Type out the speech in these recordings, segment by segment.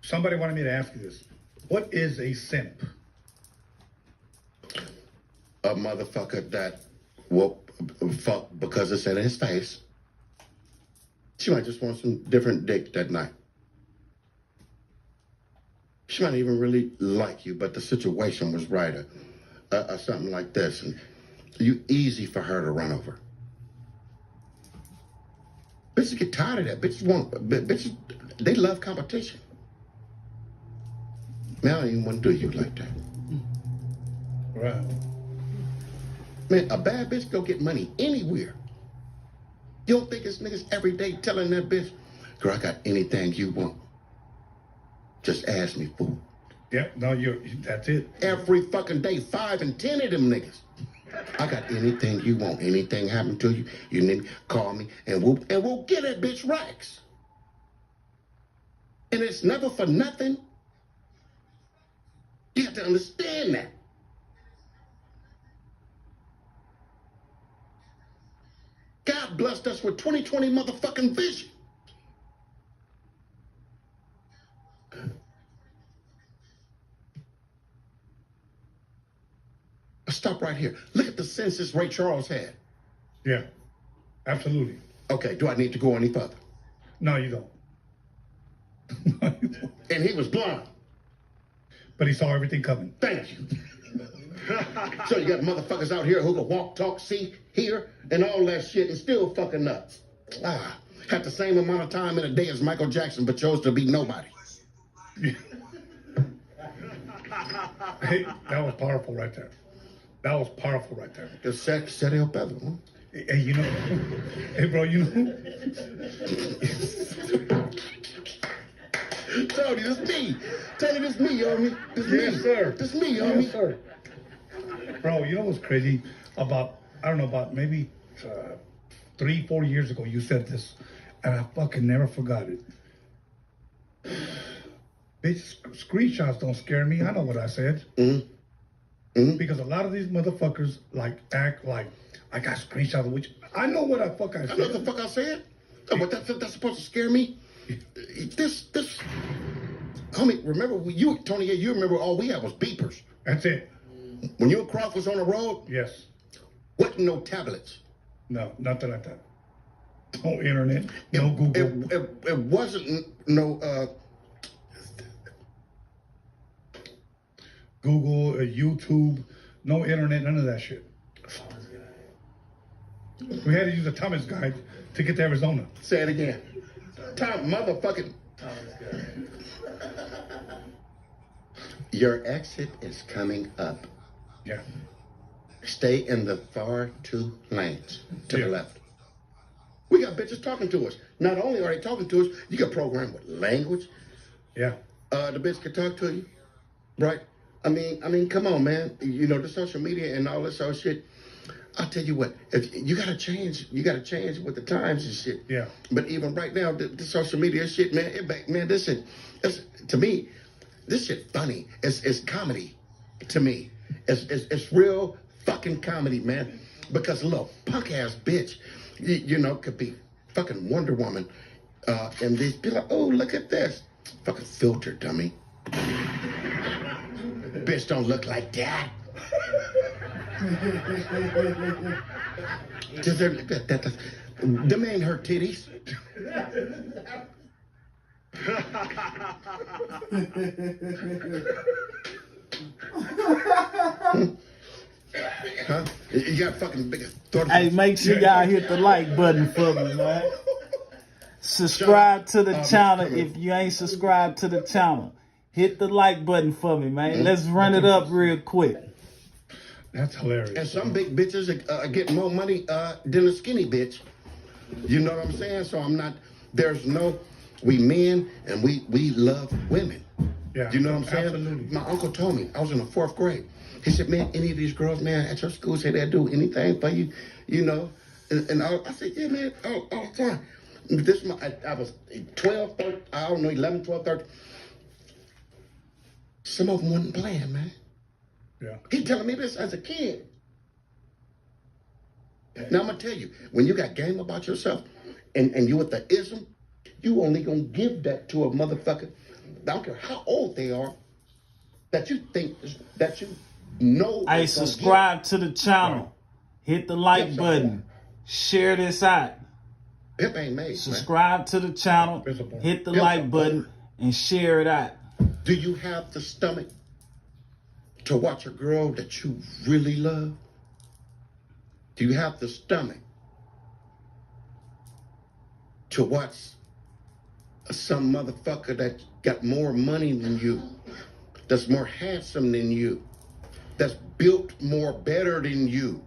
Somebody wanted me to ask you this. What is a simp? A motherfucker that will fuck because it's in his face. She might just want some different dick that night. She might even really like you, but the situation was right, or something like this, and you easy for her to run over. Bitches get tired of that. Bitches, they love competition. Man, I don't even want to do you like that. Right. Man, a bad bitch go get money anywhere. You don't think it's niggas every day telling that bitch, girl, I got anything you want. Just ask me, fool. Yeah, no, that's it. Every fucking day, 5 and 10 of them niggas. I got anything you want. Anything happen to you, you need me, call me, and we'll get that bitch racks. And it's never for nothing. You have to understand that. God blessed us with 20/20 motherfucking vision. Stop right here. Look at the census Ray Charles had. Yeah, absolutely. Okay, do I need to go any further? No, you don't. No, you don't. And he was blind. But he saw everything coming. Thank you. So you got motherfuckers out here who can walk, talk, see, hear, and all that shit and still fucking nuts. Had the same amount of time in a day as Michael Jackson, but chose to be nobody. Hey, that was powerful right there. That was powerful right there. Just set it up, huh? Hey, you know, hey, bro, you know. Tony, this me. Tony, this me, homie. This Yes, me. sir. This me, homie. Yes, sir. Bro, you know what's crazy? About maybe 3-4 years ago, you said this, and I fucking never forgot it. Bitch, screenshots don't scare me. I know what I said. Mm-hmm. Mm-hmm. Because a lot of these motherfuckers act like I got screenshots, which I know what I I know said. what the fuck I said. Oh, but that's supposed to scare me. This, homie. Remember Tony? You remember all we had was beepers. That's it. When you and Croft was on the road, Yes. wasn't no tablets. No, nothing like that. No internet. No Google. It wasn't no. Google, YouTube, no internet, none of that shit. We had to use a Thomas guide to get to Arizona. Say it again. Tom, motherfucking. Your exit is coming up. Yeah. Stay in the far 2 lanes to the left. We got bitches talking to us. Not only are they talking to us, you got programmed with language. Yeah. The bitch can talk to you, right? I mean, come on, man. You know, the social media and all this other shit. I'll tell you what, if you gotta change with the times and shit. Yeah. But even right now, the social media shit, man, this shit, to me, this shit funny. It's comedy to me. It's real fucking comedy, man. Because a little punk ass bitch, you know, could be fucking Wonder Woman, and they be like, oh, look at this, fucking filter, dummy. Bitch don't look like that. Them ain't her titties. Huh? You got fucking big. Hey, make sure y'all hit the like button for me, man. Subscribe to the channel if you ain't subscribed to the channel. Hit the like button for me, man. Let's run it up real quick. That's hilarious. And some big bitches get more money than a skinny bitch. You know what I'm saying? So we men and we love women. Yeah, you know what I'm saying? absolutely. My uncle told me, I was in the 4th grade. He said, man, any of these girls, man, at your school say they'll do anything for you, you know? And I said, yeah, man, all the time. I was 12, 13, I don't know, 11, 12, 13. Some of them wasn't playing, man. Yeah. He telling me this as a kid. Now I'm gonna tell you, when you got game about yourself and you with the ism, you only gonna give that to a motherfucker don't care how old they are, that you think, that you know. Hey, subscribe to the channel. Hit the like Yes, button. Share this out. Pimp ain't made, man. Subscribe to the channel. Hit the like button and share it out. Do you have the stomach to watch a girl that you really love? Do you have the stomach to watch some motherfucker that got more money than you, that's more handsome than you, that's built more better than you,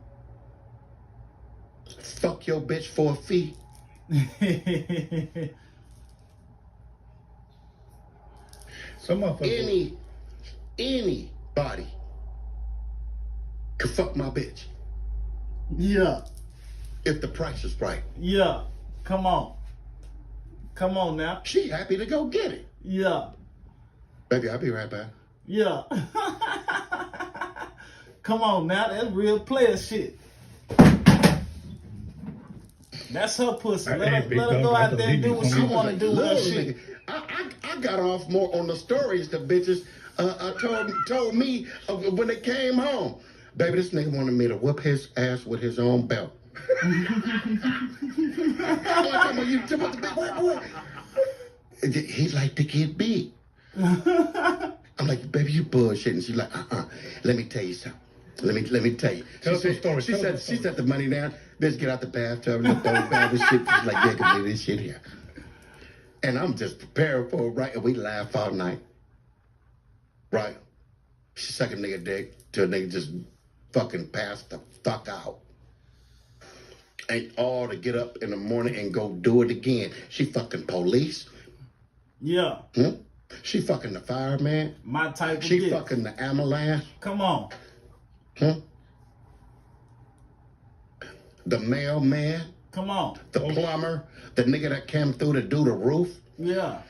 fuck your bitch for a fee? Some motherfuckers. Anybody could fuck my bitch Yeah. if the price is right. Yeah. Come on. Come on now. She happy to go get it. Yeah. Baby, I'll be right back. Yeah. Come on now. That's real player shit. That's her pussy. Let her go out there and do what she want to do with her shit. I got off more on the stories the bitches told me when they came home. Baby, this nigga wanted me to whoop his ass with his own belt. He like to get beat. I'm like, baby, you bullshitting. She's like, let me tell you something. Let me tell you. She set the money down. Bitch, get out the bathtub and throw it back and shit. She's like, yeah, can do this shit here. And I'm just prepared for it, right? And we laugh all night. Right? She suck a nigga dick till a nigga just fucking pass the fuck out. Ain't all to get up in the morning and go do it again. She fucking police. Yeah. She fucking the fireman. My type of She bitch. fucking the ambulance. Come on. The mailman. Come on. The plumber. The nigga that came through to do the roof. Yeah.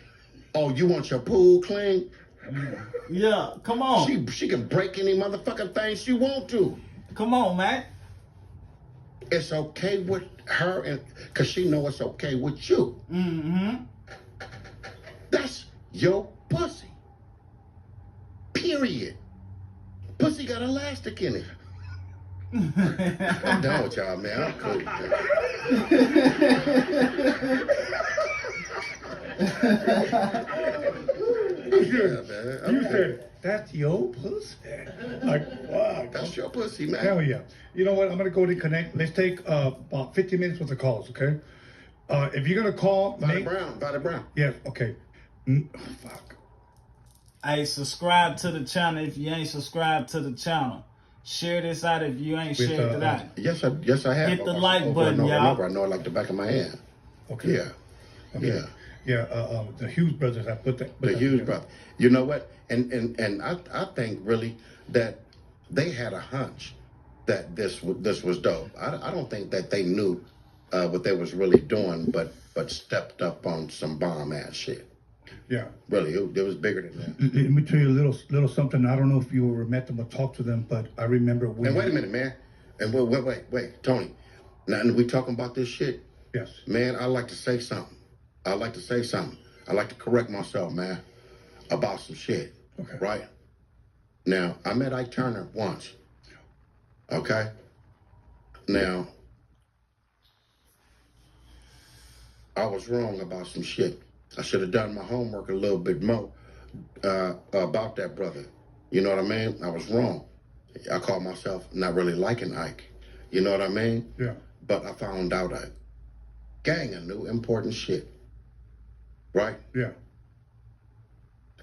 Oh, you want your pool clean? Yeah. Come on. She can break any motherfucking thing she want to. Come on, man. It's okay with her, and cause she know it's okay with you. Mm-hmm. That's your pussy. Period. Pussy got elastic in it. I'm done with y'all, man. I'm cool. You said, that's your pussy. Like, wow. That's your pussy, man. Hell yeah. You know what? I'm going to go to connect. Let's take about 15 minutes worth of calls, okay? If you're going to call... Body Brown. Yes, okay. Fuck. Hey, subscribe to the channel if you ain't subscribed to the channel. Share this out if you ain't shared it out. Yes, I have. Hit the like button, y'all. I know it like the back of my hand. Okay. Yeah. Okay. Yeah, the Hughes brothers have put that. The Hughes brothers. You know what? And I think really that they had a hunch that this was dope. I don't think that they knew what they was really doing, but stepped up on some bomb ass shit. Yeah. Really, it was bigger than that. Let me tell you a little something. I don't know if you ever met them or talked to them, but I remember when... And wait a minute, man. And wait, Tony. Now we talking about this shit. Yes. Man, I like to say something. I like to correct myself, man, about some shit. Okay. Right? Now, I met Ike Turner once. Okay? Now, I was wrong about some shit. I should have done my homework a little bit more about that brother. You know what I mean? I was wrong. I called myself not really liking Ike. You know what I mean? Yeah. But I found out a gang of new important shit. Right? Yeah.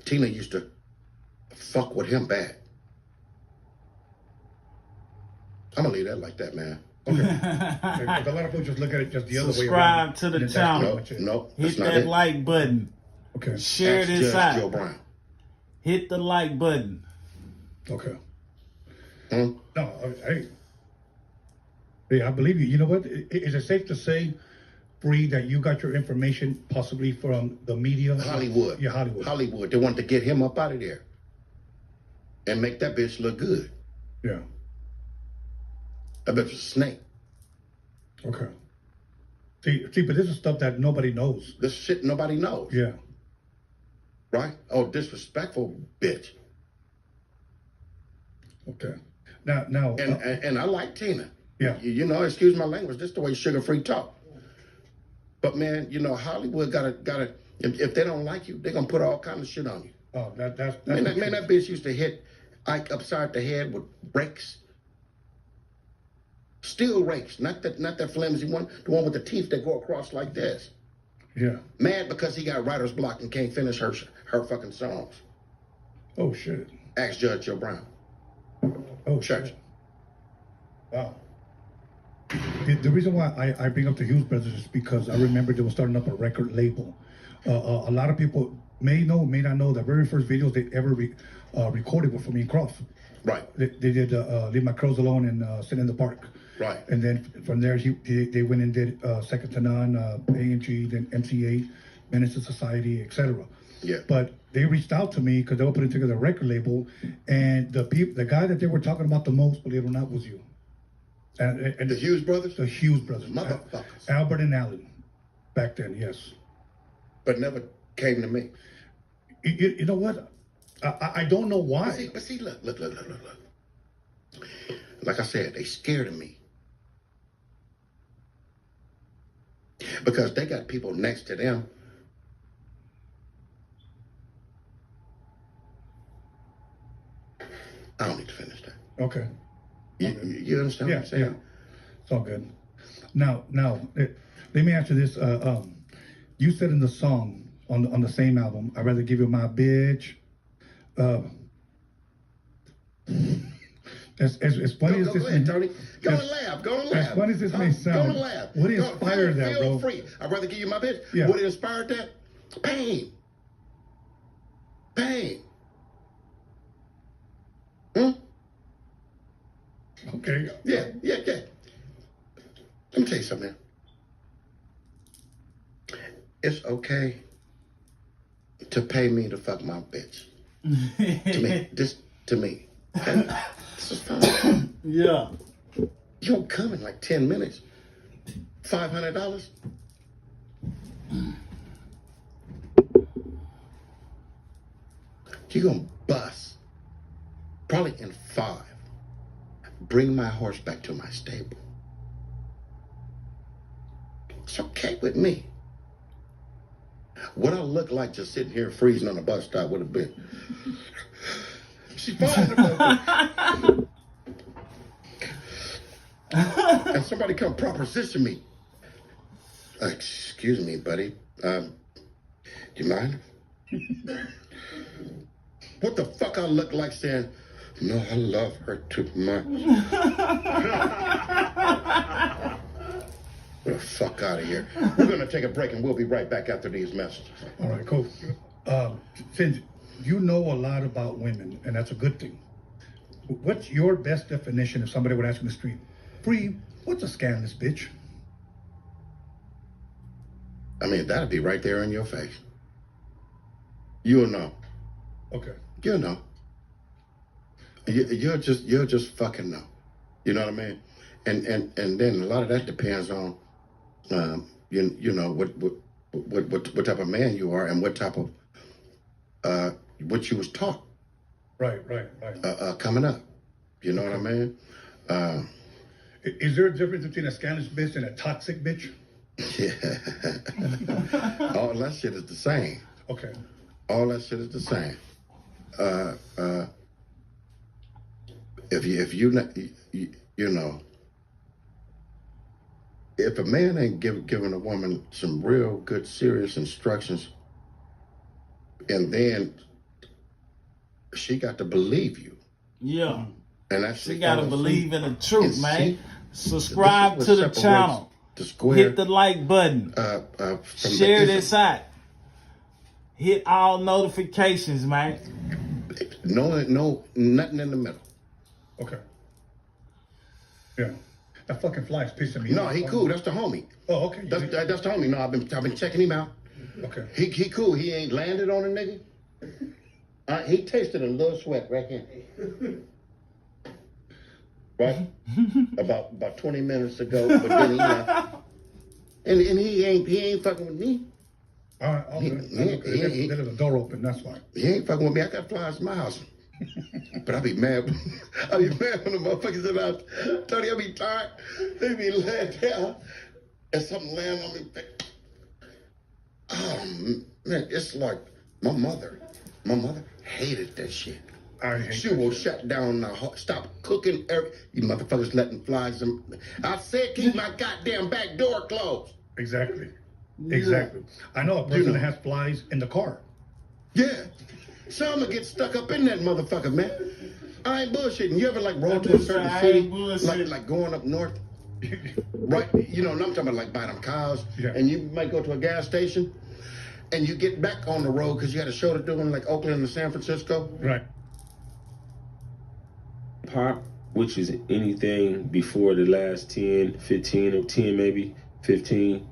Tina used to fuck with him bad. I'm gonna leave that like that, man. Okay. Because a lot of people just look at it just the other way Subscribe around. to the channel. No, Hit that like button. Okay. Share Ask this Judge out. Joe Brown. Hit the like button. Okay. Hmm? No, hey, I believe you. You know what? Is it safe to say, Bree, that you got your information possibly from the media? Hollywood. Yeah, Hollywood. Hollywood. They wanted to get him up out of there and make that bitch look good. Yeah. That bitch was a snake. Okay. See, but this is stuff that nobody knows. This shit nobody knows. Yeah. right? Oh, disrespectful bitch. Okay. Now. And I like Tina. Yeah. You know, excuse my language. This is the way Sugar Free talk. But man, you know, Hollywood gotta. If they don't like you, they're gonna put all kind of shit on you. Oh, that's Man, that bitch used to hit Ike upside the head with rakes. Steel rakes, not that flimsy one, the one with the teeth that go across like this. Yeah. Mad because he got writer's block and can't finish her fucking songs. Oh shit. Ask Judge Joe Brown. Oh Church. shit. Wow. The reason why I bring up the Hughes brothers is because I remember they were starting up a record label. A lot of people may not know the very first videos they ever recorded were from Ian Croft. Right. They did Leave My Crows Alone and Sit in the Park. Right. And then from there, they went and did Second to None, A&G, then MC8, Menace to Society, etc. Yeah. But they reached out to me because they were putting together a record label, and the guy that they were talking about the most, believe it or not, was you. And The Hughes brothers? The Hughes brothers. Motherfuckers. Albert and Alan. Back then, yes. But never came to me. You know what? I don't know why. But see, look. Like I said, they scared of me. Because they got people next to them. I don't need to finish that. Okay. You understand what I'm saying? Yeah. It's all good. Now, let me ask you this. You said in the song on the same album, "I'd rather give you my bitch." As funny as this go ahead, Tony. Go and laugh. As funny as this may sound, go and laugh. what inspired that, feel bro? Free. I'd rather give you my bitch. Yeah. What inspired that? Pain. Okay. Yeah. Let me tell you something, man. It's okay to pay me to fuck my bitch. To me. And this is fine. Yeah. You don't come in like 10 minutes. $500? You're gonna bust. Probably in 5. Bring my horse back to my stable. It's okay with me. What I look like just sitting here freezing on a bus stop would have been. She's fine. And somebody come proposition me. Excuse me, buddy. Do you mind? What the fuck I look like saying, no, I love her too much. Get the fuck out of here. We're gonna take a break and we'll be right back after these messages. All right, cool. Since you know a lot about women, and that's a good thing, what's your best definition if somebody would ask you in the street, Free, what's a scandalous bitch? I mean, that'd be right there in your face. You'll know. Okay. You'll know. You'll just fucking know. You know what I mean? And then a lot of that depends on, you know, what type of man you are and what type of, what you was taught. Right. Coming up. You know what I mean? Is there a difference between a scandalous bitch and a toxic bitch? Yeah. All that shit is the same. Okay. All that shit is the same. If you know, if a man ain't giving a woman some real good serious instructions, and then she got to believe you. Yeah. And that's she got to believe in the truth, man. See, subscribe to the channel. Hit the like button. Share this out. Hit all notifications, man. No, nothing in the middle. Okay. Yeah. That fucking fly's pissing me No, off. he cool. That's the homie. Oh, okay. That's the homie. No, I've been checking him out. Okay. He cool. He ain't landed on a nigga. He tasted a little sweat right here. Right? about 20 minutes ago, but then he left. And he ain't fucking with me. All right, all good. They left the door open. That's why. He ain't fucking with me. I got flies in my house. But I be mad. I be mad when the motherfuckers in out. Tony, I be tired. They be laying down and something land on me. Oh man, it's like my mother hated that shit. I hate She that will shit. shut down the stop cooking. You motherfuckers letting flies in. I said keep my goddamn back door closed. Exactly. Yeah. Exactly. I know a person that has flies in the car. Yeah. Some will get stuck up in that motherfucker, man. I ain't bullshitting. You ever like roll to a certain I city, ain't bullshitting. like going up north, right? You know, and I'm talking about like buying them cows, Yeah. and you might go to a gas station, and you get back on the road because you had a show to do in like Oakland and San Francisco. Right. Pop, which is anything before the last 10, 15, or 10 maybe, 15,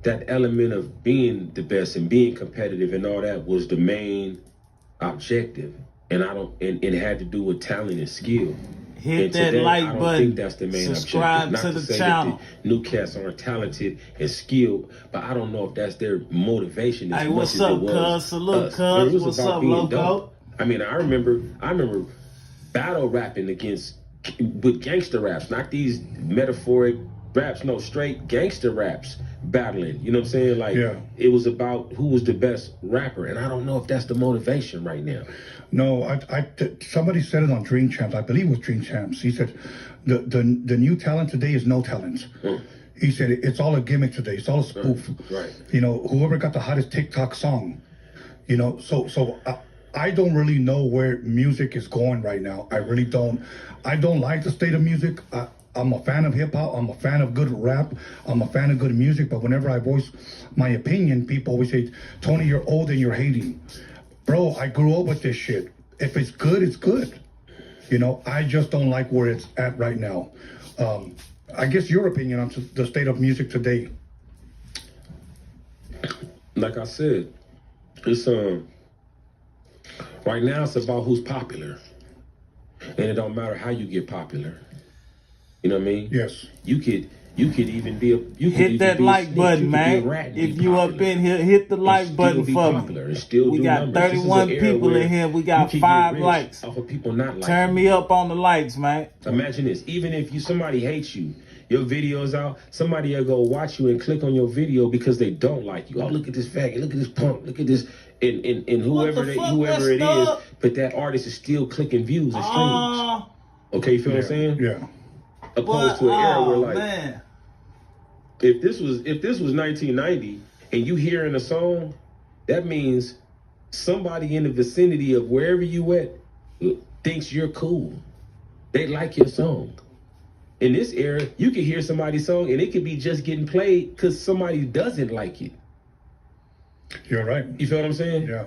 that element of being the best and being competitive and all that was the main objective. And it had to do with talent and skill. Hit And that today, like I don't button. think that's the main Subscribe objective. Not to the say channel. that the new cats aren't talented and skilled, but I don't know if that's their motivation as Hey, much what's as up, it was cuz? Salute, us. It cuz. was What's about up, being Loco? dope. I mean, I remember battle rapping with gangster raps, not these metaphoric raps, no, straight gangster raps battling. You know what I'm saying? Like, Yeah. it was about who was the best rapper, and I don't know if that's the motivation right now. No, somebody said it on Dream Champs. I believe it was Dream Champs. He said, the new talent today is no talent. He said it's all a gimmick today. It's all a spoof. Right. You know, whoever got the hottest TikTok song. You know, so I don't really know where music is going right now. I really don't. I don't like the state of music. I'm a fan of hip hop. I'm a fan of good rap. I'm a fan of good music. But whenever I voice my opinion, people always say, "Tony, you're old and you're hating." Bro, I grew up with this shit. If it's good, it's good. You know, I just don't like where it's at right now. I guess your opinion on the state of music today. Like I said, it's right now it's about who's popular, and it don't matter how you get popular. You know what I mean? Yes. You could even be Hit that like button, man. If you up in here, hit the like button for me. We got 31 people in here. We got 5 likes. Off of people not liking. Turn me up on the likes, man. Imagine this. Even if somebody hates you, your video's out, somebody will go watch you and click on your video because they don't like you. Oh, look at this faggot, look at this punk, look at this, and whoever it is, but that artist is still clicking views and streams. Okay, you feel what I'm saying? Yeah. Opposed to an era where like, man. if this was 1990 and you hearing a song, that means somebody in the vicinity of wherever you at thinks you're cool. They like your song. In this era, you can hear somebody's song and it could be just getting played because somebody doesn't like it. You're right. You feel what I'm saying? Yeah.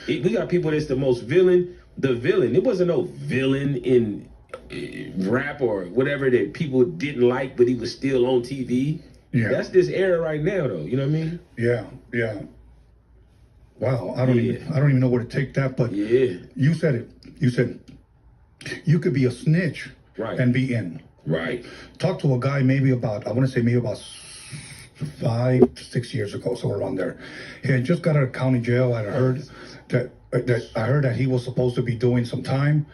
We got people that's the villain. It wasn't no villain in rap or whatever that people didn't like, but he was still on TV. Yeah. That's this era right now, though. You know what I mean? Yeah. Yeah. Wow. I don't even know where to take that, but Yeah. you said it. You said you could be a snitch and be in. Right. Talk to a guy maybe about 5 to 6 years ago, somewhere around there. He had just got out of county jail. I heard that he was supposed to be doing some time,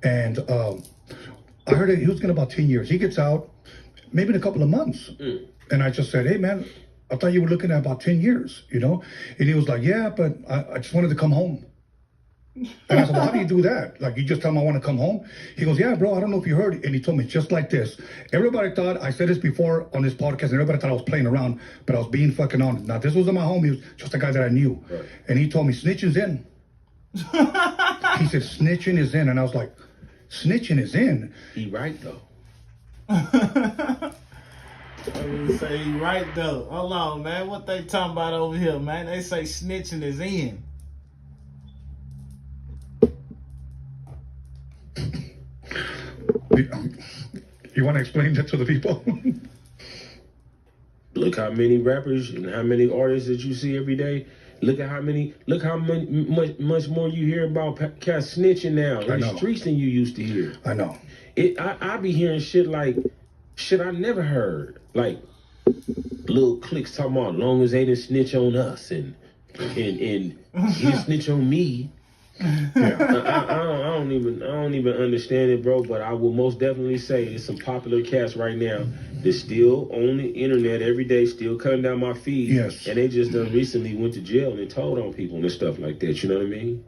and I heard that he was getting about 10 years. He gets out maybe in a couple of months, and I just said, "Hey man, I thought you were looking at about 10 years, you know?" And he was like, "Yeah, but I just wanted to come home." And I said, "Well, how do you do that? Like, you just tell him I want to come home?" He goes, "Yeah, bro, I don't know if you heard." And he told me just like this. Everybody thought, I said this before on this podcast, and everybody thought I was playing around, but I was being fucking honest. Now, this wasn't my homie. He was just a guy that I knew. Right. And he told me, "Snitching's in." He said, "Snitching is in." And I was like, "Snitching is in?" He right, though. I would say he right though. Hold on, man. What they talking about over here, man? They say snitching is in. You want to explain that to the people? Look how many rappers and how many artists that you see every day. Look how much more you hear about cats snitching now in the streets than you used to hear. I know. I be hearing shit like shit I never heard. Like little cliques talking about long as they didn't snitch on us and he snitch on me. I don't even understand it, bro. But I will most definitely say there's some popular cats right now that's still on the internet every day, still cutting down my feed. Yes. And they just done recently went to jail and told on people and stuff like that. You know what I mean?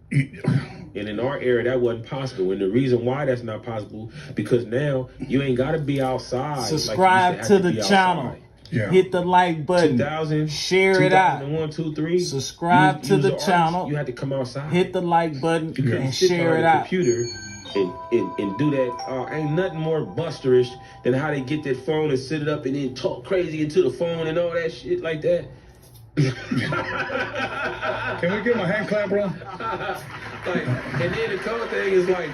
And in our era, that wasn't possible. And the reason why that's not possible, because now you ain't got to be outside. Subscribe like to the channel. Yeah. Hit the like button. 2000, Share it out. 2001, 2, 3. Subscribe to the artists, channel. You had to come outside. Hit the like button You couldn't and sit share it behind a out. computer and do that. Ain't nothing more busterish than how they get that phone and sit it up and then talk crazy into the phone and all that shit like that. Can we get my hand clap, bro? Like, and then the cool thing is like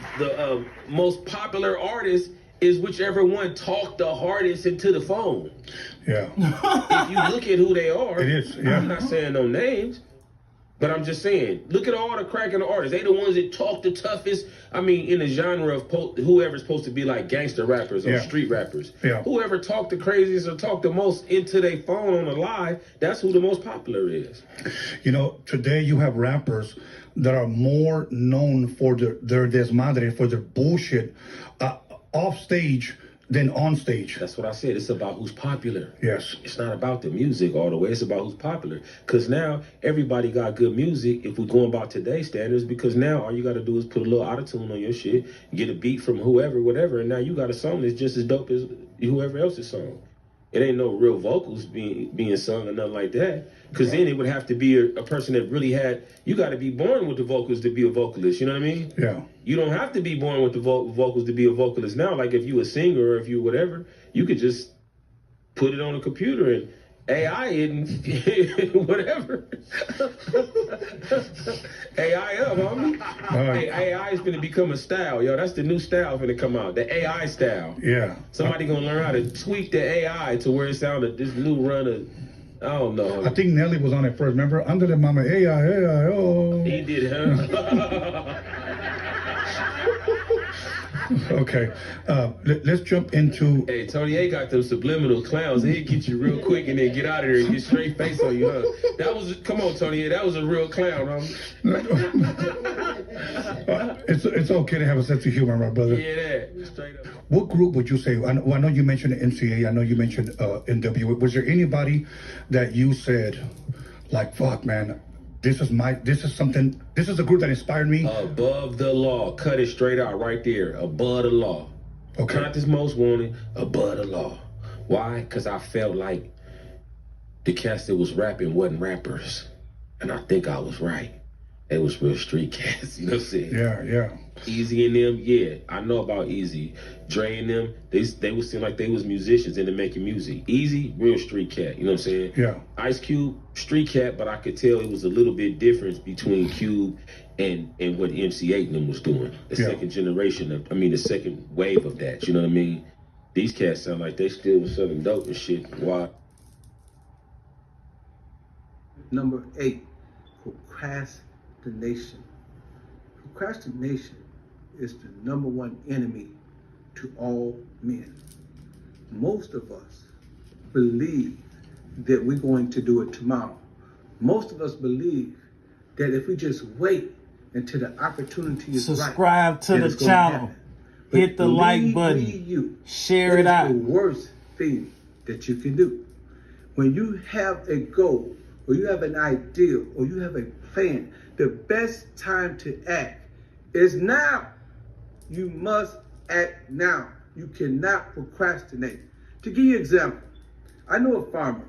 the most popular artist is whichever one talked the hardest into the phone. Yeah. If you look at who they are, It is, yeah. I'm not saying no names, but I'm just saying, look at all the cracking artists. They the ones that talk the toughest. I mean, in the genre of whoever's supposed to be like gangster rappers or Yeah. street rappers. Yeah. Whoever talk the craziest or talk the most into their phone on the live, that's who the most popular is. You know, today you have rappers that are more known for their desmadre, for their bullshit, off stage than on stage. That's what I said. It's about who's popular. Yes. It's not about the music all the way. It's about who's popular. Because now everybody got good music if we're going about today's standards. Because now all you got to do is put a little auto-tune on your shit, get a beat from whoever, whatever, and now you got a song that's just as dope as whoever else's song. It ain't no real vocals being sung or nothing like that. Because then it would have to be a person that really had, you got to be born with the vocals to be a vocalist. You know what I mean? Yeah. You don't have to be born with the vocals to be a vocalist now. Like if you a singer or if you whatever, you could just put it on a computer and AI it and whatever. AI up, homie. Hey, AI is gonna become a style, yo. That's the new style gonna come out. The AI style. Yeah. Somebody gonna learn how to tweak the AI to where it sounded this new run of, I don't know. I think Nelly was on it first. Remember? Under the mama, AI, oh. He did, huh? Okay. Let's jump into. Hey, Tony A got them subliminal clowns. He'll get you real quick and then get out of there and get straight face on you, huh? Come on, Tony A, that was a real clown, huh? It's okay to have a sense of humor, my brother. Yeah, that. Straight up. What group would you say? I know you mentioned NCA. I know you mentioned NWA. Was there anybody that you said, like, fuck, man, this is a group that inspired me? Above the law. Cut it straight out right there. Above the law. Okay. Not this most wanted. Above the law. Why? Because I felt like the cats that was rapping wasn't rappers. And I think I was right. They was real street cats, you know what I'm saying? Yeah. Easy and them, yeah, I know about Easy. Dre and them, they would seem like they was musicians into making music. Easy, real street cat, you know what I'm saying? Yeah. Ice Cube, street cat, but I could tell it was a little bit difference between Cube and what MC8 and them was doing. The second generation the second wave of that, you know what I mean? These cats sound like they still was selling dope and shit. Why? Number 8, procrastination. Procrastination is the number one enemy to all men. Most of us believe that we're going to do it tomorrow. Most of us believe that if we just wait until the opportunity is right, Subscribe to that the it's gonna channel. happen. But Hit the like believe button. me, you, Share that it is out. the worst thing that you can do. When you have a goal, or you have an idea, or you have a plan, the best time to act is now. You must act now. You cannot procrastinate. To give you an example, I know a farmer.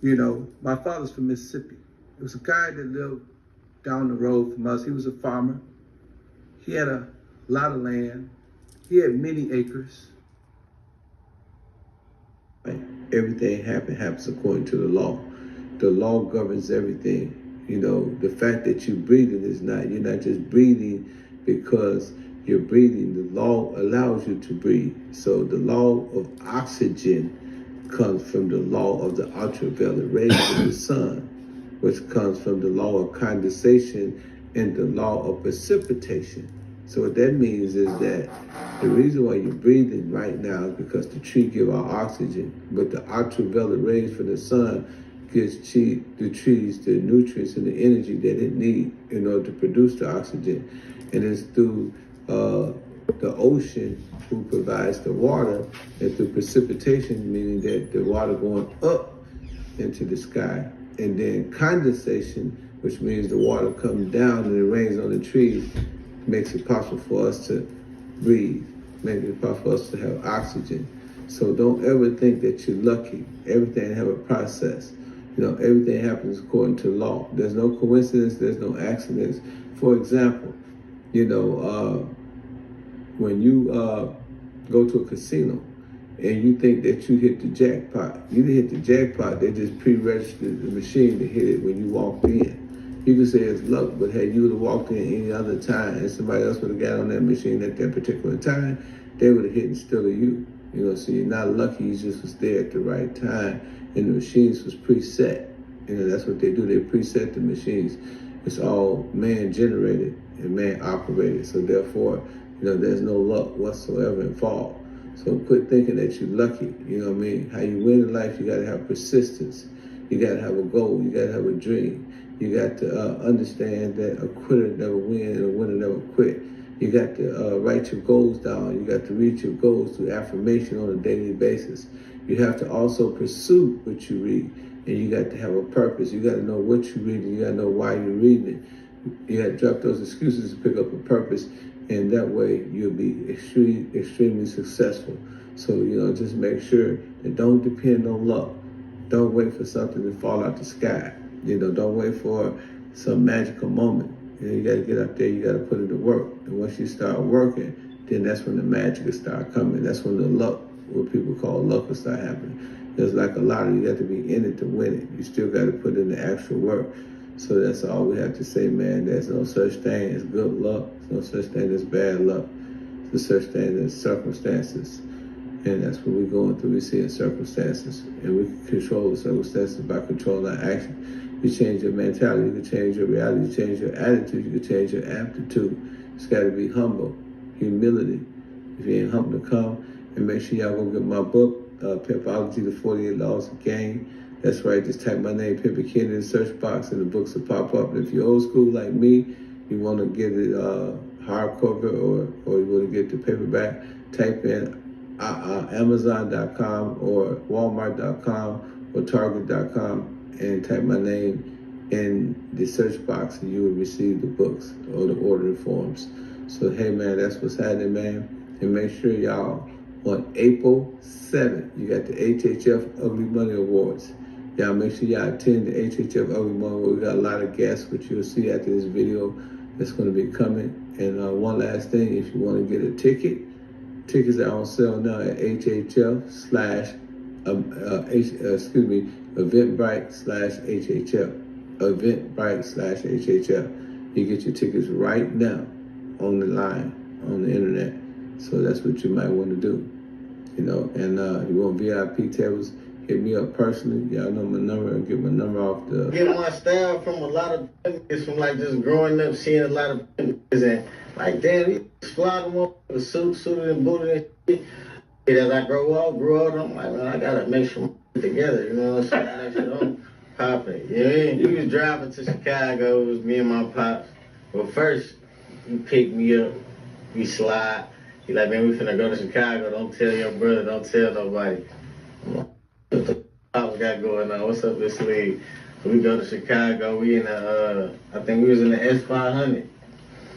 You know, my father's from Mississippi. It was a guy that lived down the road from us. He was a farmer. He had a lot of land. He had many acres. Everything happens according to the law. The law governs everything. You know, the fact that you're breathing you're not just breathing because you're breathing. The law allows you to breathe. So the law of oxygen comes from the law of the ultraviolet rays of the sun, which comes from the law of condensation and the law of precipitation. So what that means is that the reason why you're breathing right now is because the tree give out oxygen, but the ultraviolet rays from the sun gives the trees the nutrients and the energy that it needs in order to produce the oxygen. And it's through the ocean who provides the water, and through precipitation, meaning that the water going up into the sky, and then condensation, which means the water comes down and it rains on the trees, makes it possible for us to breathe, makes it possible for us to have oxygen. So don't ever think that you're lucky. Everything have a process. Everything happens according to law. There's no coincidence, there's no accidents. For example, when you go to a casino and you think that you hit the jackpot, you didn't hit the jackpot, they just pre-registered the machine to hit it when you walked in. You can say it's luck, but had you would have walked in any other time and somebody else would have got on that machine at that particular time, they would have hit instead of you. So you're not lucky, you just was there at the right time, and the machines was preset. That's what they do, they preset the machines. It's all man generated and man operated, so therefore, there's no luck whatsoever involved. So quit thinking that you're lucky, How you win in life, you gotta have persistence. You gotta have a goal, you gotta have a dream. You got to understand that a quitter never wins and a winner never quit. You got to write your goals down. You got to reach your goals through affirmation on a daily basis. You have to also pursue what you read. And you got to have a purpose. You got to know what you're reading. You got to know why you're reading it. You got to drop those excuses to pick up a purpose. And that way you'll be extremely successful. So, just make sure that don't depend on luck. Don't wait for something to fall out the sky. Don't wait for some magical moment. You got to get out there, you got to put it to work. And once you start working, then that's when the magic will start coming. That's when the luck, what people call luck, will start happening. There's like a lottery, you got to be in it to win it. You still got to put in the actual work. So that's all we have to say, man. There's no such thing as good luck. There's no such thing as bad luck. There's no such thing as circumstances. And that's what we're going through. We're seeing circumstances. And we can control the circumstances by controlling our action. You change your mentality, you can change your reality, you change your attitude, you can change your aptitude. It's got to be humble, humility. If you ain't humble, to come and make sure y'all go get my book, Pimpology, the 48 Laws of Game. That's right, just type my name, Pimping, in the search box, and the books will pop up. And if you're old school like me, you want to get it hardcover or you want to get the paperback, type in Amazon.com or Walmart.com or Target.com and type my name in the search box and you will receive the books or the ordering forms. So, hey, man, that's what's happening, man. And make sure y'all, on April 7th, you got the HHF Ugly Money Awards. Y'all make sure y'all attend the HHF Ugly Money Awards. We got a lot of guests, which you'll see after this video that's going to be coming. And one last thing, if you want to get a ticket, tickets are on sale now at Eventbrite/HHF. Eventbrite/HHF. You get your tickets right now on the line, on the internet. So that's what you might want to do. And you want VIP tables, hit me up personally. Y'all know my number. I'll get my number off the... Get my style from a lot of niggas from like just growing up, seeing a lot of niggas and like, damn, you fly them up with suited and booted and shit. And as I grew up, I'm like, man, I gotta make sure I'm together, you know what I'm saying? Make sure I'm popping. You know what I mean? You was driving to Chicago, it was me and my pops. Well, first, you picked me up, we slide. He like, man, we finna go to Chicago. Don't tell your brother, don't tell nobody. I'm like, what the fuck we got going on? What's up this league? So we go to Chicago. We in I think we was in the S500.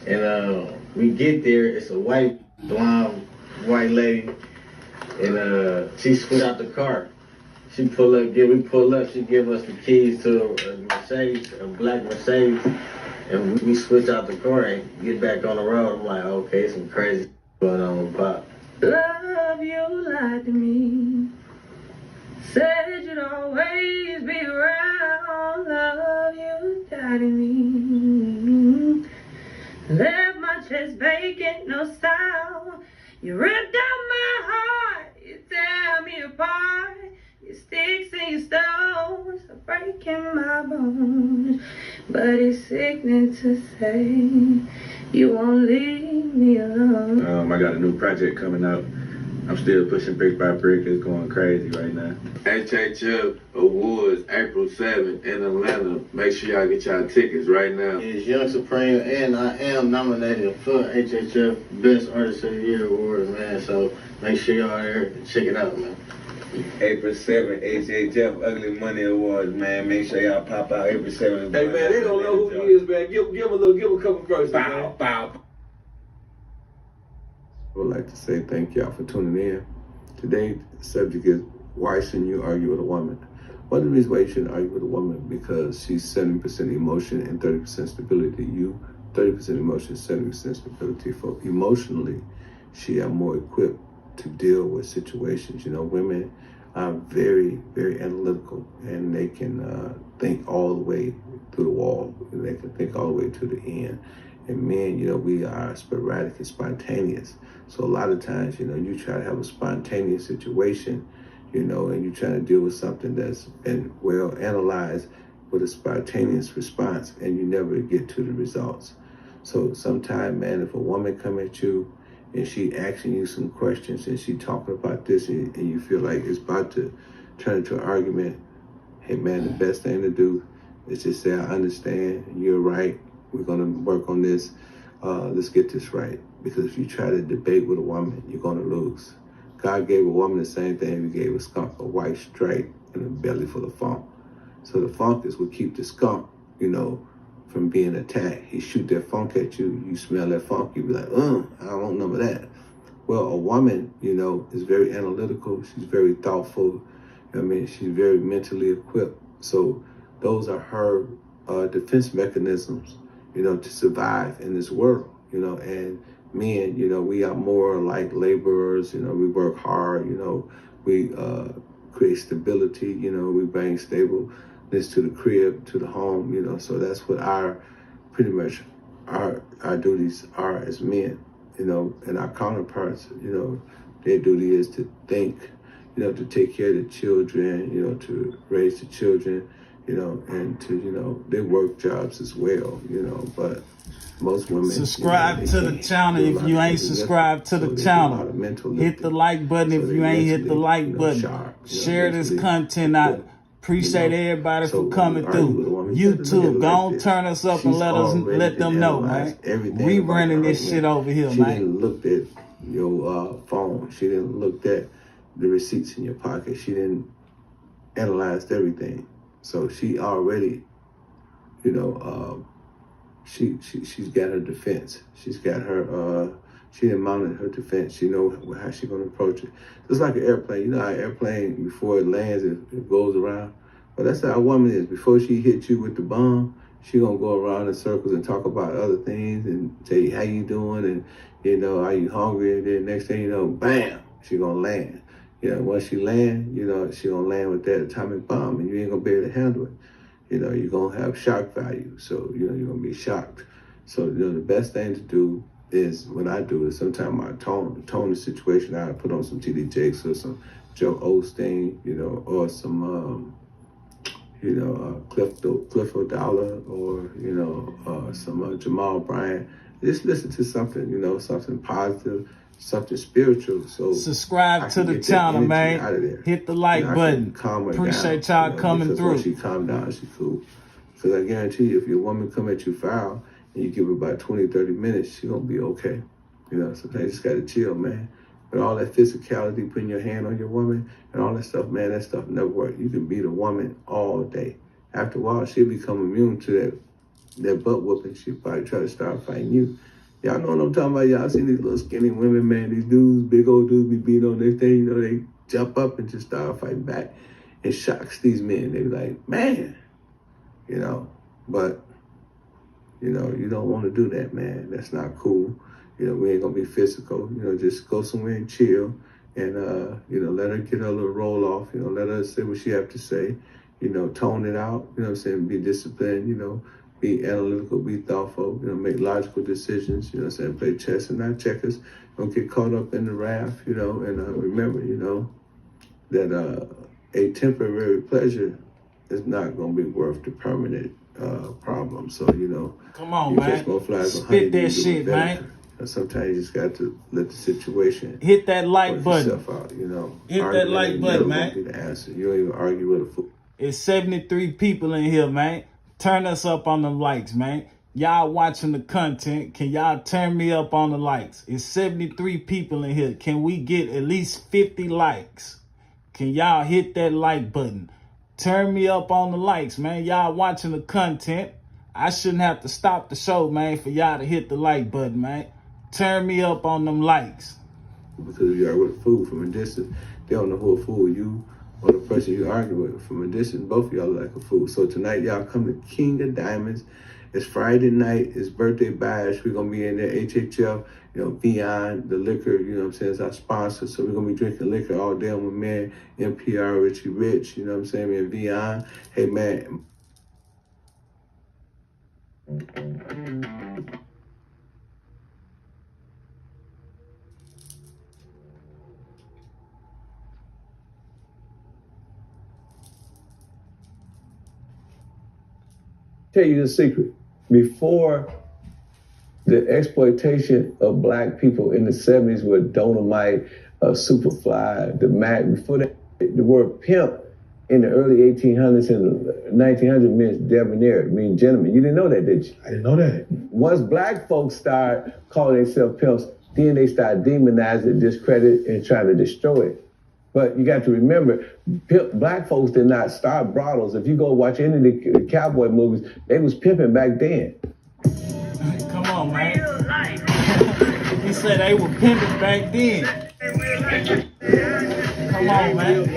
And we get there. It's a white, blonde, white lady. And she switch out the car. She we pull up, she give us the keys to a Mercedes, a black Mercedes. And we switch out the car and get back on the road. I'm like, okay, some crazy going on with Pop. Love you lied to me. Said you'd always be around. Love you died in me. Left my chest vacant, no style. You ripped out my heart. You tear me apart. Your sticks and your stones. breaking my bones. But it's sickening to say you won't leave me alone. I got a new project coming out. I'm still pushing brick by brick. It's going crazy right now. HHF Awards, April 7th in Atlanta. Make sure y'all get y'all tickets right now. It's Young Supreme, and I am nominated for HHF Best Artist of the Year Awards, man. So make sure y'all there and check it out, man. April 7th, HHF Ugly Money Awards, man. Make sure y'all pop out April 7th. Hey, man, they don't know who he is, man. Give a couple verses, Bow, man. bow. I would like to say thank y'all for tuning in. Today, the subject is, why shouldn't you argue with a woman? One of the reasons why you shouldn't argue with a woman, because she's 70% emotion and 30% stability. You, 30% emotion, 70% stability. For emotionally, she are more equipped to deal with situations. You know, women are very, very analytical, and they can think all the way through the wall. And they can think all the way to the end. And men, you know, we are sporadic and spontaneous. So a lot of times, you know, you try to have a spontaneous situation, you know, and you try to deal with something that's been well analyzed with a spontaneous response, and you never get to the results. So sometimes, man, if a woman come at you and she asking you some questions and she talking about this, and you feel like it's about to turn into an argument, hey, man, the best thing to do is just say, I understand, you're right, we're gonna work on this, let's get this right. Because if you try to debate with a woman, you're gonna lose. God gave a woman the same thing he gave a skunk, a white stripe and a belly full of funk. So the funk is what keep the skunk, you know, from being attacked. He shoot that funk at you, you smell that funk, you be like, I don't want none of that. Well, a woman, you know, is very analytical, she's very thoughtful, I mean, she's very mentally equipped. So those are her defense mechanisms, you know, to survive in this world, you know. And men, you know, we are more like laborers, you know, we work hard, you know, we create stability, you know, we bring stableness to the crib, to the home, you know. So that's what pretty much our duties are as men, you know. And our counterparts, you know, their duty is to think, you know, to take care of the children, you know, to raise the children, you know, and to, you know, they work jobs as well, you know. But most women, subscribe, you know, to the channel if you ain't subscribed to the channel. Hit the like button if you ain't hit the like button. Share this content out. Appreciate everybody for coming through. YouTube, don't turn us up and let them know, man. We running this shit over here, she man. She didn't look at your phone. She didn't look at the receipts in your pocket. She didn't analyze everything. So she already, you know, she's got her defense. She's got her, she didn't mount her defense. She know how she's gonna approach it. Just like an airplane. You know how an airplane, before it lands, it goes around? But that's how a woman is. Before she hits you with the bomb, she gonna go around in circles and talk about other things and tell you how you doing and, you know, are you hungry? And then next thing you know, bam, she gonna land. You know, once she land, you know, she gonna land with that atomic bomb, and you ain't gonna be able to handle it. You know, you're gonna have shock value. So, you know, you're gonna be shocked. So, you know, the best thing to do is, what I do is sometimes I tone the situation out. I put on some TD Jakes or some Joe Osteen, you know, or some, you know, Cliff O'Dowd, or, you know, some Jamal Bryant. Just listen to something, you know, something positive, something spiritual. So subscribe to the channel, man. Hit the like button. Appreciate y'all coming through. Once she calm down, she cool. Because I guarantee you, if your woman come at you foul and you give her about 20, 30 minutes, she gonna be okay. You know, sometimes you just gotta chill, man. But all that physicality, putting your hand on your woman and all that stuff, man, that stuff never works. You can beat a woman all day. After a while, she'll become immune to that butt whooping. She'll probably try to start fighting you. Y'all know what I'm talking about. Y'all seen these little skinny women, man. These dudes, big old dudes, be beating on their thing. You know, they jump up and just start fighting back. It shocks these men. They be like, man, you know. But, you know, you don't want to do that, man. That's not cool. You know, we ain't going to be physical. You know, just go somewhere and chill. And, you know, let her get her little roll off. You know, let her say what she have to say. You know, tone it out. You know what I'm saying? Be disciplined, you know. Be analytical, be thoughtful, you know, make logical decisions, you know what I'm saying, play chess and not checkers. Don't get caught up in the wrath, you know, and remember, you know, that a temporary pleasure it's not gonna be worth the permanent problem. So Come on, you man. catch more flies on Spit honey, that shit, man. And sometimes you just got to let the situation Hit that like work button. yourself out. Hit that Arguing like ain't button, never man. gonna be the answer. You don't even argue with a fool. It's 73 people in here, man. Turn us up on them likes, man. Y'all watching the content. Can y'all turn me up on the likes? It's 73 people in here. Can we get at least 50 likes? Can y'all hit that like button? Turn me up on the likes, man. Y'all watching the content. I shouldn't have to stop the show, man, for y'all to hit the like button, man. Turn me up on them likes. Because if you are with a fool from a distance, they don't know who a fool you or the person you argue with. From a distance, both of y'all look like a fool. So tonight, y'all come to King of Diamonds. It's Friday night. It's birthday bash. We're going to be in there. HHF, Beyond, the liquor, what I'm saying, is our sponsor. So we're going to be drinking liquor all day. I'm with man, NPR, Richie Rich, what I'm saying, man, Beyond. Hey, man. Tell you the secret. Before the exploitation of black people in the 70s with Dolomite, Superfly, the Mac, before that, the word pimp in the early 1800s and 1900s meant debonair, mean gentleman. You didn't know that, did you? I didn't know that. Once black folks start calling themselves pimps, then they start demonizing, discredit, and trying to destroy it. But you got to remember, black folks did not start brothels. If you go watch any of the cowboy movies, they was pimping back then. Come on, man. He said they were pimping back then. Come on, man.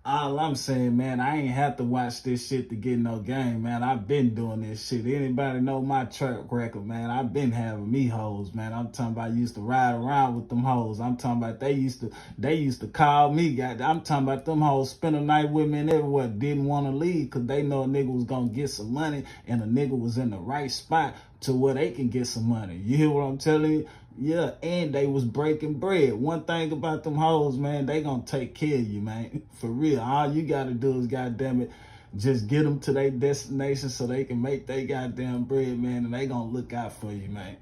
All I'm saying, man, I ain't have to watch this shit to get no game, man. I've been doing this shit. Anybody know my track record, man? I've been having me hoes, man. I'm talking about I used to ride around with them hoes. I'm talking about they used to call me. I'm talking about them hoes spend a night with me and everywhere. Didn't want to leave because they know a nigga was going to get some money and a nigga was in the right spot to where they can get some money. You hear what I'm telling you? Yeah, and they was breaking bread. One thing about them hoes, man, they gonna take care of you, man. For real. All you gotta do is, goddamn it, just get them to their destination so they can make their goddamn bread, man, and they gonna look out for you, man.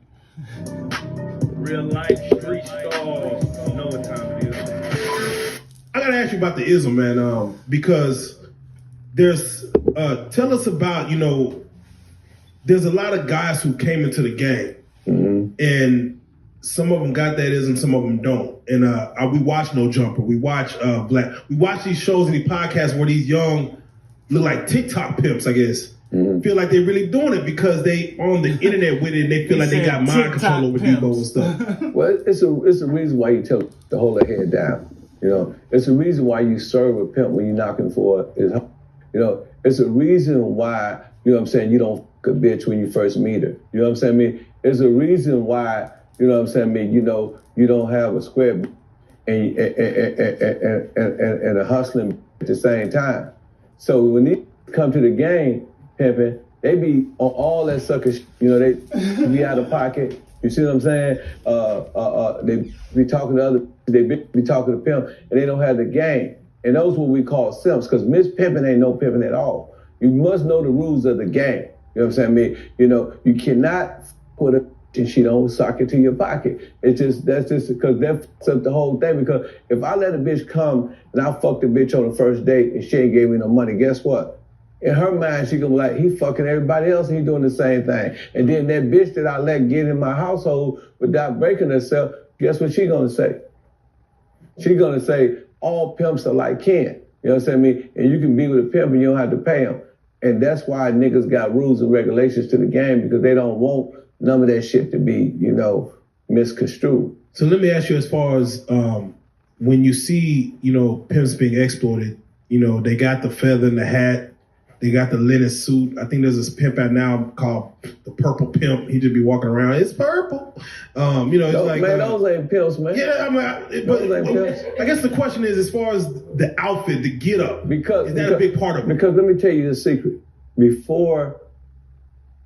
Real life street stars. You know what time it is. I gotta ask you about the ism, man, because there's tell us about, there's a lot of guys who came into the game, and some of them got that ism, some of them don't. And we watch No Jumper, we watch we watch these shows and these podcasts where these young look like TikTok pimps, I guess. Feel like they're really doing it because they on the internet with it and they feel like they got mind control over Debo and stuff. Well, it's a reason why you tell them to hold their head down. It's a reason why you serve a pimp when you're knocking for his home. It's a reason why, you don't fuck a bitch when you first meet her. You know what I'm saying? There's a reason why, you don't have a square and a hustling at the same time. So when they come to the game, pimping, they be on all that sucker shit. They be out of pocket. You see what I'm saying? They be talking to other, they be talking to pimp, and they don't have the game. And those what we call simps, because Miss Pimping ain't no pimping at all. You must know the rules of the game. You know what I'm saying? You cannot put a and she don't sock it to your pocket. That's just because that fucks up the whole thing. Because if I let a bitch come and I fuck the bitch on the first date and she ain't gave me no money, guess what? In her mind, she gonna be like, he fucking everybody else and he doing the same thing. And then that bitch that I let get in my household without breaking herself, guess what she gonna say? She gonna say, all pimps are like Ken. You know what I'm saying? And you can be with a pimp and you don't have to pay him. And that's why niggas got rules and regulations to the game, because they don't want none of that shit to be, misconstrued. So let me ask you, as far as when you see, pimps being exploited, they got the feather in the hat, they got the linen suit. I think there's this pimp out now called the Purple Pimp. He just be walking around, it's purple. It's like, man, those ain't pimps, man. Yeah, I guess the question is, as far as the outfit, the get up, is that a big part of it? Because let me tell you the secret. Before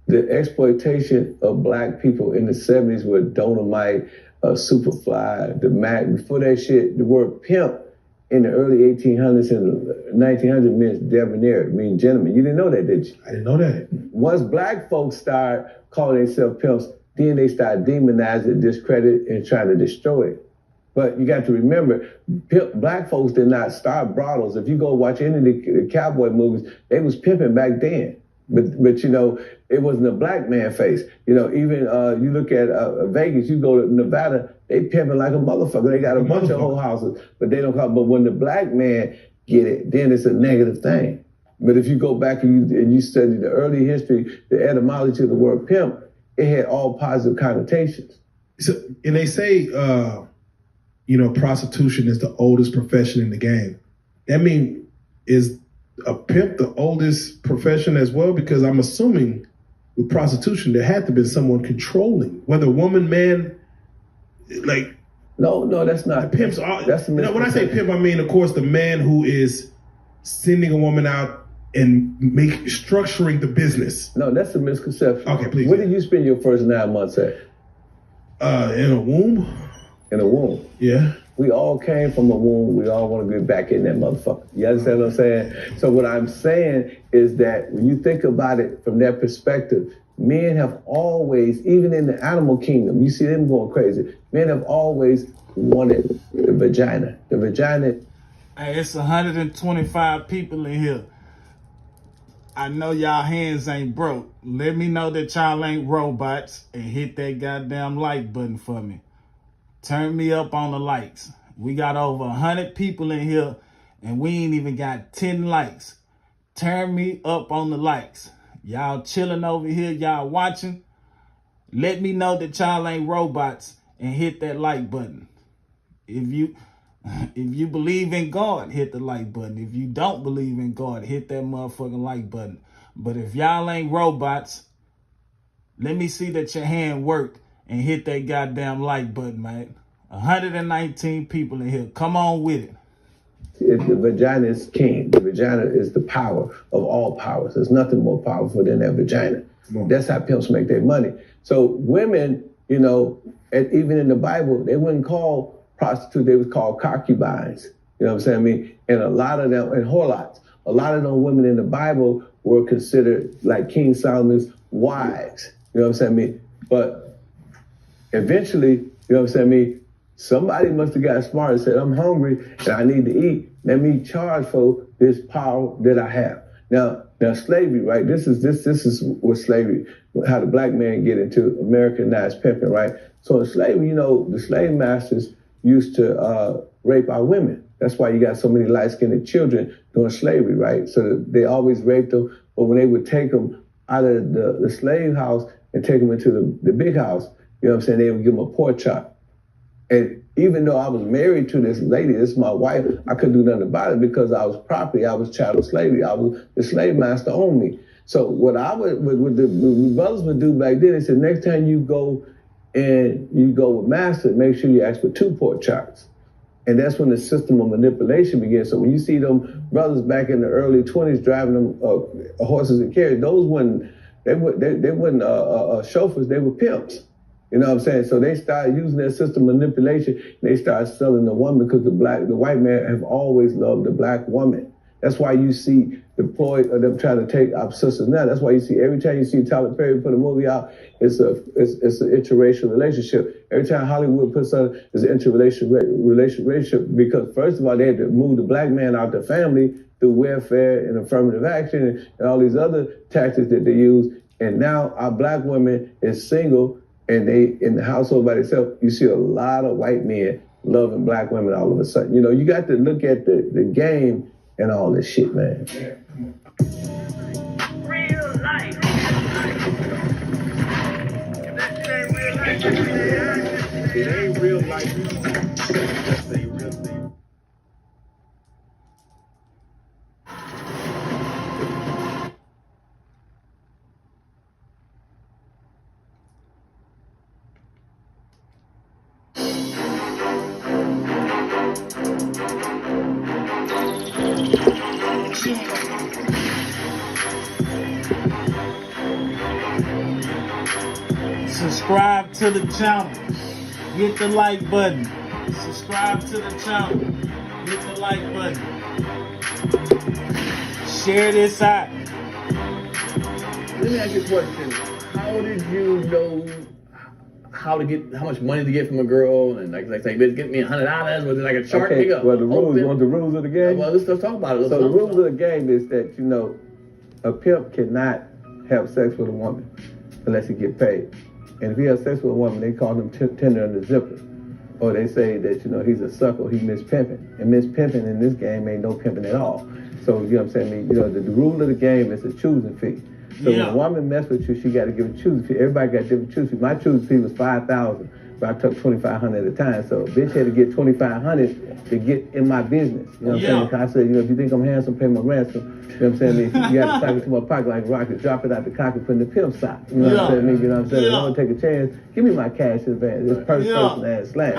the exploitation of black people in the 70s with Dolomite, Superfly, the Mac, before that shit, the word pimp in the early 1800s and 1900s meant debonair, mean gentlemen. You didn't know that, did you? I didn't know that. Once black folks start calling themselves pimps, then they start demonizing, discredit, and trying to destroy it. But you got to remember, black folks did not start brothels. If you go watch any of the cowboy movies, they was pimping back then. But you know, it wasn't a black man face. You know, even you look at Vegas, you go to Nevada, they pimping like a motherfucker. They got a bunch of whole houses, but they don't call. But when the black man get it, then it's a negative thing. But if you go back and you study the early history, the etymology of the word pimp, it had all positive connotations. So, and they say, you know, prostitution is the oldest profession in the game. That means, is a pimp the oldest profession as well? Because I'm assuming with prostitution, there had to be someone controlling, whether woman, man, like. No, that's not. Pimps are, that's you know, when I say pimp, I mean, of course, the man who is sending a woman out and structuring the business. No, that's a misconception. Okay, please. Where did you spend your first 9 months at? In a womb. In a womb. Yeah. We all came from a womb. We all want to get back in that motherfucker. You understand what I'm saying? So what I'm saying is that when you think about it from that perspective, men have always, even in the animal kingdom, you see them going crazy. Men have always wanted the vagina. The vagina. Hey, it's 125 people in here. I know y'all hands ain't broke. Let me know that y'all ain't robots and hit that goddamn like button for me. Turn me up on the likes. We got over 100 people in here and we ain't even got 10 likes. Turn me up on the likes. Y'all chilling over here, y'all watching. Let me know that y'all ain't robots and hit that like button. If you believe in God, hit the like button. If you don't believe in God, hit that motherfucking like button. But if y'all ain't robots, let me see that your hand worked and hit that goddamn like button, man. 119 people in here. Come on with it. The vagina is king. The vagina is the power of all powers. There's nothing more powerful than that vagina. That's how pimps make their money. So women, you know, even in the Bible, they wouldn't call prostitutes, they was called concubines. You know what I'm saying? I mean, and a lot of them, and whorelats, a lot of those women in the Bible were considered like King Solomon's wives. You know what I'm saying? I mean, but eventually, you know what I'm saying? I mean, somebody must have got smart and said, I'm hungry and I need to eat. Let me charge for this power that I have. Now slavery, right? This is what slavery, how the black man get into Americanized pimping, right? So in slavery, you know, the slave masters used to rape our women. That's why you got so many light-skinned children during slavery, right? So they always raped them, but when they would take them out of the slave house and take them into the big house, you know what I'm saying, they would give them a pork chop. And even though I was married to this lady, this is my wife, I couldn't do nothing about it because I was property, I was chattel slavery, the slave master owned me. So what the brothers would do back then, they said, next time you go and you go with master, make sure you ask for 2 pork chops. And that's when the system of manipulation begins. So when you see them brothers back in the early 20s driving them horses and carriages, those they weren't chauffeurs, they were pimps. You know what I'm saying? So they started using that system of manipulation. And they started selling the woman because the white man have always loved the black woman. That's why you see deployed or them trying to take our sisters now. That's why you see every time you see Tyler Perry put a movie out, it's an interracial relationship. Every time Hollywood puts on, it's an interracial relationship because first of all, they had to move the black man out the family through welfare and affirmative action and all these other tactics that they use. And now our black woman is single and they in the household by themselves. You see a lot of white men loving black women all of a sudden. You know, you got to look at the game and all this shit, man. Real life. It ain't real life. That's a real thing. Subscribe to the channel. Hit the like button. Subscribe to the channel. Hit the like button. Share this out. Let me ask you a question. How did you know how much money to get from a girl? And like say, get me $100. Was it like a chart? Okay, Nigga? well, the rules, you want the rules of the game? Well, let's talk about it. So the rules of the game is that, you know, a pimp cannot have sex with a woman unless he get paid. And if he has sex with a woman, they call him tender under zipper. Or they say that, you know, he's a sucker, he mispimping. And mispimping in this game ain't no pimping at all. So, you know what I'm saying? You know, the rule of the game is a choosing fee. So when a woman mess with you, she got to give a choosing fee. Everybody got different choosing fees. My choosing fee was $5,000, but I took $2,500 at a time. So a bitch had to get $2,500 to get in my business. You know what I'm saying? Because I said, you know, if you think I'm handsome, pay my ransom. You know what I'm saying? You got to plug it to my pocket like rocket, drop it out the cock and put in the pimp sock. You know what I'm saying? You know what I'm saying? If I'm going to take a chance, give me my cash in advance. This person ass slash.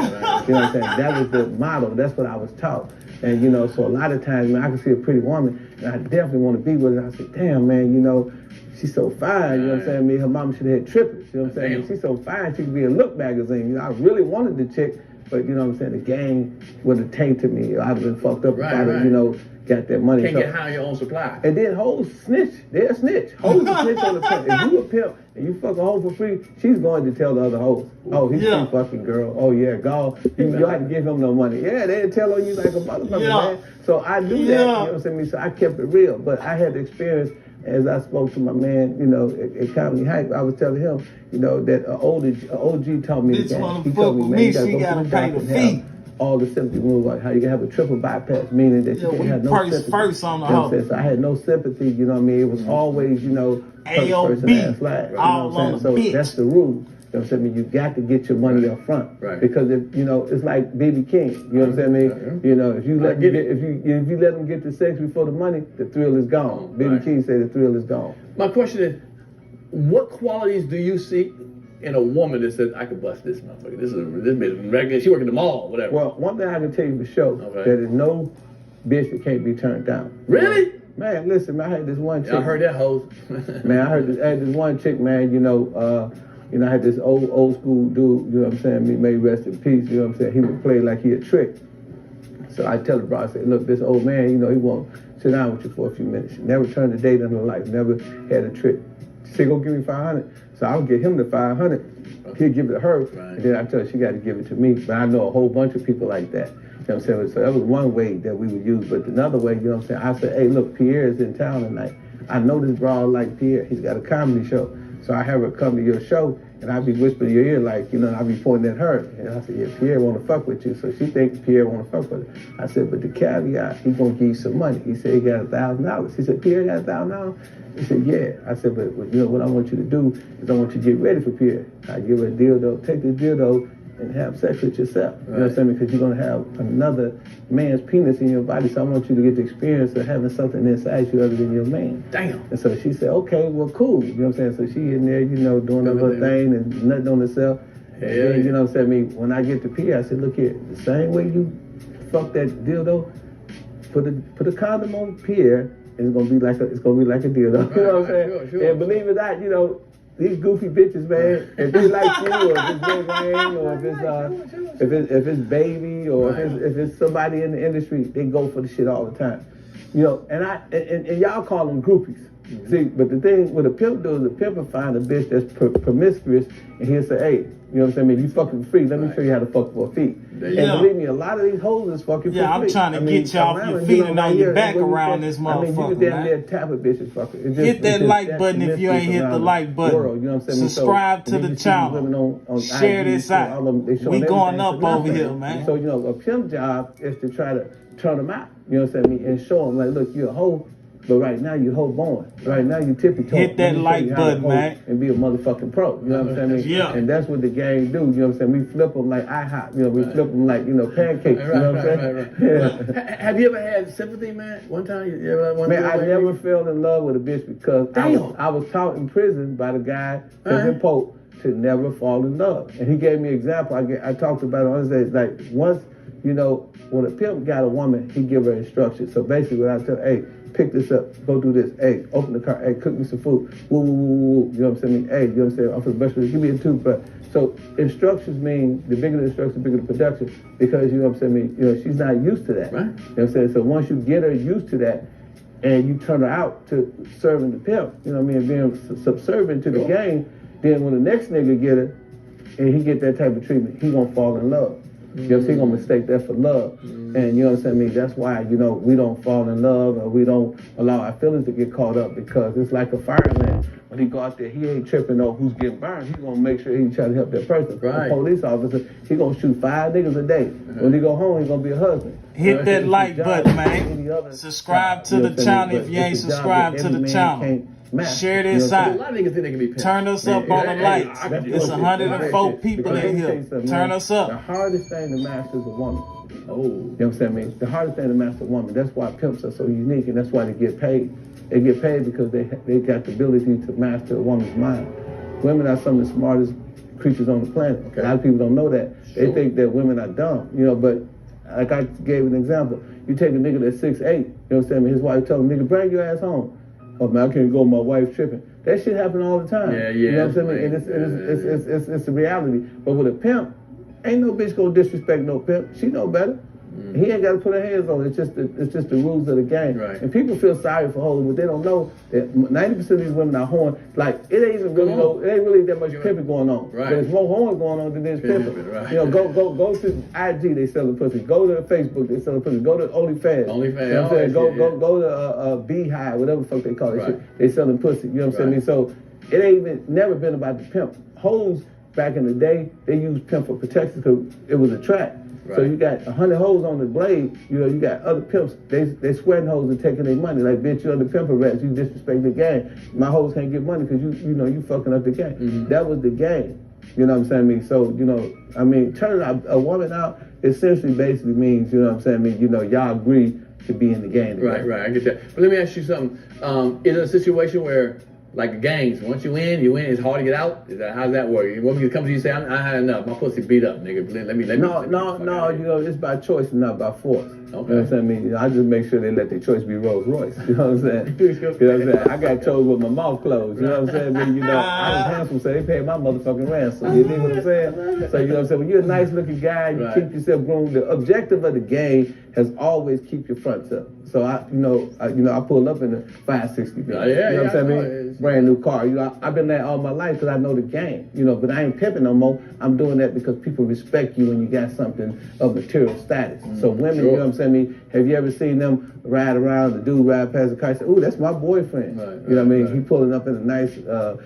You know what I'm saying? That was the model. That's what I was taught. And, you know, so a lot of times, man, I can see a pretty woman, and I definitely want to be with her. I said, damn, man, you know, she's so fine, you know what I'm saying? Me, her mom should have had triplets, you know what I'm saying? She's so fine, she could be in Look magazine. You know, I really wanted the chick, but you know what I'm saying? The game would have tainted me. I'd have been fucked up if I'd have, you know, got that money. Can't get high on your own supply. And then hoes snitch. They're snitch. Hoes snitch on the pimp. If you a pimp and you fuck a hoe for free, she's going to tell the other hoes, oh, he's a fucking girl. Oh, yeah, go. You have to give him no money. Yeah, they'll tell on you like a motherfucker, man. So I do that, you know what I'm saying? So I kept it real. But I had the experience as I spoke to my man, you know, at Comedy Hype. I was telling him, you know, that an OG taught me the game. He told me, man, you gotta go to the doctor and have all the sympathy moves, like how you can have a triple bypass, meaning that you can't have no sympathy. First on the hoe. So I had no sympathy, you know what I mean? It was always, you know, person ass flag. You know what I'm saying? So that's the rule. You know what I'm saying? You got to get your money up front. Right. Because if you know, it's like BB King. You know what I'm saying? You know, if you let them if you let them get the sex before the money, the thrill is gone. BB King said the thrill is gone. My question is, what qualities do you see in a woman that says, I could bust this motherfucker? This bitch regular. She work in the mall, whatever. Well, one thing I can tell you for sure, there is no bitch that can't be turned down. Really? Man, listen, man, I had this one chick. I heard that hoes. Man, I had this one chick, man, you know, I had this old school dude, you know what I'm saying, he may rest in peace, you know what I'm saying, he would play like he a trick. So I tell the bro, I say, look, this old man, you know, he won't sit down with you for a few minutes. He never turned a date in her life, never had a trick. She said, go give me 500. So I'll get him the 500. He'll give it to her, and then I tell her she got to give it to me. But I know a whole bunch of people like that. You know what I'm saying? So that was one way that we would use. But another way, you know what I'm saying, I said, hey, look, Pierre is in town tonight. I know this broad like Pierre. He's got a comedy show. So I have her come to your show, and I be whispering in your ear like, you know, and I be pointing at her. And I said, yeah, Pierre want to fuck with you. So she thinks Pierre want to fuck with her. I said, but the caveat, he going to give you some money. He said he got $1,000. He said, Pierre got $1,000? He said, yeah. I said, but you know what I want you to do is I want you to get ready for Pierre. I give her a dildo, take this dildo and have sex with yourself. You know what I'm saying? Because you're going to have another man's penis in your body. So I want you to get the experience of having something inside you other than your man. Damn. And so she said, okay, well, cool. You know what I'm saying? So she in there, you know, doing her little thing and nutting on herself. And then, you know what I'm saying? I mean, when I get to Pierre, I said, look here, the same way you fuck that dildo, put a condom on Pierre, and it's gonna be like a dildo. You know what I'm saying? Sure. And believe it or not, you know, these goofy bitches, man, if they like you, or if it's Big Wayne, or if it's Baby, or if it's somebody in the industry, they go for the shit all the time. You know, and y'all call them groupies. Mm-hmm. See, but the thing with a pimp do is the pimp will find a bitch that's promiscuous, and he'll say, hey, you know what I'm saying? If you fucking free, let me show you how to fuck for a fee. And believe me, a lot of these hoes is fucking for free. I'm trying to get you off your feet and on your back around this motherfucker. I mean, you damn near tap a bitch and fuck it. Hit that like button if you ain't hit the like button. World, you know what I'm saying? Subscribe to the channel. Share this out. We going up over here, man. So, you know, a pimp job is to try to turn them out. You know what I'm saying? And show them, like, look, you're a hoe. But right now you hoe born. Right now you tippy-toe. Hit that like button, man. And be a motherfucking pro. You know what I'm saying? Yeah. And that's what the gang do. You know what I'm saying? We flip them like IHOP. You know, we flip them like, you know, pancakes. You know what I'm saying? Yeah. Have you ever had sympathy, man? One time? You ever had one? Man, I never fell in love with a bitch because I was taught in prison by the guy, Prison Pope, to never fall in love. And he gave me an example. I talked about it on his day. Like, once, you know, when a pimp got a woman, he give her instructions. So basically what I tell her, hey, pick this up, go do this. Hey, open the car. Hey, cook me some food. Woo, woo, woo, woo. You know what I'm saying? Hey, you know what I'm saying? I'm for the best. Give me a toothbrush. So instructions mean the bigger the instructions, the bigger the production, because you know what I'm saying. You know, she's not used to that. Right. You know what I'm saying? So once you get her used to that, and you turn her out to serving the pimp, you know what I mean, being subservient to the game, then when the next nigga get her, and he get that type of treatment, he gonna fall in love. You know, so he gonna mistake that for love. And you know what I'm saying? I mean, that's why, you know, we don't fall in love, or we don't allow our feelings to get caught up, because it's like a fireman. When he go out there, he ain't tripping on who's getting burned. He gonna make sure he try to help that person. Right. A police officer, he gonna shoot 5 niggas a day. When he go home, he gonna be a husband. Hit that like Job, button, any man. other Subscribe job, to you know the what I'm saying? channel if But you ain't it's a job subscribed that to every the man channel. can't match. Share You this know what I'm A out. lot of niggas think they can be pimped. Turn us up on the lights. I can do It's it. 104 Right. people Because in let me tell here. you something, Turn man. us The up. hardest thing to master is a woman. Oh. You know what I'm saying? I mean, the hardest thing to master a woman. That's why pimps are so unique, and that's why they get paid. They get paid because they got the ability to master a woman's mind. Women are some of the smartest creatures on the planet. Okay. A lot of people don't know that. They Sure. think that women are dumb, you know, but like I gave an example. You take a nigga that's 6'8", you know what I'm saying? His wife tell him, nigga, bring your ass home. Oh man, I can't go, my wife's tripping. That shit happen all the time. Yeah, You know what I'm saying? right. And it's a reality. But with a pimp, ain't no bitch gonna disrespect no pimp. She know better. He ain't got to put her hands on it. It's just the rules of the game. Right. And people feel sorry for hoes, but they don't know that 90% of these women are horn. Like, it ain't even really it ain't really that much pimping going on. Right. But it's more horn going on than there's pimping. Right. You know, go to IG, they selling pussy. Go to Facebook, they selling pussy. Go to OnlyFans. OnlyFans, You know what I'm saying? oh, Go to Beehive, whatever the fuck they call it. Right. Shit. They selling pussy. You know what I'm saying? So it ain't even never been about the pimp. Hoes back in the day, they used pimp for protection because it was a trap. So you got 100 hoes on the blade, you know, you got other pimps, they sweating hoes and taking their money. Like, bitch, you're the pimper rats, you disrespect the game. My hoes can't get money because you fucking up the game. That was the game. You know what I'm saying? I mean, so, you know, I mean, turning a woman out essentially basically means, you know what I'm saying? I mean, you know, y'all agree to be in the game together. Right, I get that. But let me ask you something. Is it a situation where, like gangs, once you win, it's hard to get out? How does that work? You want me to come to you and say, I had enough, my pussy beat up, nigga. Let me. No, you know, it's by choice and not by force. Okay. You know what I'm saying? I mean, I just make sure they let their choice be Rolls Royce. You know what I'm saying? You know what I'm saying? I got chose with my mouth closed. You know what I'm saying? I mean, you know, I was handsome, so they paid my motherfucking ransom. You know what I'm saying? So, you know what I'm saying? When you're a nice looking guy, you keep yourself groomed. The objective of the game has always keep your fronts up. So I pull up in the 560. You know what I'm saying? I mean, brand new car. You know, I've been there all my life because I know the game. You know, but I ain't pimping no more. I'm doing that because people respect you when you got something of material status. So women, you know what I'm saying? I mean, have you ever seen them ride around? The dude ride past the car and say, "Ooh, that's my boyfriend." You know what I mean? He pulling up in a nice a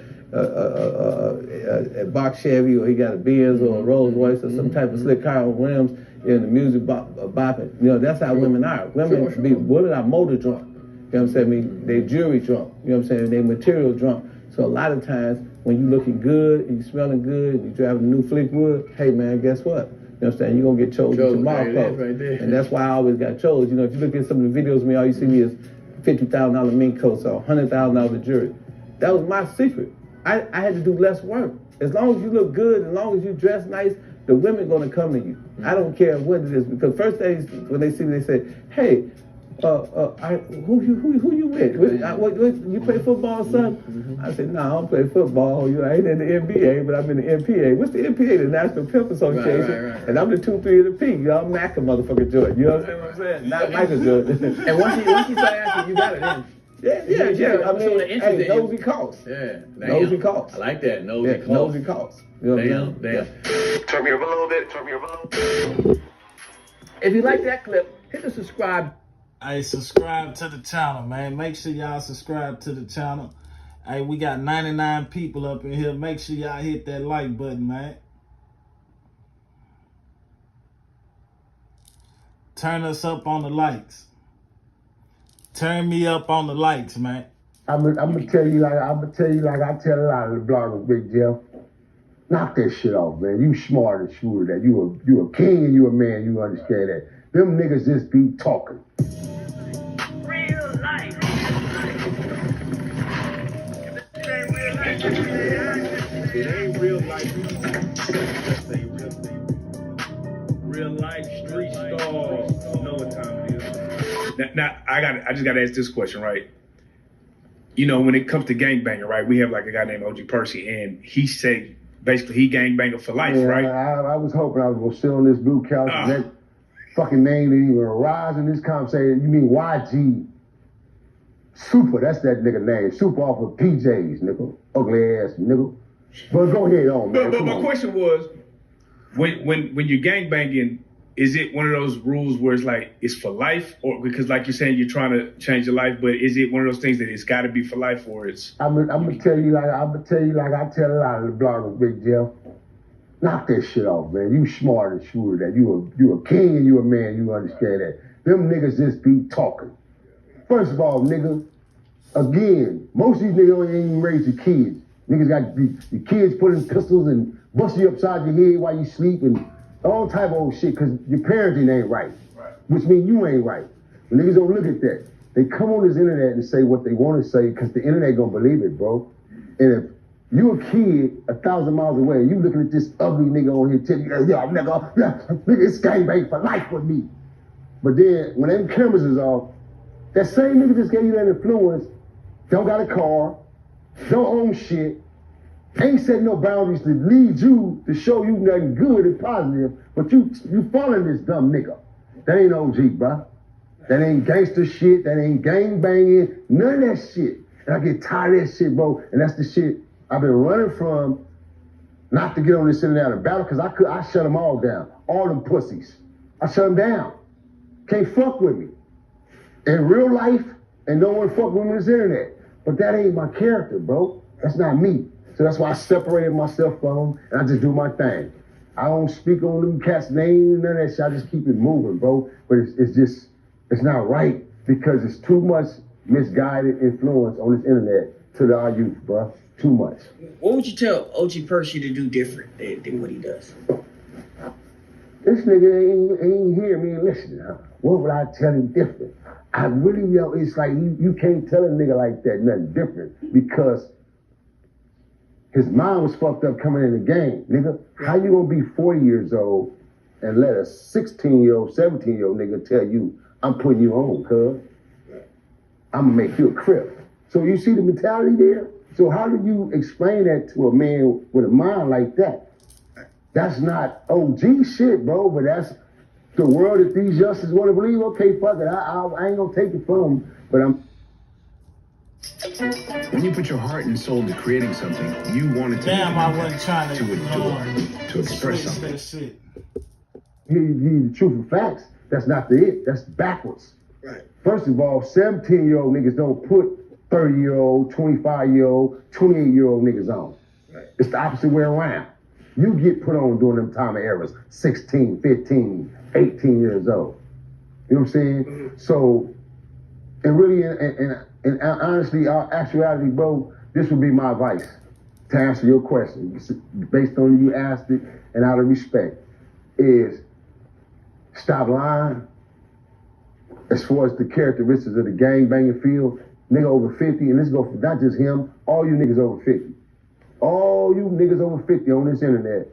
box Chevy, or he got a Benz or a Rolls Royce or some type of slick car on rims, and the music bopping. You know, that's how women are. Women are motor drunk. You know what I'm saying? I mean, they jewelry drunk. You know what I'm saying? They material drunk. So a lot of times when you looking good and you smelling good and you driving a new Fleetwood, hey man, guess what? You know what I'm saying? You're gonna get chosen tomorrow. Right there. And that's why I always got chosen. You know, if you look at some of the videos of me, all you see me is $50,000 mink coats or $100,000 of jewelry. That was my secret. I had to do less work. As long as you look good, as long as you dress nice, the women gonna come to you. I don't care what it is, because first days when they see me, they say, "Hey, who you with? What, you play football, son?" I said, "No, I don't play football. You know, I ain't in the NBA, but I'm in the NPA. What's the NPA? The National Pimp Association. Right. And I'm the 2-3 of the P. You know, I'm Mac a motherfucking Jordan. You know what I'm saying? Not Michael Jordan." And once you start asking, you got it in. Yeah. I mean, hey, nosy costs. Yeah. Nosy costs. I like that. Nosy costs. Nosy costs. You know Damn. Turn me up a little bit. If you like that clip, hit the subscribe. Hey, subscribe to the channel, man. Make sure y'all subscribe to the channel. Hey, we got 99 people up in here. Make sure y'all hit that like button, man. Turn us up on the likes. Turn me up on the likes, man. I'm gonna tell you like I tell a lot of the bloggers, Big Jeff. Knock that shit off, man. You smart and sure that you a king and you a man. You understand that. Them niggas just be talking. Real life. It ain't real life. Real life street stars. You know what time it is. Now I just gotta ask this question, right? You know, when it comes to gangbanging, right? We have like a guy named OG Percy, and he said basically he gangbanger for life, right? I was hoping I was gonna sit on this blue couch and that fucking name didn't even arise in this conversation. You mean YG? Super, that's that nigga name. Super off of PJs, nigga. Ugly ass nigga. But go ahead on, man. But my question was, when you're gangbanging, is it one of those rules where it's like it's for life, or because like you're saying you're trying to change your life, but is it one of those things that it's got to be for life, or it's? I'm gonna tell you like I tell a lot of the bloggers, Big Jeff. Knock that shit off, man. You smart and sure that you a king and you a man. You understand that? Them niggas just be talking. First of all, nigga, again, most of these niggas ain't even raised your kids. Niggas got the kids putting pistols and bust you upside your head while you sleep and all type of old shit because your parenting ain't right. Which means you ain't right. The niggas don't look at that. They come on this internet and say what they want to say because the internet gonna believe it, bro. And if you a kid 1,000 miles away and you looking at this ugly nigga on here telling you, yeah, nigga, it's gangbang for life with me. But then when them cameras is off, that same nigga just gave you that influence, don't got a car, don't own shit, ain't setting no boundaries to lead you to show you nothing good and positive, but you following this dumb nigga. That ain't OG, bruh. That ain't gangster shit, that ain't gang banging, none of that shit. And I get tired of that shit, bro. And that's the shit I've been running from, not to get on this internet and battle, because I shut them all down. All them pussies. I shut them down. Can't fuck with me. In real life, and no one fuck with me on this internet. But that ain't my character, bro. That's not me. So that's why I separated myself from them, and I just do my thing. I don't speak on them cats' names, none of that shit. I just keep it moving, bro. But it's not right because it's too much misguided influence on this internet to our youth, bro. Too much. What would you tell OG Percy to do different than what he does? This nigga ain't hear me and listen. Huh? What would I tell him different? I really, it's like you can't tell a nigga like that nothing different because his mind was fucked up coming in the game, nigga. How you gonna be 40 years old and let a 16-year-old, 17-year-old nigga tell you, I'm putting you on, cuz? I'm gonna make you a crip. So you see the mentality there? So how do you explain that to a man with a mind like that? That's not OG shit, bro, but that's the world that these youngsters want to believe. Okay, fuck it, I ain't gonna take it from them, but I'm... When you put your heart and soul into creating something, you want it to adore, to express something. You the truth of facts. That's not the it. That's backwards. Right. First of all, 17-year-old niggas don't put 30-year-old, 25-year-old, 28-year-old niggas on. Right. It's the opposite way around. You get put on during them time of eras, 16, 15, 18 years old. You know what I'm saying? Mm-hmm. So, and really, and honestly, actuality, bro, this would be my advice to answer your question, based on you asked it and out of respect, is stop lying. As far as the characteristics of the gang banging field, nigga over 50, and this go for not just him, all you niggas over 50. All you niggas over 50 on this internet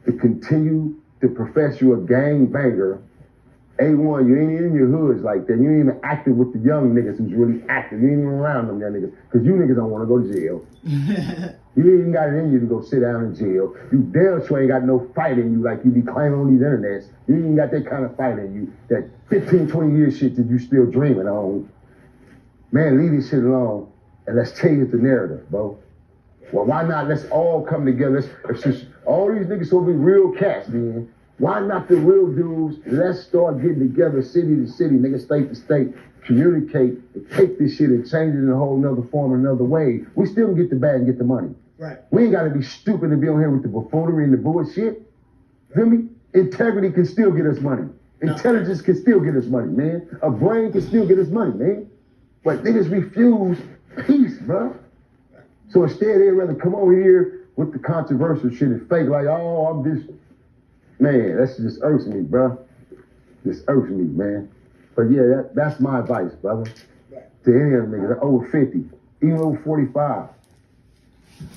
to continue to profess you a gang banger. A1, you ain't in your hoods like that. You ain't even active with the young niggas who's really active. You ain't even around them young niggas, because you niggas don't want to go to jail. You ain't even got it in you to go sit down in jail. You damn sure ain't got no fight in you like you be claiming on these internets. You ain't got that kind of fight in you, that 15, 20 year shit that you still dreaming on. Man, leave this shit alone and let's change the narrative, bro. Well, why not? Let's all come together. If just, all these niggas will be real cats, man. Why not the real dudes? Let's start getting together, city to city, nigga, state to state, communicate, and take this shit and change it in a whole nother form, another way. We still can get the bag and get the money. Right. We ain't got to be stupid to be on here with the buffoonery and the bullshit. Feel me? Integrity can still get us money. Intelligence can still get us money, man. A brain can still get us money, man. But niggas refuse peace, bro. So instead, they'd rather come over here with the controversial shit and fake like, oh, I'm this. Man, that's just irks me, bro. Just irks me, man. But yeah, that's my advice, brother. To any of them niggas, over 50, even over 45.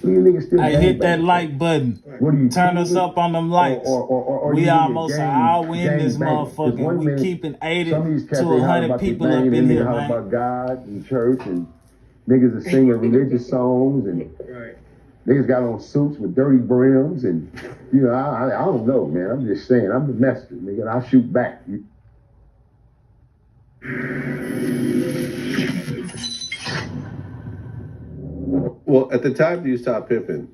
You niggas still Hey, hit that like button. What are you Turn us cool up on them likes. or We you almost gang, an hour in gang this banging. 'Cause motherfucker. one We minute, keeping 80 some of these to cats, they holler 100 about people the up banging, in then here, they holler man. about God and church, and niggas are singing religious songs, and niggas got on suits with dirty brims, and you know, I don't know, man. I'm just saying, I'm domestic, nigga, and I shoot back. Well, at the time you stopped pimping,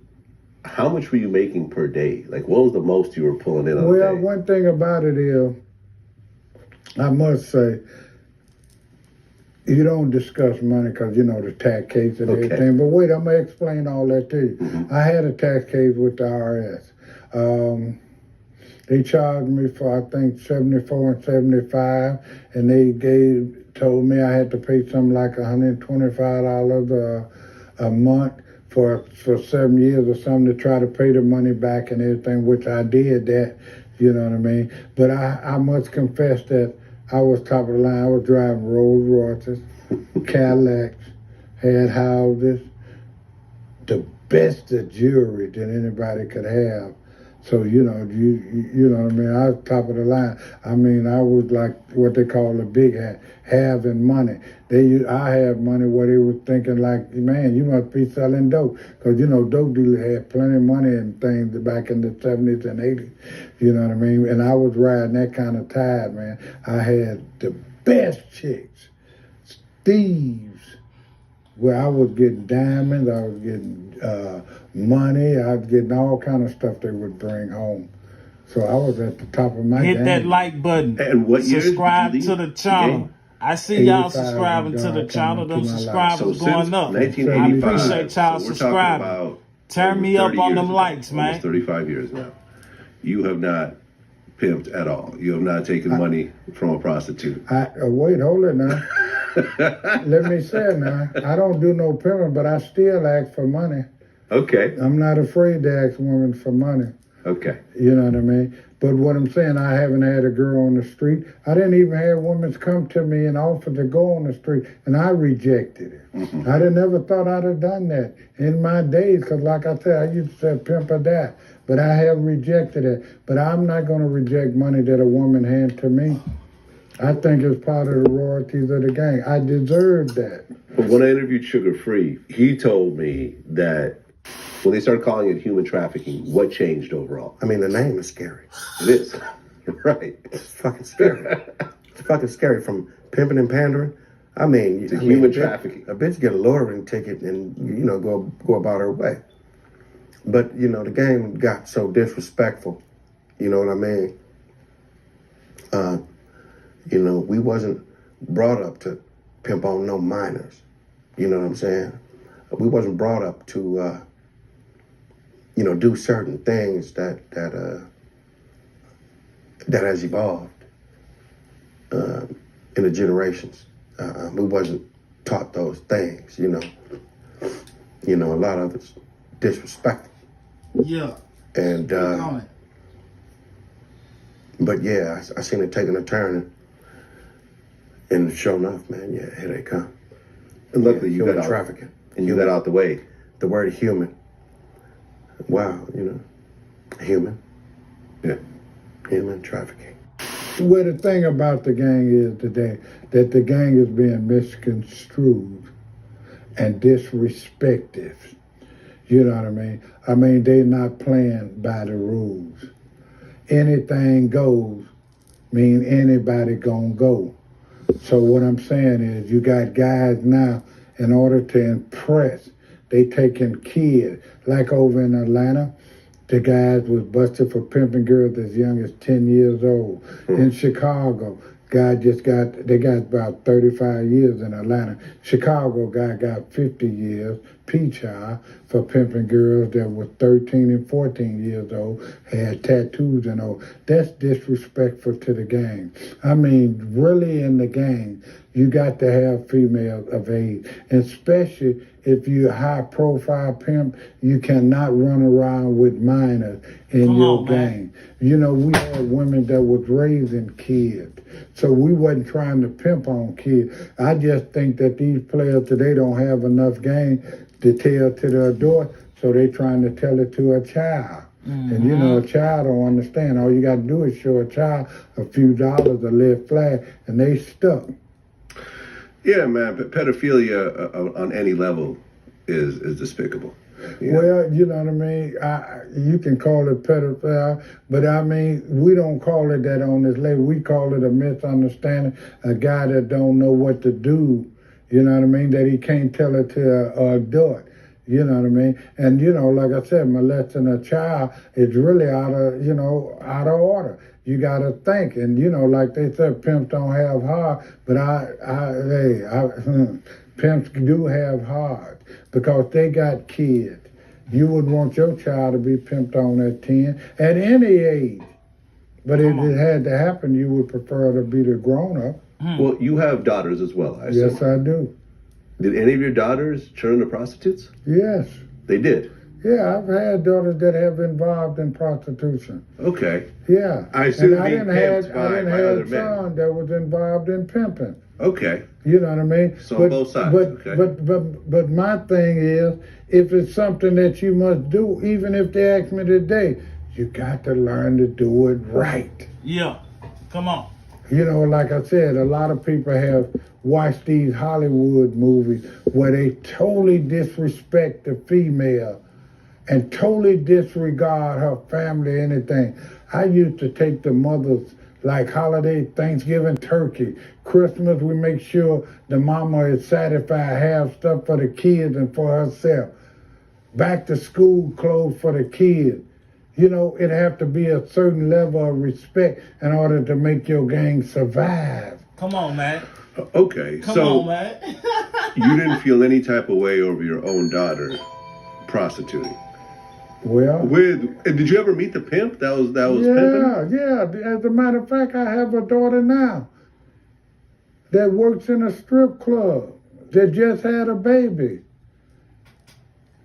how much were you making per day? Like, what was the most you were pulling in on a Well, day? one thing about it is, I must say, you don't discuss money because, you know, the tax case and everything. But wait, I'm going to explain all that to you. I had a tax case with the IRS. They charged me for, I think, 74 and 75, and they told me I had to pay something like $125 a month for 7 years or something to try to pay the money back and everything, which I did that, you know what I mean? But I must confess that I was top of the line. I was driving Rolls Royces, Cadillacs, had houses, the best of jewelry that anybody could have. So, you know, you know what I mean? I was top of the line. I mean, I was like what they call a big hat, having money. I had money where they were thinking like, man, you must be selling dope. Because, you know, dope dealers had plenty of money and things back in the 70s and 80s. You know what I mean? And I was riding that kind of tide, man. I had the best chicks, thieves, where I was getting diamonds, I was getting money, I was getting all kind of stuff they would bring home. So I was at the top of my game. Hit that like button. And what year subscribe did you to leave the channel. game? I see y'all 85 subscribing to the channel. Them subscribers So going since up. 1985, I appreciate y'all so we're subscribing. talking about Turn me up 30 on years them ago, likes, man. Almost 35 years now. You have not pimped at all. You have not taken money from a prostitute. Wait, hold it now. Let me say it now. I don't do no pimping, but I still ask for money. Okay. I'm not afraid to ask women for money. Okay. You know what I mean? But what I'm saying, I haven't had a girl on the street. I didn't even have women come to me and offer to go on the street, and I rejected it. I never thought I'd have done that in my days, because like I said, I used to say pimp or die, but I have rejected it. But I'm not going to reject money that a woman hands to me. I think it's part of the royalties of the gang. I deserve that. But when I interviewed Sugar Free, he told me that when they started calling it human trafficking, what changed overall? I mean, the name is scary. It is. Right. It's fucking scary. It's fucking scary. From pimping and pandering. I mean, human trafficking. A bitch get a lottery ticket and, you know, go about her way. But, you know, the game got so disrespectful. You know what I mean? You know, we wasn't brought up to pimp on no minors. You know what I'm saying? We wasn't brought up to, you know, do certain things that has evolved in the generations. We wasn't taught those things, you know. You know, a lot of it's disrespectful. Yeah. And, but yeah, I seen it taking a turn. And sure enough, man, yeah, here they come. And luckily you human got out, trafficking. and you got out the way. The word human. Wow, you know, human. Yeah. Human trafficking. Well, the thing about the gang is today that the gang is being misconstrued and disrespected. You know what I mean? I mean, they're not playing by the rules. Anything goes, mean anybody gonna go. So what I'm saying is you got guys now, in order to impress, they taking kids. Like over in Atlanta, the guys was busted for pimping girls as young as 10 years old. In Chicago, they got about 35 years in Atlanta. Chicago guy got 50 years, P-Child, for pimping girls that were 13 and 14 years old, had tattoos and all. That's disrespectful to the gang. I mean, really in the gang, you got to have females of age, and especially if you're a high-profile pimp, you cannot run around with minors in your gang. You know, we had women that was raising kids, so we wasn't trying to pimp on kids. I just think that these players today don't have enough game to tell to their door So they trying to tell it to a child. And you know, a child don't understand. All you got to do is show a child a few dollars, a lit flag, and they stuck. Yeah, man, but pedophilia on any level is despicable. Yeah. Well, you know what I mean? You can call it pedophile, but I mean, we don't call it that on this label. We call it a misunderstanding, a guy that don't know what to do, you know what I mean, that he can't tell it to a adult. You know what I mean? And, you know, like I said, molesting a child is really out of order. You got to think. And, you know, like they said, pimps don't have heart, but pimps do have heart because they got kids. You would want your child to be pimped on at 10, at any age. But if it had to happen, you would prefer to be the grown-up. Well, you have daughters as well, I assume. Yes, I do. Did any of your daughters turn into prostitutes? Yes. They did? Yeah, I've had daughters that have been involved in prostitution. Okay. Yeah. I assume and I didn't have other men. son that was involved in pimping. Okay. You know what I mean? So on both sides. But my thing is, if it's something that you must do, even if they ask me today, you got to learn to do it right. Yeah. Come on. You know, like I said, a lot of people have watched these Hollywood movies where they totally disrespect the female and totally disregard her family, anything. I used to take the mothers, like holiday, Thanksgiving, turkey, Christmas, we make sure the mama is satisfied, have stuff for the kids and for herself. Back to school clothes for the kids. You know, it have to be a certain level of respect in order to make your gang survive. Come on, man. Okay, Come so on, man. you didn't feel any type of way over your own daughter prostituting? Well, did you ever meet the pimp that was pimping? Yeah. As a matter of fact, I have a daughter now that works in a strip club that just had a baby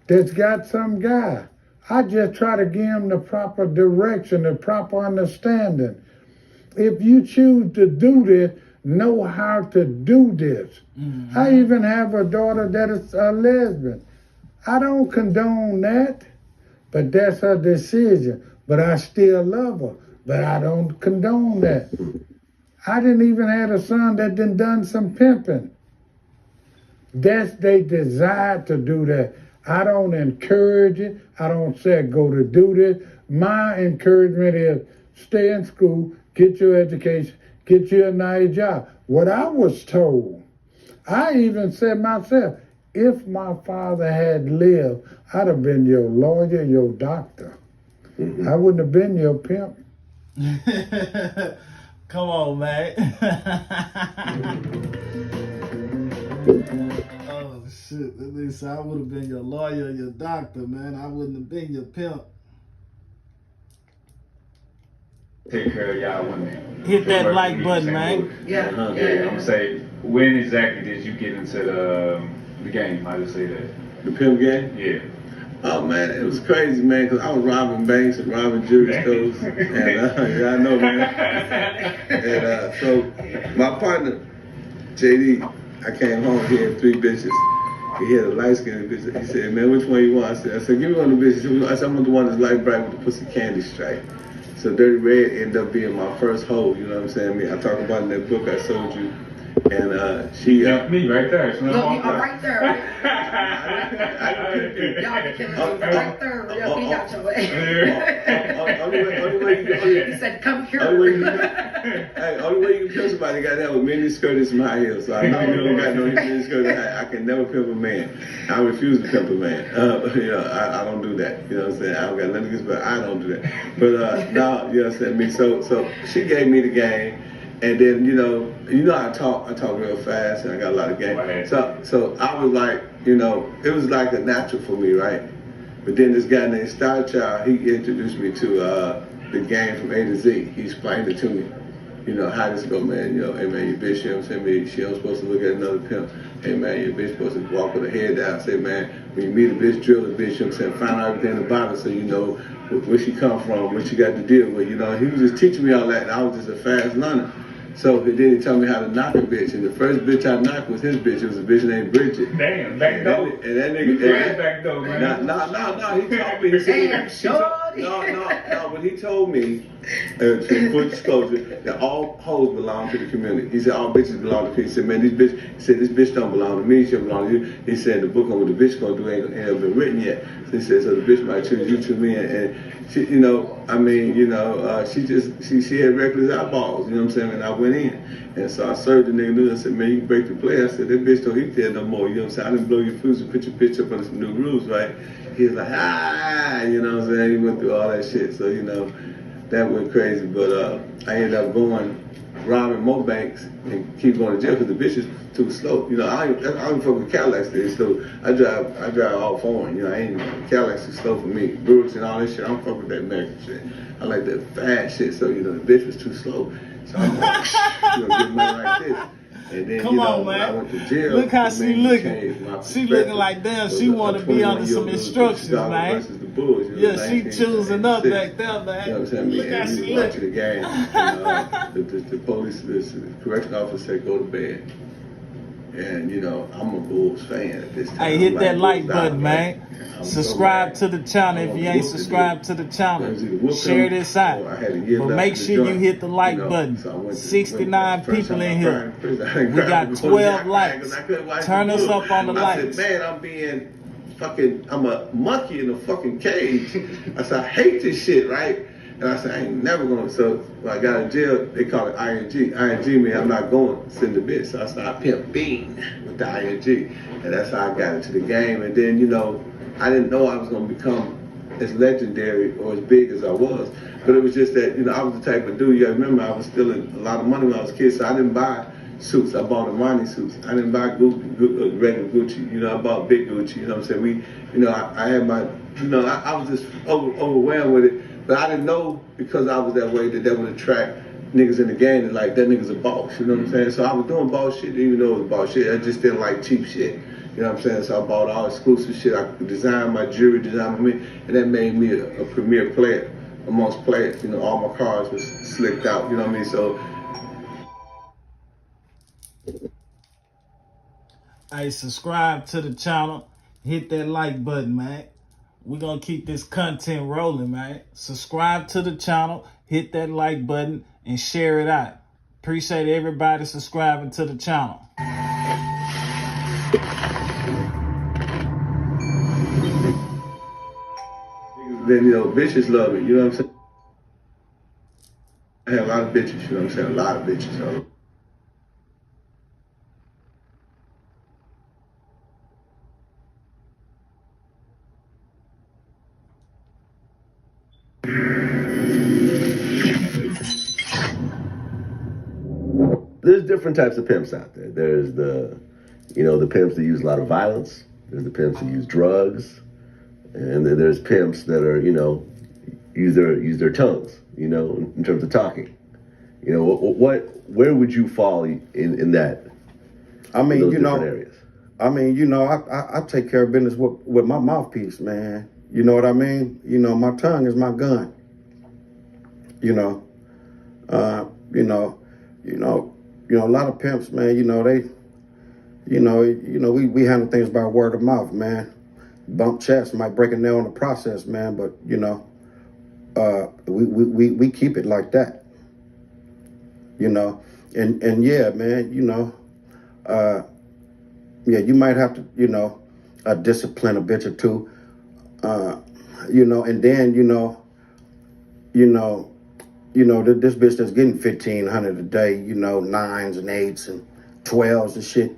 that's got some guy. I just try to give him the proper direction, the proper understanding. If you choose to do this, know how to do this. Mm-hmm. I even have a daughter that is a lesbian. I don't condone that, but that's her decision. But I still love her, but I don't condone that. I didn't even have a son that done some pimping. That's their desire to do that. I don't encourage it. I don't say go to do this. My encouragement is stay in school, get your education, get you a nice job. What I was told, I even said myself, if my father had lived, I'd have been your lawyer, your doctor. Mm-hmm. I wouldn't have been your pimp. Come on, man. Oh, shit. At least I would have been your lawyer, your doctor, man. I wouldn't have been your pimp. Take care of y'all women. Hit that like button, man. Yeah. I'm gonna say, when exactly did you get into the game? I just say that. The pimp game? Yeah. Oh man, it was crazy, man, because I was robbing banks and robbing jewelry stores. And yeah, I know, man. And so my partner, JD, I came home, he had 3 bitches. He had a light-skinned bitch. He said, man, which one you want? I said, give me one of the bitches. I said, I want the one that's light bright with the pussy candy stripe. So Dirty Red ended up being my first hoe, you know what I'm saying? I mean, I talk about it in that book I sold you. And she... me right there. Look, I'm right there. Y'all be killing me right there. Y'all be out your way. He said, come here. Only way you can kill somebody, got to have a mini skirt and some high heels. So I know you don't got no mini skirt and high. I can never pimp a man. I refuse to pimp a man. You know, I don't do that. You know what I'm saying? I don't got nothing against, but I don't do that. But no, you know what I'm saying? Me, so she gave me the game. And then, you know I talk real fast and I got a lot of game. So I was like, you know, it was like a natural for me, right? But then this guy named Star Child, he introduced me to the game from A to Z. He explained it to me. You know, how this go, man. You know, hey man, your bitch, you know what I'm saying? She don't supposed to look at another pimp. Hey man, your bitch supposed to walk with her head down. Say, man, when you meet a bitch, drill the bitch, you know what I'm saying? Find out everything about her so you know where she come from, what she got to deal with. You know, he was just teaching me all that and I was just a fast learner. So then he told me how to knock a bitch, and the first bitch I knocked was his bitch. It was a bitch named Bridget. Damn, back door. And that nigga, Back door, man. no, he told me. He said, no, but he told me, full disclosure, that all hoes belong to the community. He said all bitches belong to the community. He said, man, this bitch don't belong to me. She don't belong to you. He said the book on what the bitch gonna do ain't been written yet. So he said, so the bitch might choose you to me, and she, she had reckless eyeballs. You know what I'm saying? And I went in, and so I served the nigga news. I said, man, you can break the play. I said, that bitch don't eat there no more. You know what I'm saying? I didn't blow your fuse and put your bitch up under some new rules, right? He was like, you know what I'm saying? He went through all that shit. So, that went crazy. But I ended up robbing more banks and keep going to jail because the bitch is too slow. I don't fuck with Cadillacs there, so I drive all foreign. Cadillacs is slow for me. Brooks and all this shit, I don't fuck with that American shit. I like that fast shit, so the bitch was too slow. So I'm like, get money like this. And then, Come on, when man. I went to jail, Look how she looking. She looking like, damn, she want to be under some instructions, man. The Bulls, yeah, she choosing up back there, man. You know what I'm saying? Look how she went to looking. the game. And, the police, the correction officer said, go to bed. And, I'm a Bulls fan at this time. Hey, hit that like Bulls button, out, man. Subscribe to the channel if you ain't subscribed to the channel. Share this out. But make sure you hit the like button. 69 people in here. We got 12 likes. Turn us up on the likes. I said, man, I'm a monkey in a fucking cage. I said, I hate this shit, right? And I said, I ain't never going. So when I got in jail, they call it ING. ING means I'm not going to send the bitch. So I started pimping with the ING. And that's how I got into the game. And then, I didn't know I was going to become as legendary or as big as I was. But it was just that, I was the type of dude, you gotta remember, I was stealing a lot of money when I was a kid, so I didn't buy suits. I bought Armani suits. I didn't buy regular Gucci. I bought big Gucci. You know what I'm saying? I had my, I was just overwhelmed with it. But I didn't know because I was that way that would attract niggas in the game and like, that nigga's a boss. You know what I'm saying? So I was doing boss shit, even though it was boss shit. I just didn't like cheap shit. You know what I'm saying? So I bought all exclusive shit. I designed my jewelry, and that made me a premier player amongst players. All my cars was slicked out. You know what I mean? So. Hey, subscribe to the channel. Hit that like button, man. We're going to keep this content rolling, man. Subscribe to the channel. Hit that like button and share it out. Appreciate everybody subscribing to the channel. Then, bitches love me. You know what I'm saying? I have a lot of bitches. You know what I'm saying? A lot of bitches. So. There's different types of pimps out there. There's the pimps that use a lot of violence. There's the pimps that use drugs. And then there's pimps that are, use their tongues, in terms of talking. Where would you fall in that? I mean, areas? I take care of business with my mouthpiece, man. You know what I mean? My tongue is my gun. A lot of pimps, man, we handle things by word of mouth, man. Bump chest, might break a nail in the process, man, but we keep it like that. And yeah, man, you might have to, discipline a bitch or two, and then, this bitch that's getting 1,500 a day, 9s and 8s and 12s and shit,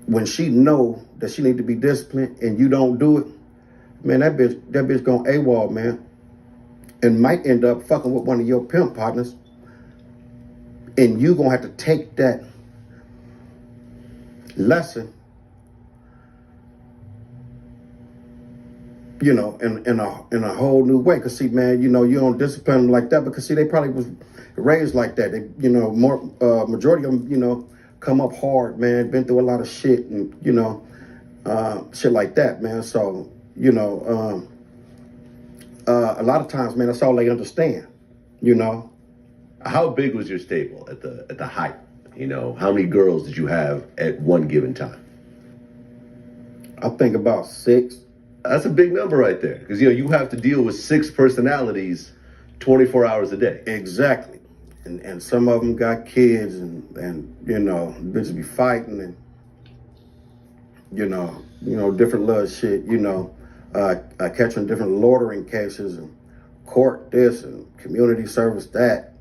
when she know that she need to be disciplined and you don't do it, man, that bitch gonna AWOL, man, and might end up fucking with one of your pimp partners, and you gonna have to take that lesson, in a whole new way. Cause see, man, you don't discipline them like that because see, they probably was raised like that. They, majority of them, come up hard, man, been through a lot of shit and, shit like that, man. So, a lot of times, man, that's all they understand, How big was your stable at the height? You know, how many girls did you have at one given time? I think about 6. That's a big number right there, because you have to deal with 6 personalities 24 hours a day. Exactly. And some of them got kids, and bitches be fighting, and different little shit, catching different loitering cases, and court this and community service that,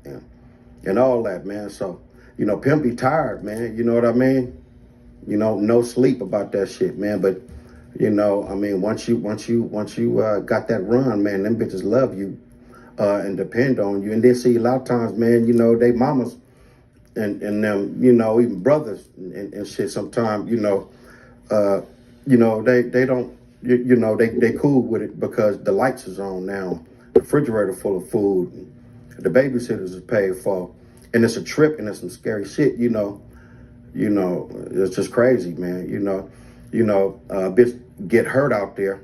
and all that, man. So, pimp be tired, man. You know what I mean? No sleep about that shit, man. But once you got that run, man, them bitches love you and depend on you. And then see, a lot of times, man, they mamas and them, even brothers and shit. Sometimes, they don't, they cool with it because the lights is on now, the refrigerator full of food, the babysitters is paid for, and it's a trip and it's some scary shit. It's just crazy, man. Bitch get hurt out there.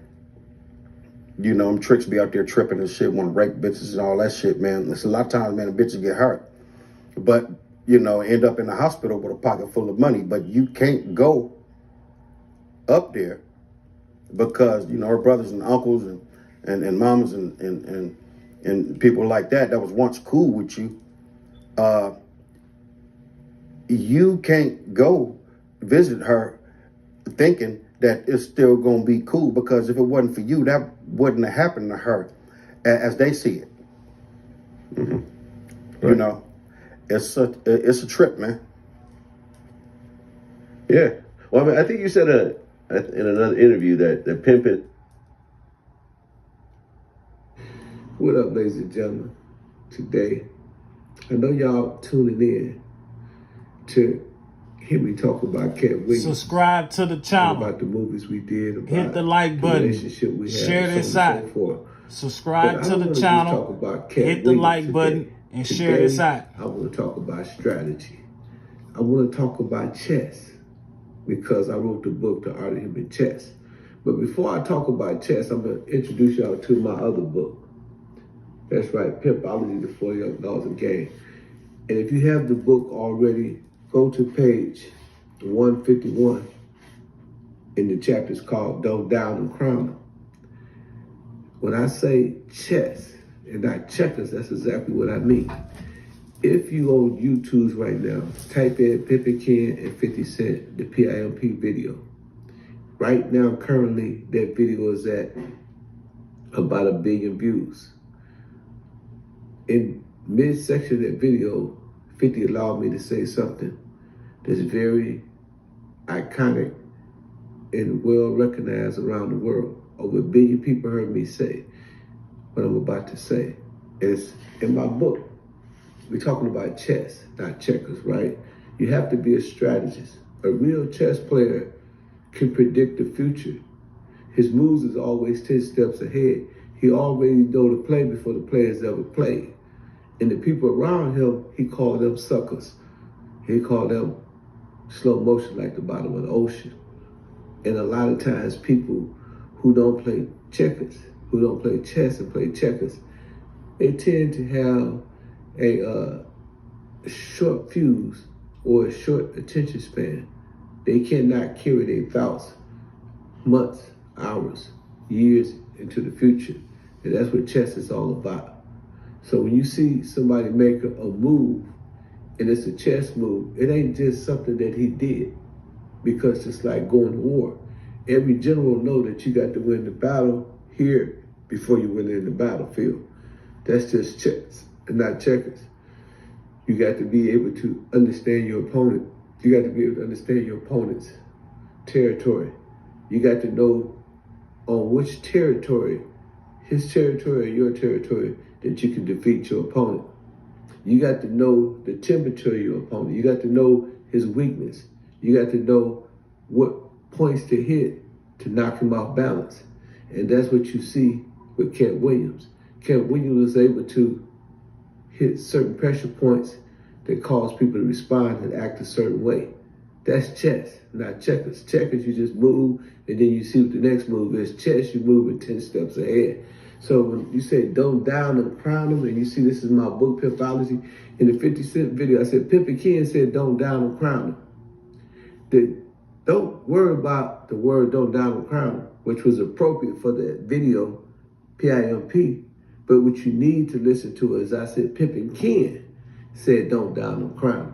Them tricks be out there tripping and shit, want to rape bitches and all that shit, man. It's a lot of times, man, the bitches get hurt, but end up in the hospital with a pocket full of money. But you can't go up there because her brothers and uncles and mamas and people like that was once cool with you. You can't go visit her thinking that it's still gonna be cool, because if it wasn't for you, that wouldn't have happened to her as they see it. Mm-hmm. Right. It's a trip, man. Yeah. Well, I mean, I think you said in another interview that pimping. What up, ladies and gentlemen? Today, I know y'all tuning in to hear me talk about Cat Williams. Subscribe to the channel. About the movies we did. About hit the like button. The relationship we had. Share this out. Subscribe to the channel. Hit the like button and share this out. I want to talk about strategy. I want to talk about chess, because I wrote the book, The Art of Human Chess. But before I talk about chess, I'm going to introduce y'all to my other book. That's right, Pimpology, The 4 Young Laws of Game. And if you have the book already, go to page 151, and the chapter's called Don't Down and Crown Them. When I say chess and not checkers, that's exactly what I mean. If you on YouTube right now, type in Pimping and 50 Cent, the PIMP video. Right now, currently, that video is at about 1 billion views. In mid-section of that video, 50 allowed me to say something that's very iconic and well recognized around the world. Over 1 billion people heard me say what I'm about to say. It's in my book. We're talking about chess, not checkers, right? You have to be a strategist. A real chess player can predict the future. His moves is always 10 steps ahead. He already know the play before the players ever played. And the people around him, he called them suckers. He called them slow motion, like the bottom of the ocean. And a lot of times people who don't play checkers, who don't play chess and play checkers, they tend to have a short fuse or a short attention span. They cannot carry their thoughts months, hours, years into the future. And that's what chess is all about. So when you see somebody make a move, and it's a chess move, it ain't just something that he did, because it's like going to war. Every general know that you got to win the battle here before you win it in the battlefield. That's just chess and not checkers. You got to be able to understand your opponent. You got to be able to understand your opponent's territory. You got to know on which territory, his territory or your territory, that you can defeat your opponent. You got to know the temperature of your opponent. You got to know his weakness. You got to know what points to hit to knock him off balance. And that's what you see with Cat Williams. Cat Williams was able to hit certain pressure points that cause people to respond and act a certain way. That's chess, not checkers. Checkers, you just move, and then you see what the next move is. Chess, you move 10 steps ahead. So when you say don't down them, crown them, and you see this is my book, Pimpology, in the 50 Cent video, I said, Pimping Ken said don't down them, crown them. Don't worry about the word don't down them, crown them, which was appropriate for the video, PIMP. But what you need to listen to is I said, Pimping Ken said don't down them, crown them.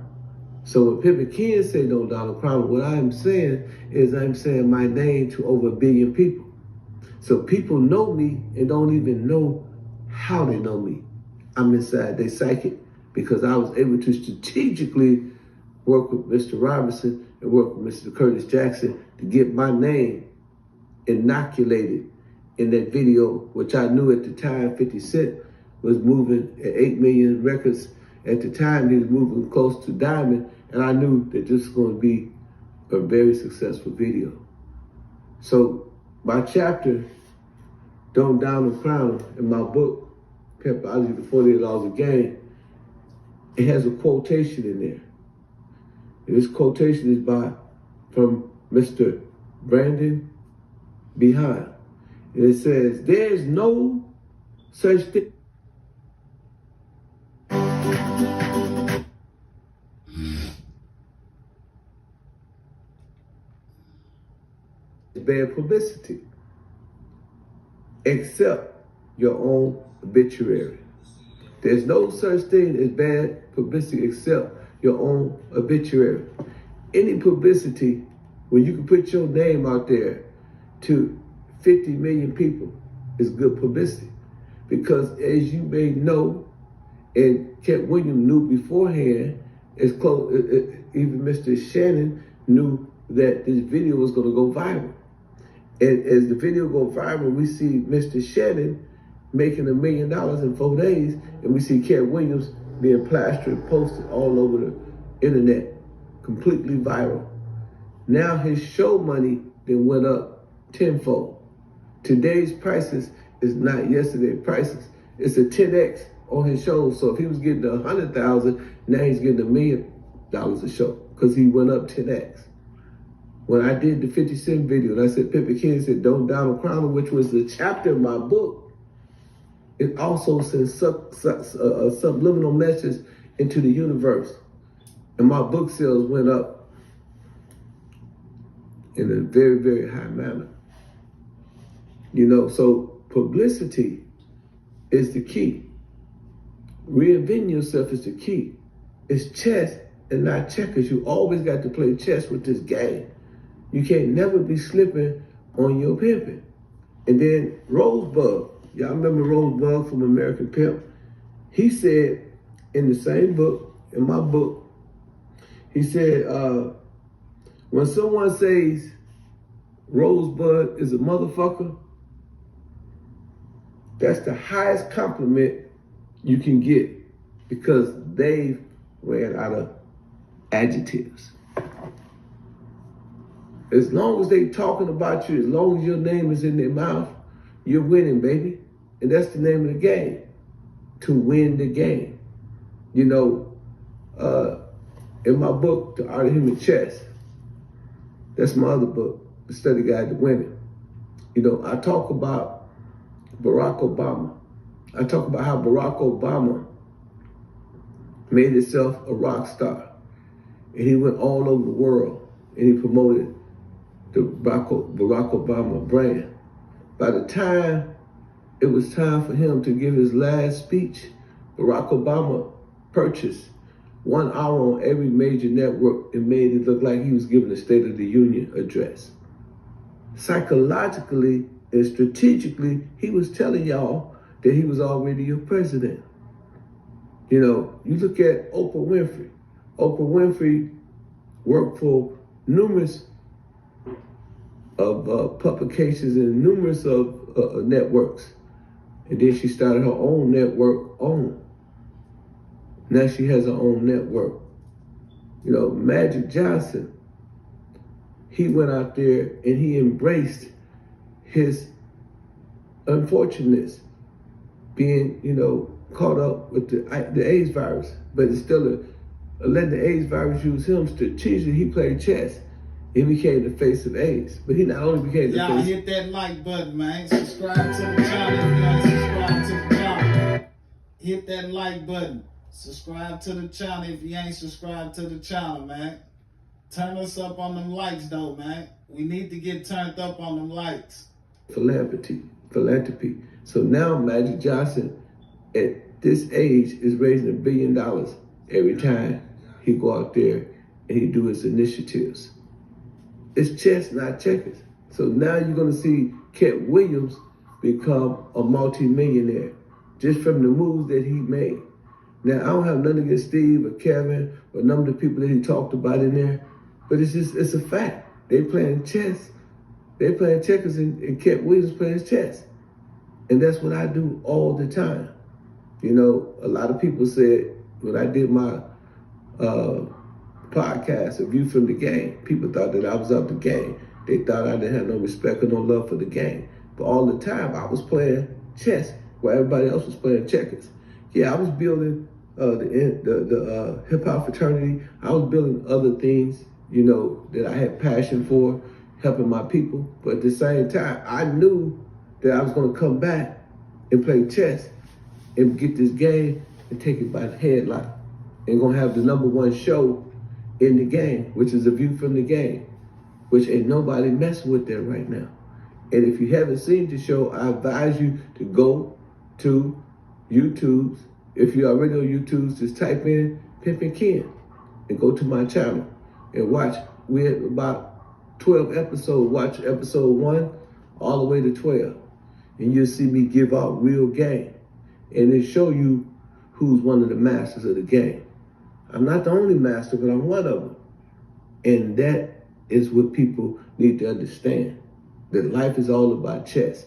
So when Pimping Ken said don't down them, crown them, what I'm saying is I'm saying my name to over 1 billion people. So people know me and don't even know how they know me. I'm inside their psychic because I was able to strategically work with Mr. Robinson and work with Mr. Curtis Jackson to get my name inoculated in that video, which I knew at the time 50 Cent was moving at 8 million records. At the time, he was moving close to Diamond, and I knew that this was going to be a very successful video. So my chapter, Don't Down and Crown Them, in my book, Pimpology, the 48 Laws of Game, it has a quotation in there. And this quotation is from Mr. Brandon Behind. And it says, there's no such thing as bad publicity, except your own obituary. There's no such thing as bad publicity except your own obituary. Any publicity, when you can put your name out there to 50 million people, is good publicity. Because as you may know, and Cat Williams knew beforehand, as close, even Mr. Shannon knew that this video was going to go viral. And as the video goes viral, we see Mr. Shannon making $1 million in 4 days, and we see Cat Williams being plastered and posted all over the internet, completely viral. Now his show money then went up tenfold. Today's prices is not yesterday's prices. It's a 10x on his show. So if he was getting 100,000, now he's getting $1 million a show because he went up 10x. When I did the 50 Cent video, and I said, Pimping Ken said, don't down or crown him, which was the chapter of my book, it also sends a subliminal message into the universe. And my book sales went up in a very, very high manner. You know, so publicity is the key. Reinventing yourself is the key. It's chess and not checkers. You always got to play chess with this game. You can't never be slipping on your pimping. And then Rosebud, y'all remember Rosebud from American Pimp? He said in the same book, in my book, he said, when someone says Rosebud is a motherfucker, that's the highest compliment you can get because they ran out of adjectives. As long as they talking about you, as long as your name is in their mouth, you're winning, baby. And that's the name of the game, to win the game. You know, in my book, The Art of Human Chess, that's my other book, The Study Guide to Winning. You know, I talk about Barack Obama. I talk about how Barack Obama made himself a rock star. And he went all over the world and he promoted the Barack Obama brand. By the time it was time for him to give his last speech, Barack Obama purchased 1 hour on every major network and made it look like he was giving a State of the Union address. Psychologically and strategically, he was telling y'all that he was already your president. You know, you look at Oprah Winfrey. Oprah Winfrey worked for numerous of publications and numerous of networks. And then she started her own network Now she has her own network. You know, Magic Johnson, he went out there and he embraced his unfortunateness, being, you know, caught up with the AIDS virus, but it's still letting the AIDS virus use him strategically. He played chess. He became the face of AIDS. But he not only became the Y'all face. hit that like button, man. Subscribe to the channel if you ain't subscribed to the channel. Hit that like button. Subscribe to the channel if you ain't subscribed to the channel, man. Turn us up on them likes, though, man. We need to get turned up on them likes. Philanthropy. So now Magic Johnson, at this age, is raising $1 billion every time he go out there and he do his initiatives. It's chess, not checkers. So now you're gonna see Kent Williams become a multi-millionaire just from the moves that he made. Now, I don't have nothing against Steve or Kevin or none of the people that he talked about in there, but it's a fact. They playing chess. They playing checkers and Kent Williams playing chess. And that's what I do all the time. You know, a lot of people said when I did my podcast, A View from the Game, people thought that I was out the game. They thought I didn't have no respect or no love for the game. But all the time I was playing chess while everybody else was playing checkers. Yeah, I was building the hip hop fraternity. I was building other things, you know, that I had passion for, helping my people. But at the same time, I knew that I was gonna come back and play chess and get this game and take it by the headlock. And gonna have the #1 show in the game, which is A View from the Game, which ain't nobody messing with that right now. And if you haven't seen the show, I advise you to go to YouTube's. If you're already on YouTube, just type in Pimping and go to my channel and watch. We have about 12 episodes. Watch episode 1 all the way to 12. And you'll see me give out real game. And it show you who's one of the masters of the game. I'm not the only master, but I'm one of them. And that is what people need to understand, that life is all about chess.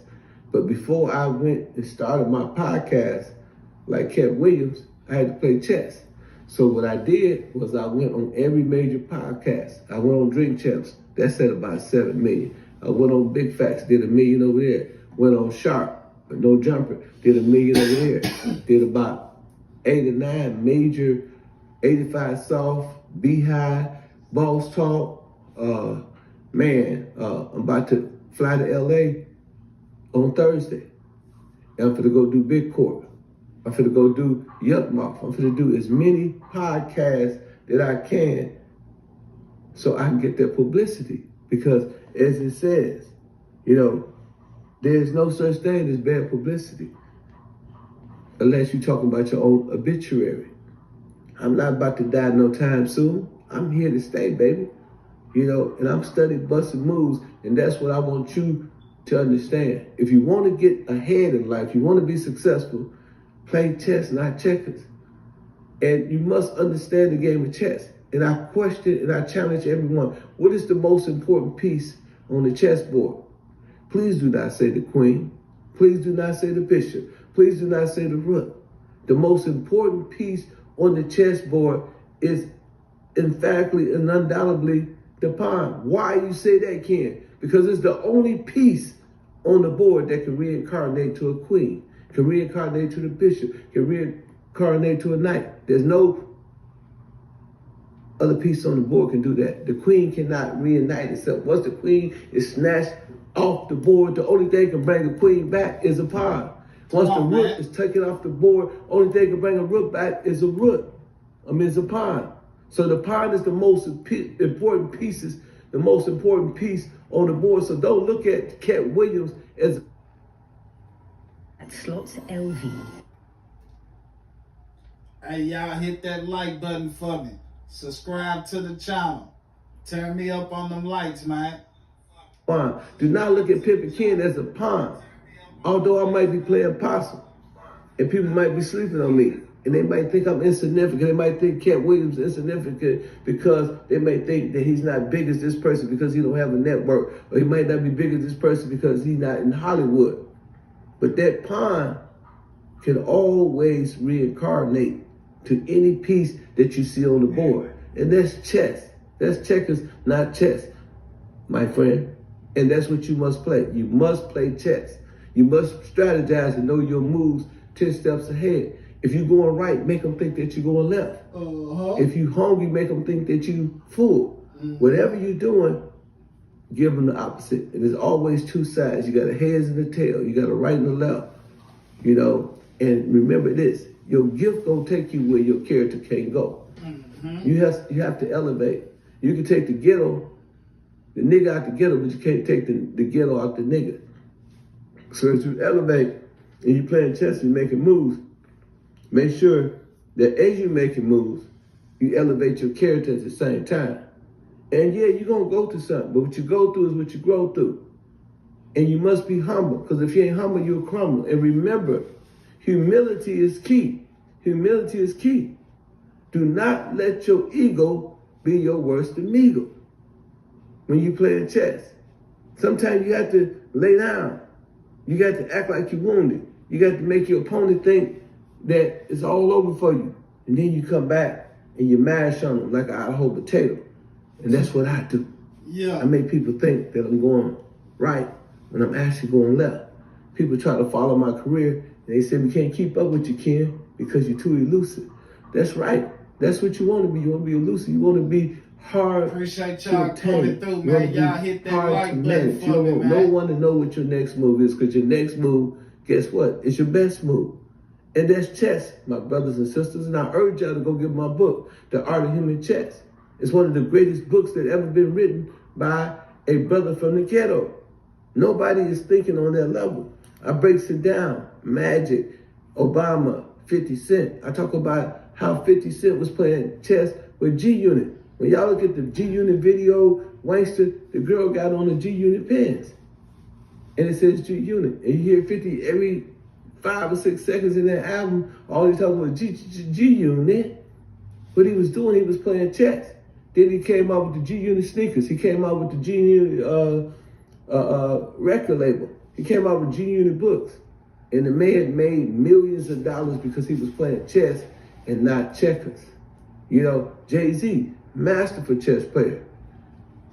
But before I went and started my podcast, like Kent Williams, I had to play chess. So what I did was I went on every major podcast. I went on Drink Champs, that said about 7 million. I went on Big Facts, did 1 million over there. Went on Sharp, No Jumper, did 1 million over there. Did about 8 or 9 major 85 Soft, Beehive, Boss Talk. I'm about to fly to LA on Thursday. And I'm finna go do Big Court. I'm finna go do Yuck Mouth. I'm finna do as many podcasts that I can so I can get that publicity. Because as it says, you know, there's no such thing as bad publicity unless you're talking about your own obituary. I'm not about to die no time soon. I'm here to stay, baby. You know, and I'm studying busting moves, and that's what I want you to understand. If you want to get ahead in life, you want to be successful, play chess, not checkers. And you must understand the game of chess. And I question and I challenge everyone, what is the most important piece on the chessboard? Please do not say the queen. Please do not say the bishop. Please do not say the rook. The most important piece on the chessboard is emphatically and undoubtedly the pawn. Why you say that, Ken? Because it's the only piece on the board that can reincarnate to a queen, can reincarnate to the bishop, can reincarnate to a knight. There's no other piece on the board can do that. The queen cannot reunite itself. Once the queen is snatched off the board, the only thing can bring a queen back is a pawn. Once the rook is taken off the board, only thing can bring a rook back is a rook. It's a pawn. So the pawn is the most important pieces, the most important piece on the board. So don't look at Kent Williams as At Slots LV. Hey, y'all hit that like button for me. Subscribe to the channel. Turn me up on them likes, man. pawn. Do not look at Pimping as a pawn. Although I might be playing possum, and people might be sleeping on me, and they might think I'm insignificant. They might think Kent Williams is insignificant because they may think that he's not big as this person because he don't have a network, or he might not be big as this person because he's not in Hollywood. But that pawn can always reincarnate to any piece that you see on the board. And that's chess. That's checkers, not chess, my friend. And that's what you must play. You must play chess. You must strategize and know your moves 10 steps ahead. If you're going right, make them think that you're going left. If you're hungry, make them think that you're full. Whatever you're doing, give them the opposite. And there's always two sides. You got a heads and a tail. You got a right and a left. You know, and remember this: your gift gonna take you where your character can't go. You have to elevate. You can take the nigga out the ghetto, but you can't take the ghetto out the nigga. So as you elevate and you playing chess and making moves, make sure that as you're making moves, you elevate your character at the same time. And yeah, you're gonna go through something, but what you go through is what you grow through. And you must be humble, because if you ain't humble, you'll crumble. And remember, humility is key. Humility is key. Do not let your ego be your worst amigo when you playing chess. Sometimes you have to lay down. You got to act like you're wounded. You got to make your opponent think that it's all over for you. And then you come back and you mash on them like an Idaho potato. And that's what I do. Yeah. I make people think that I'm going right when I'm actually going left. People try to follow my career and they say, we can't keep up with you, Ken, because you're too elusive. That's right. That's what you want to be. You want to be elusive. You want to be hard Appreciate to y'all obtain. coming through, You man. want to Y'all be hit that hard like to button manage. for You don't me, want man. no one to know what your next move is, because your next move, guess what? It's your best move. And that's chess, my brothers and sisters. And I urge y'all to go get my book, The Art of Human Chess. It's one of the greatest books that ever been written by a brother from the ghetto. Nobody is thinking on that level. I breaks it down. Magic, Obama, 50 Cent. I talk about how 50 Cent was playing chess with G-Unit. When y'all look at the G-Unit video, Wankster, the girl got on the G-Unit pants. And it says G-Unit. And you hear 50 every 5 or 6 seconds in that album, all he talking about G-Unit. What he was doing, he was playing chess. Then he came out with the G-Unit sneakers. He came out with the G-Unit record label. He came out with G-Unit books. And the man made millions of dollars because he was playing chess and not checkers. You know, Jay-Z, masterful chess player.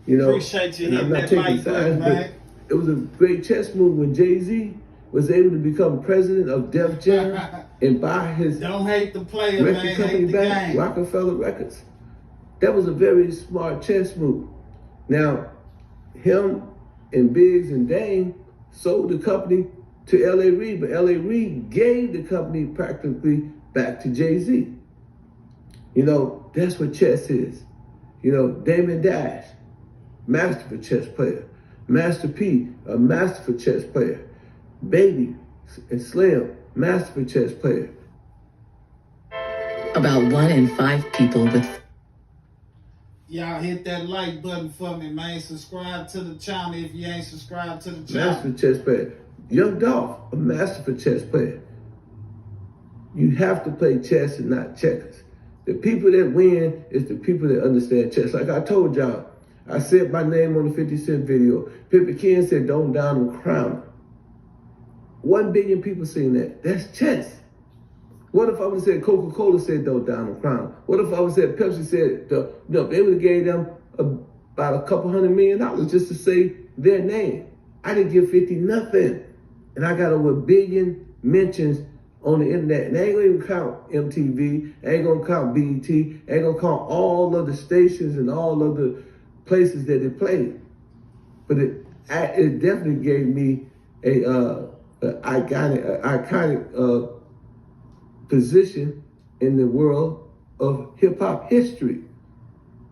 You know, Appreciate you and I'm hitting not that taking like button, sides, but man. it was a great chess move when Jay-Z was able to become president of Def Jam and buy his Don't hate the player, record man. company Hate the back, game. Rockefeller Records. That was a very smart chess move. Now, him and Biggs and Dame sold the company to L.A. Reid, but L.A. Reid gave the company practically back to Jay-Z. You know, that's what chess is. You know, Damon Dash, masterful chess player. Master P, a masterful chess player. Baby and Slim, masterful chess player. About 1 in 5 people with Y'all hit that like button for me, man. Subscribe to the channel if you ain't subscribed to the channel. Masterful chess player. Young Dolph, a masterful chess player. You have to play chess and not checkers. The people that win is the people that understand chess. Like I told y'all, I said my name on the 50 Cent video. Pimping Ken said, don't down and crown. 1 billion people seen that. That's chess. What if I would have said Coca-Cola said don't down and crown? What if I would have said Pepsi said, they would have gave them about a couple $100 million just to say their name. I didn't give 50 nothing. And I got over 1 billion mentions on the internet. And I ain't gonna even count MTV, I ain't gonna count BET, I ain't gonna count all of the stations and all of the places that it played. But it definitely gave me a iconic position in the world of hip hop history.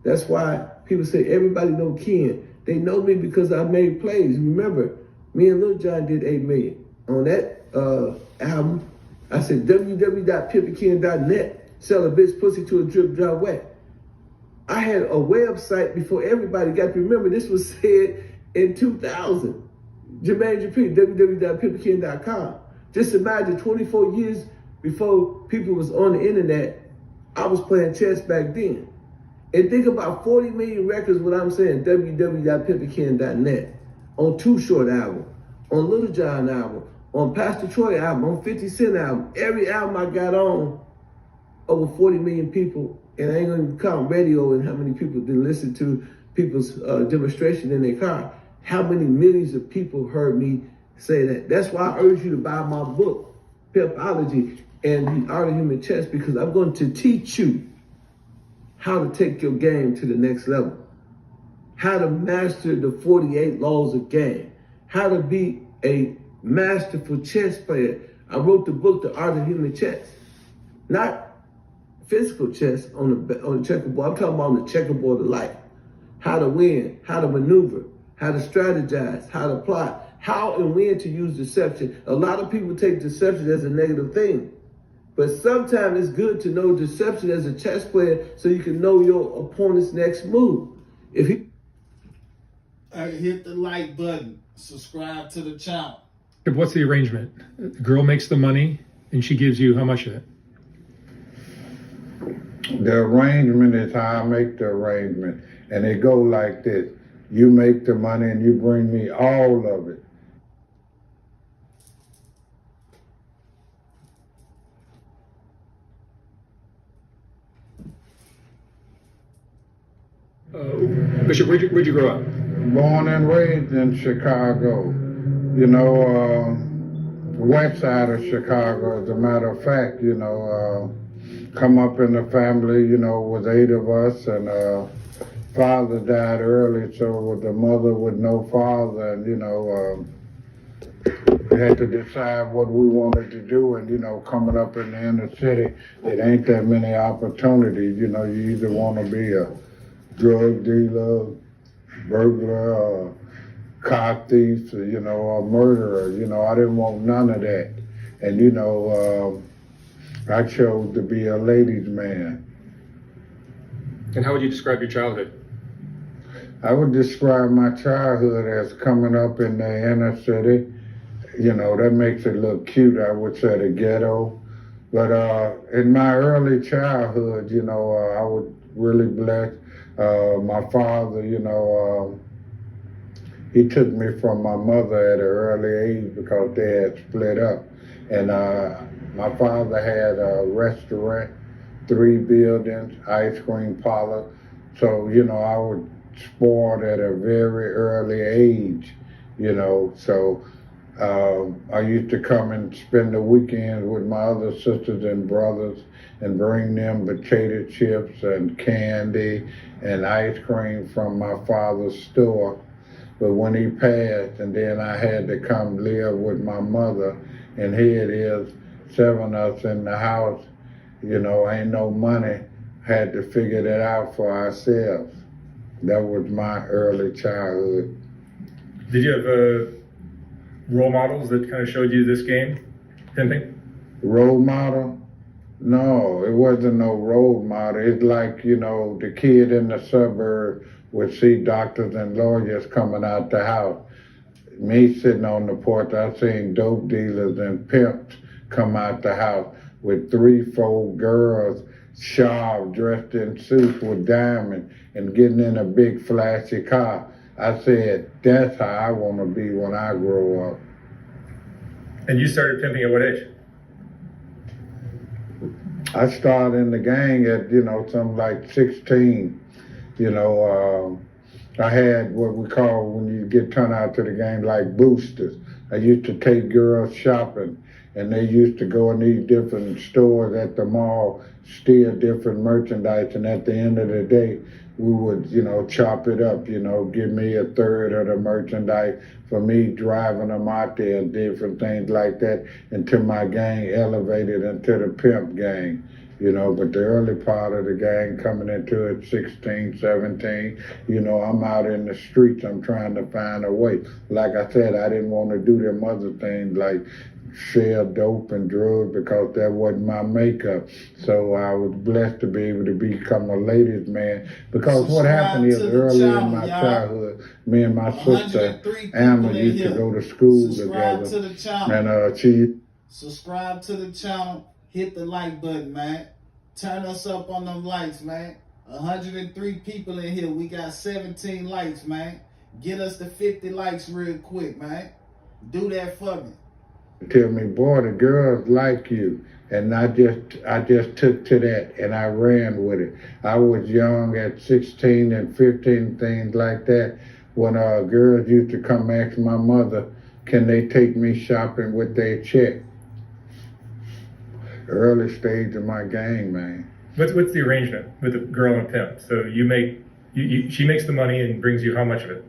That's why people say everybody know Ken. They know me because I made plays. Remember, me and Lil Jon did 8 million. On that album, I said www.pimpingken.net, sell a bitch pussy to a drip dry wet. I had a website before everybody got to remember. This was said in 2000. Jermaine Dupri, www.pimpingken.com. Just imagine 24 years before people was on the internet, I was playing chess back then. And think about 40 million records, what I'm saying, www.pimpingken.net. On Too Short album, on Lil Jon album, on Pastor Troy album, on 50 Cent album. Every album I got on, over 40 million people, and I ain't gonna count radio and how many people did listen to people's demonstration in their car. How many millions of people heard me say that? That's why I urge you to buy my book, Pimpology and The Art of Human Chess, because I'm going to teach you how to take your game to the next level, how to master the 48 laws of game, how to be a masterful chess player. I wrote the book, The Art of Human Chess. Not physical chess on the checkerboard. I'm talking about on the checkerboard of life. How to win, how to maneuver, how to strategize, how to plot, how and when to use deception. A lot of people take deception as a negative thing. But sometimes it's good to know deception as a chess player so you can know your opponent's next move. If he hit the like button, subscribe to the channel. What's the arrangement? The girl makes the money and she gives you how much of it? The arrangement is how I make the arrangement. And it go like this. You make the money and you bring me all of it. Bishop, where'd you grow up? Born and raised in Chicago. You know, west side of Chicago, as a matter of fact, you know, come up in the family, you know, was 8 of us, and father died early, so with the mother with no father, and, you know, we had to decide what we wanted to do, and, you know, coming up in the inner city, it ain't that many opportunities. You know, you either want to be a drug dealer, burglar, or car thief, or, you know, or murderer. You know, I didn't want none of that. And, you know, I chose to be a ladies' man. And how would you describe your childhood? I would describe my childhood as coming up in the inner city. You know, that makes it look cute, I would say, the ghetto. But in my early childhood, you know, I was really blessed. My father, you know, he took me from my mother at an early age because they had split up. And my father had a restaurant, 3 buildings, ice cream parlor. So, you know, I was spoiled at a very early age, you know. So I used to come and spend the weekends with my other sisters and brothers and bring them potato chips and candy and ice cream from my father's store. But when he passed, and then I had to come live with my mother, and here it is, 7 of us in the house, you know, ain't no money, had to figure that out for ourselves. That was my early childhood. Did you have role models that kind of showed you this game, pimping? Role model? No, it wasn't no role model. It's like, you know, the kid in the suburb would see doctors and lawyers coming out the house. Me sitting on the porch, I seen dope dealers and pimps come out the house with 3, 4 girls, sharp, dressed in suits with diamonds and getting in a big flashy car. I said, that's how I want to be when I grow up. And you started pimping at what age? I started in the gang at, you know, something like 16. You know, I had what we call, when you get turned out to the game, like boosters. I used to take girls shopping, and they used to go in these different stores at the mall, steal different merchandise, and at the end of the day, we would, you know, chop it up, you know, give me a third of the merchandise for me driving them out there and different things like that until my gang elevated into the pimp gang. You know, but the early part of the gang coming into it, 16, 17, you know, I'm out in the streets, I'm trying to find a way. Like I said, I didn't want to do them other things like sell dope and drugs because that wasn't my makeup. So I was blessed to be able to become a ladies' man because what happened is early in my childhood, me and my sister Emma used to go to school together. To the channel. And she Subscribe to the channel. Hit the like button, man. Turn us up on them likes, man. 103 people in here. We got 17 likes, man. Get us to 50 likes real quick, man. Do that for me. Tell me, boy, the girls like you. And I just took to that and I ran with it. I was young at 16 and 15, things like that, when girls used to come ask my mother, can they take me shopping with their check? Early stage of my game, man. What's the arrangement with the girl and pimp? So you make She makes the money and brings you how much of it?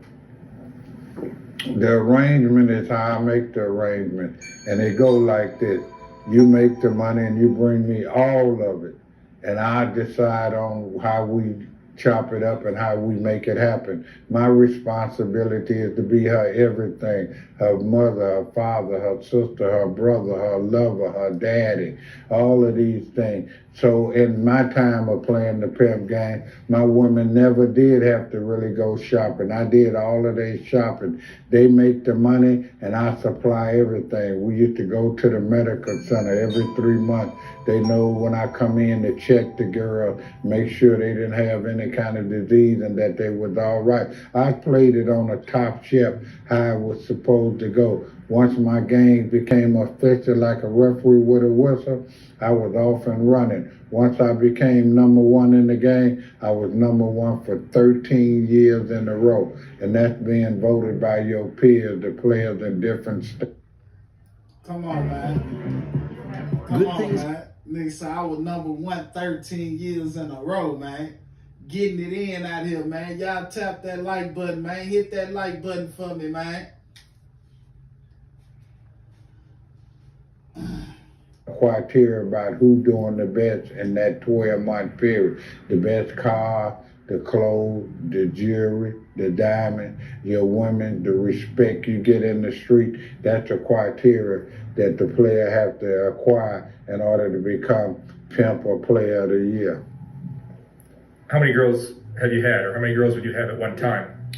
The arrangement is how I make the arrangement. And it goes like this. You make the money and you bring me all of it. And I decide on how we chop it up and how we make it happen. My responsibility is to be her everything. Her mother, her father, her sister, her brother, her lover, her daddy, all of these things. So in my time of playing the pimp game, my women never did have to really go shopping. I did all of their shopping. They make the money and I supply everything. We used to go to the medical center every 3 months. They know when I come in to check the girl, make sure they didn't have any kind of disease and that they was all right. I played it on a top shelf, how it was supposed to go. Once my game became official like a referee with a whistle, I was off and running. Once I became number one in the game, I was number one for 13 years in a row. And that's being voted by your peers, the players in different states. Come on, man. Come on, man. Nigga said I was number one 13 years in a row, man. Getting it in out here, man. Y'all tap that like button, man. Hit that like button for me, man. Criteria about who doing the best in that 12-month period. The best car, the clothes, the jewelry, the diamond, your women, the respect you get in the street. That's the criteria that the player have to acquire in order to become pimp or player of the year. How many girls have you had, or how many girls would you have at one time?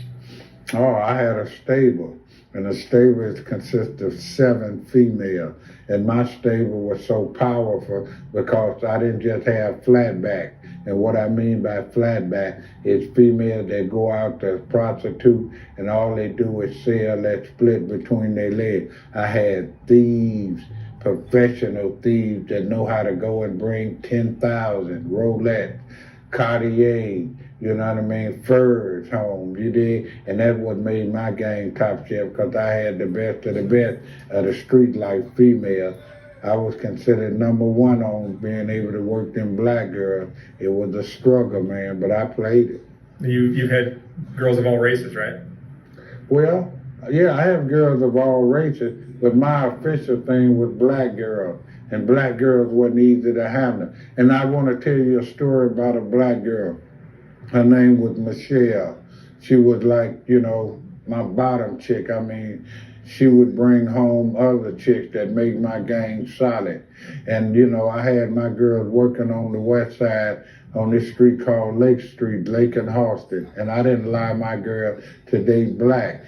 Oh, I had a stable, and a stable consists of 7 females. And my stable was so powerful because I didn't just have flatback. And what I mean by flatback is females that go out to prostitute and all they do is sell that split between their legs. I had thieves, professional thieves that know how to go and bring 10,000 Rolex, Cartier, you know what I mean, furs home, you did? And that's what made my game top shelf because I had the best of the street life female. I was considered number one on being able to work them black girls. It was a struggle, man, but I played it. You've had girls of all races, right? Well, yeah, I have girls of all races, but my official thing was black girls. And black girls wasn't easy to handle. And I want to tell you a story about a black girl. Her name was Michelle. She was like, you know, my bottom chick. I mean, she would bring home other chicks that made my game solid. And, you know, I had my girls working on the west side on this street called Lake Street, Lake and Halsted. And I didn't allow my girl to date blacks.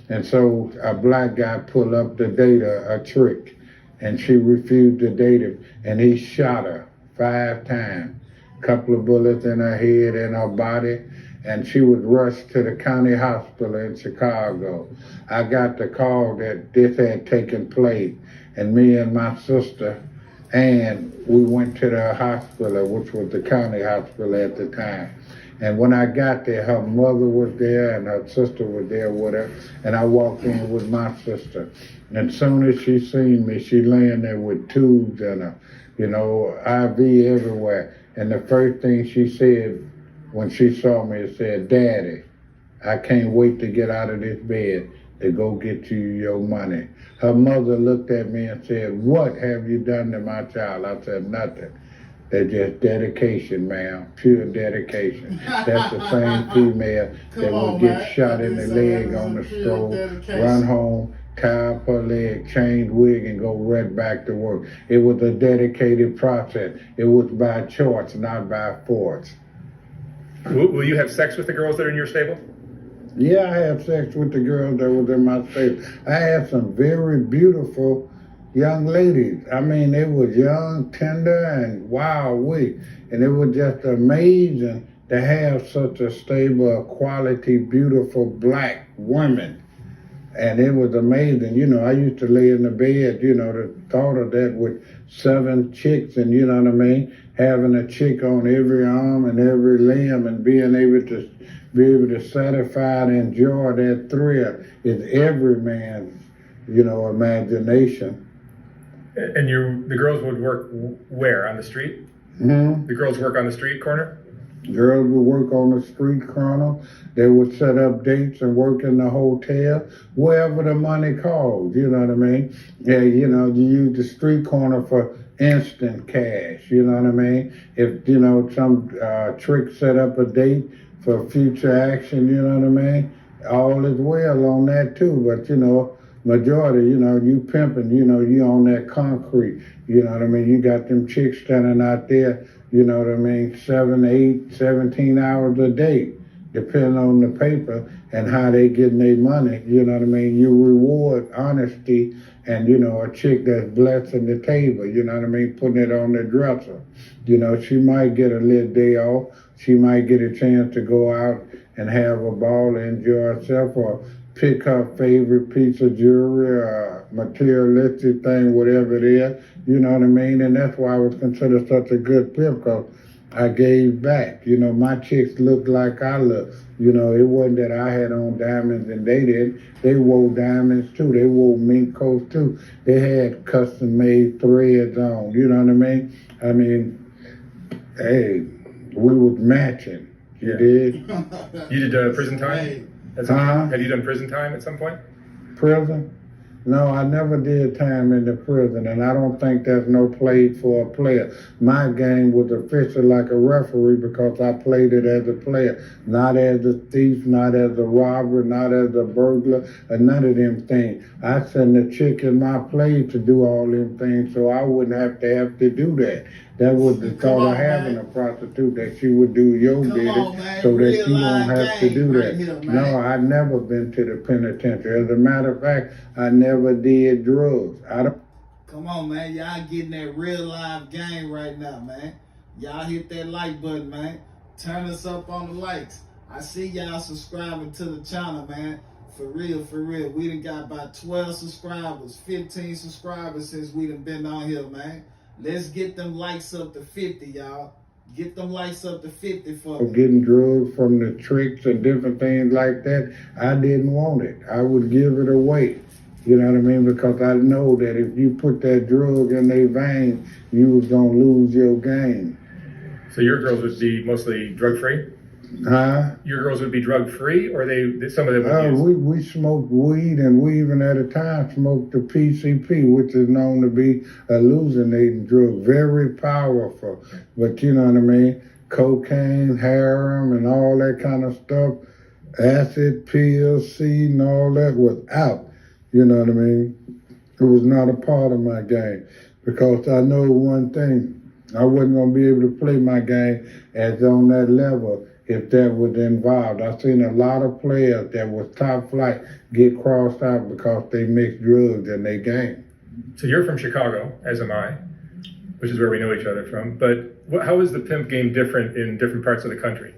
And so a black guy pulled up to date a trick. And she refused to date him. And he shot her 5 times. Couple of bullets in her head and her body, and she was rushed to the county hospital in Chicago. I got the call that this had taken place, and me and my sister, and we went to the hospital, which was the county hospital at the time. And when I got there, her mother was there and her sister was there with her, and I walked in with my sister. And as soon as she seen me, she laying there with tubes in her, you know, IV everywhere. And the first thing she said when she saw me said, "Daddy, I can't wait to get out of this bed to go get you your money." Her mother looked at me and said, "What have you done to my child?" I said, "Nothing. They're just dedication, ma'am, pure dedication." That's the same female that would get shot in the leg on the stroll, run home, tie up her leg, change wig, and go right back to work. It was a dedicated process. It was by choice, not by force. Will you have sex with the girls that are in your stable? Yeah, I had sex with the girls that was in my stable. I had some very beautiful young ladies. I mean, they was young, tender, and wild. And it was just amazing to have such a stable of quality, beautiful black women. And it was amazing. You know, I used to lay in the bed, you know, the thought of that with 7 chicks and, you know what I mean, having a chick on every arm and every limb and being able to satisfy and enjoy that thrill is every man's, you know, imagination. And the girls would work where? On the street? Mm-hmm. The girls work on the street corner? Girls would work on the street corner. They would set up dates and work in the hotel, wherever the money calls, you know what I mean? Yeah, you know, you use the street corner for instant cash, you know what I mean? If, you know, some trick set up a date for future action, you know what I mean? All is well on that too, but, you know, majority, you know, you pimping, you know, you on that concrete, you know what I mean? You got them chicks standing out there, you know what I mean, 7, 8, 17 hours a day, depending on the paper and how they getting their money, you know what I mean? You reward honesty and, you know, a chick that's blessing the table, you know what I mean, putting it on the dresser. You know, she might get a little day off, she might get a chance to go out and have a ball and enjoy herself, or pick her favorite piece of jewelry or materialistic thing, whatever it is, you know what I mean? And that's why I was considered such a good pimp, because I gave back. You know, my chicks looked like I looked. You know, it wasn't that I had on diamonds and they did. They wore diamonds too. They wore mink coats too. They had custom made threads on, you know what I mean? I mean, hey, we was matching. You did? You did prison time? Have you done prison time at some point? Prison? No, I never did time in the prison, and I don't think there's no play for a player. My game was official like a referee because I played it as a player, not as a thief, not as a robber, not as a burglar, or none of them things. I sent a chick in my play to do all them things, so I wouldn't have to do that. That was the thought of having a prostitute, that she would do your bidding so that you won't have to do that. No, I've never been to the penitentiary. As a matter of fact, I never did drugs. Come on, man. Y'all getting that real live game right now, man. Y'all hit that like button, man. Turn us up on the likes. I see y'all subscribing to the channel, man. For real, for real. We done got about 12 subscribers, 15 subscribers since we done been on here, man. Let's get them likes up to 50, y'all. Get them likes up to 50 for me. Getting drugs from the tricks and different things like that, I didn't want it. I would give it away. You know what I mean? Because I know that if you put that drug in their veins, you was going to lose your game. So your girls would be mostly drug-free? Huh? Your girls would be drug-free, or some of them would use? We smoked weed, and we even at a time smoked the PCP, which is known to be a hallucinating drug, very powerful. But you know what I mean? Cocaine, heroin, and all that kind of stuff, acid, pills, seed, and all that was out. You know what I mean? It was not a part of my game, because I know one thing. I wasn't going to be able to play my game as on that level if that was involved. I've seen a lot of players that was top flight get crossed out because they mixed drugs in their game. So you're from Chicago, as am I, which is where we know each other from. But how is the pimp game different in different parts of the country?